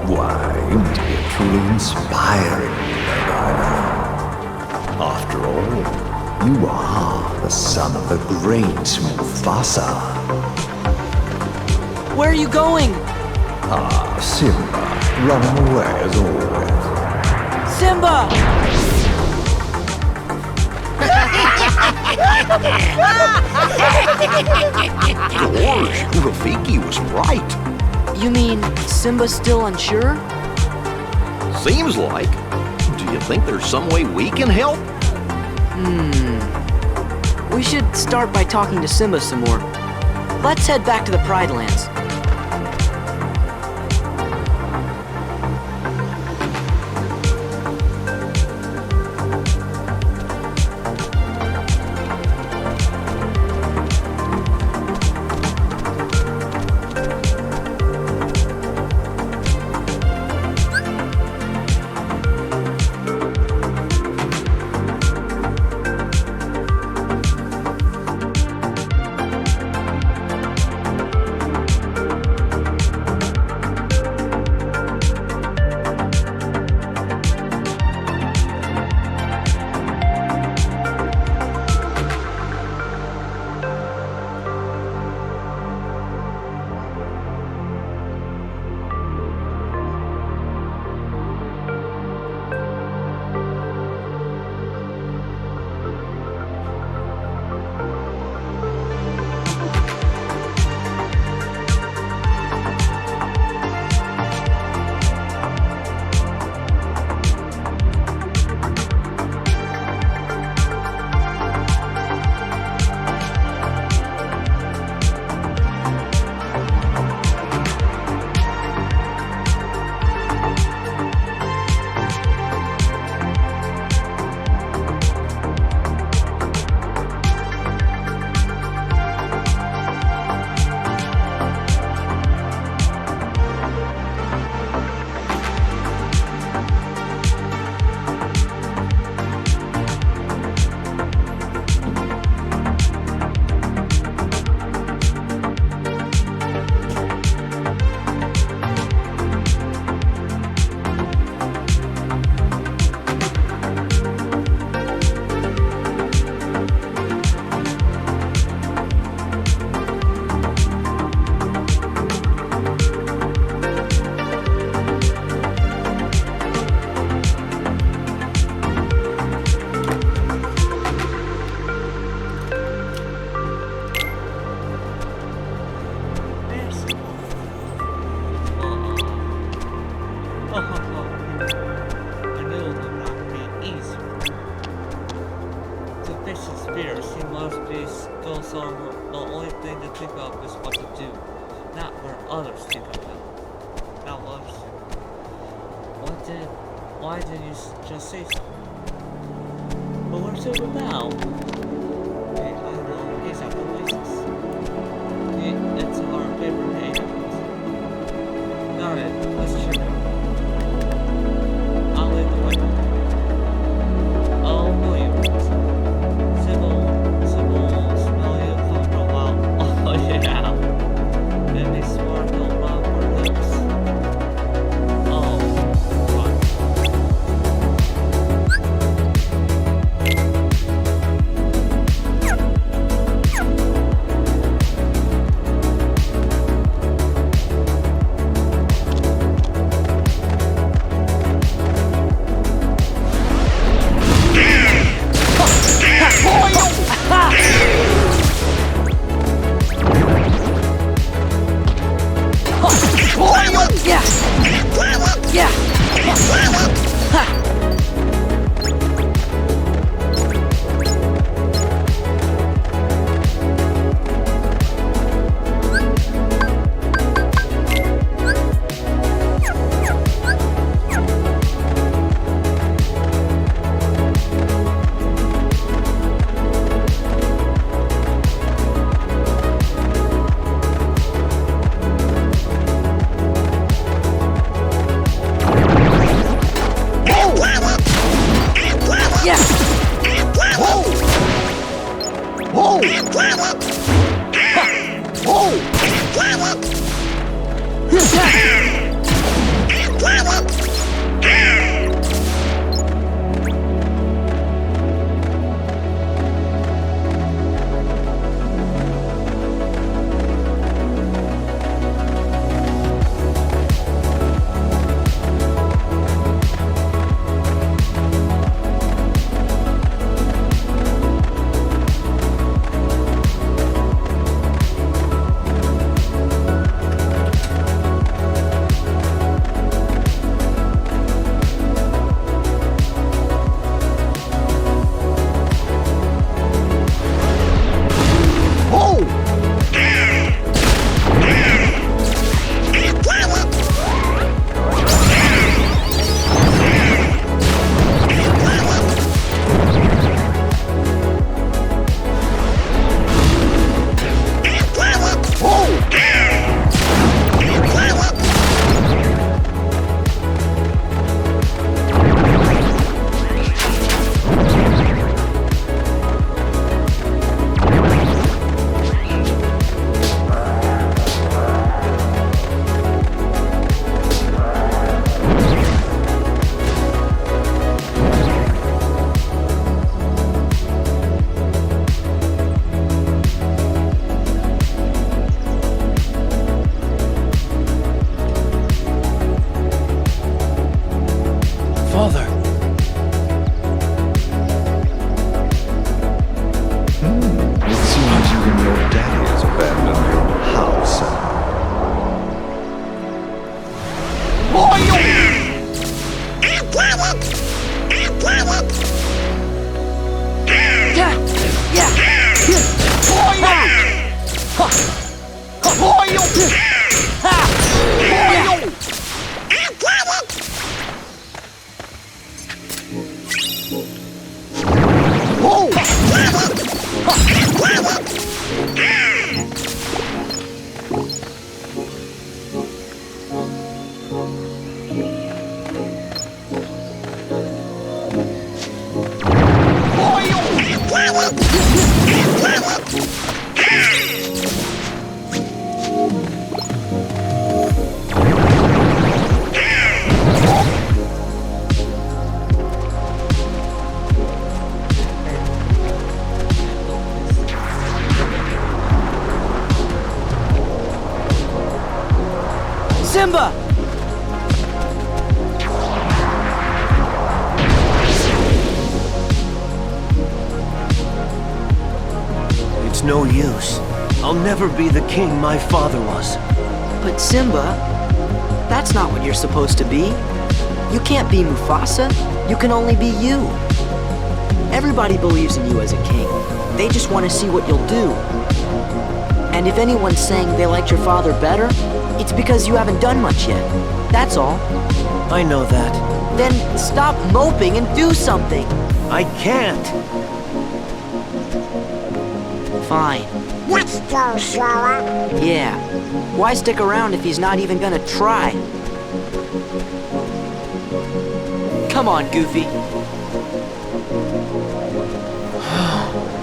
Why, it must be a truly inspiring Nirvana. After all, you are the son of the great Mufasa. Where are you going? Ah, Simba, running away as always. Simba! George, Rafiki was right. You mean Simba's still unsure? Seems like. Do you think there's some way we can help? We should start by talking to Simba some more. Let's head back to the Pride Lands. Why didn't you just say so? But where's Silver now? Hey, I don't know. He's at the places. It's our favorite name. Got it. Let's check it. I'll lead the way. Oh, Williams. Sybil, smell you come for a while. Oh, yeah. And they smart little round for lips. Oh! Oh! Simba! It's no use. I'll never be the king my father was. But Simba, that's not what you're supposed to be. You can't be Mufasa. You can only be you. Everybody believes in you as a king. They just want to see what you'll do. And if anyone's saying they liked your father better, it's because you haven't done much yet. That's all. I know that. Then stop moping and do something. I can't. Fine. Let's go, Sora. Yeah. Why stick around if he's not even gonna try? Come on, Goofy.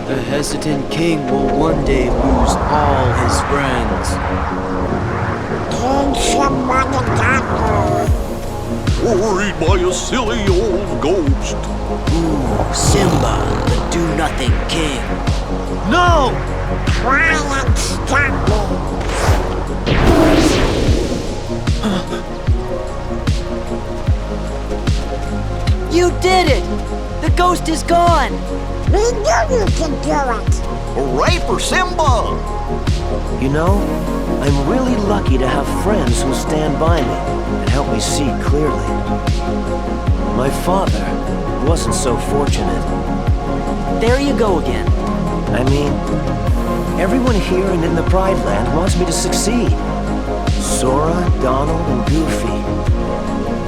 The hesitant king will one day lose all his friends. King Simba the Dapper. Worried by a silly old ghost. Ooh, Simba, the do-nothing king. No! Try and stop me. You did it! The ghost is gone! We knew you can do it. Hooray for Simba! You know, I'm really lucky to have friends who stand by me and help me see clearly. My father wasn't so fortunate. There you go again. I mean, everyone here and in the Pride Land wants me to succeed. Sora, Donald, and Goofy.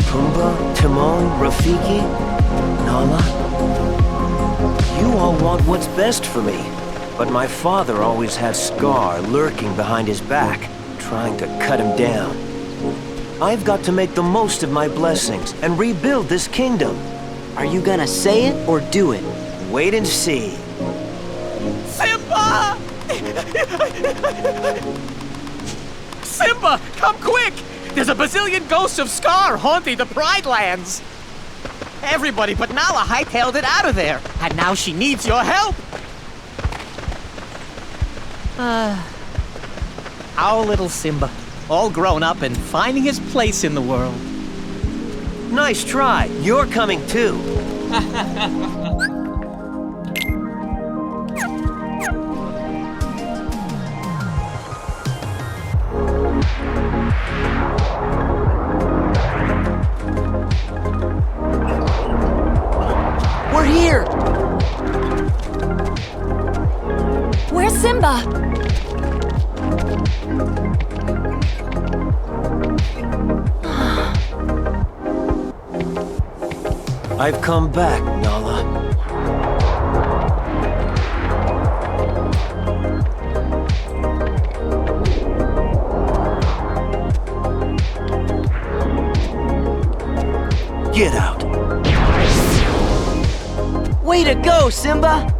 Pumbaa, Timon, Rafiki, Nala. You all want what's best for me. But my father always had Scar lurking behind his back, trying to cut him down. I've got to make the most of my blessings and rebuild this kingdom. Are you gonna say it or do it? Wait and see. Simba! Simba, come quick! There's a bazillion ghosts of Scar haunting the Pride Lands. Everybody but Nala hightailed it out of there, and now she needs your help. Our little Simba, all grown up and finding his place in the world. Nice try. You're coming too. We're here! Where's Simba? I've come back, Nala. Get out. Way to go, Simba!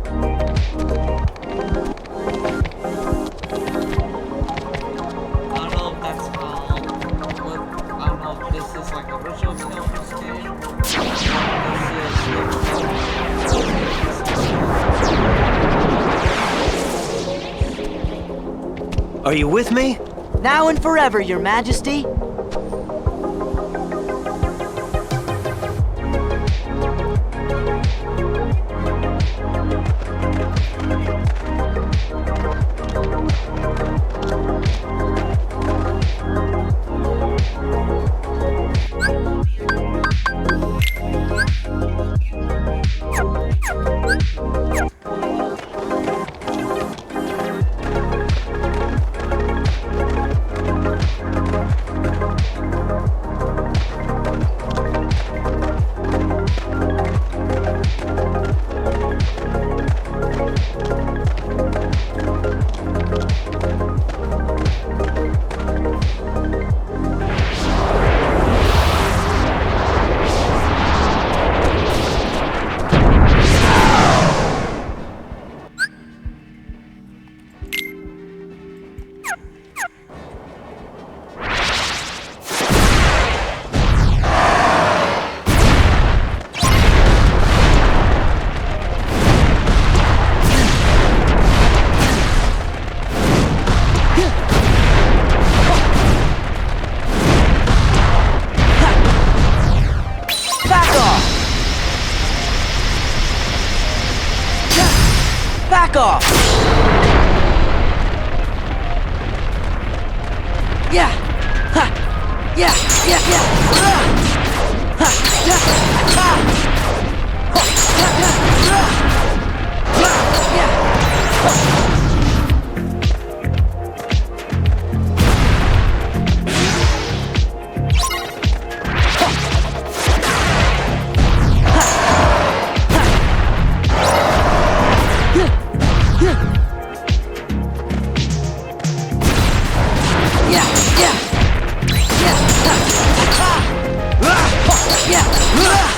Are you with me? Now and forever, Your Majesty. Back off! Yeah! Ha! Yeah! Yeah! Yeah! Ha! Yeah! Ha! Yeah!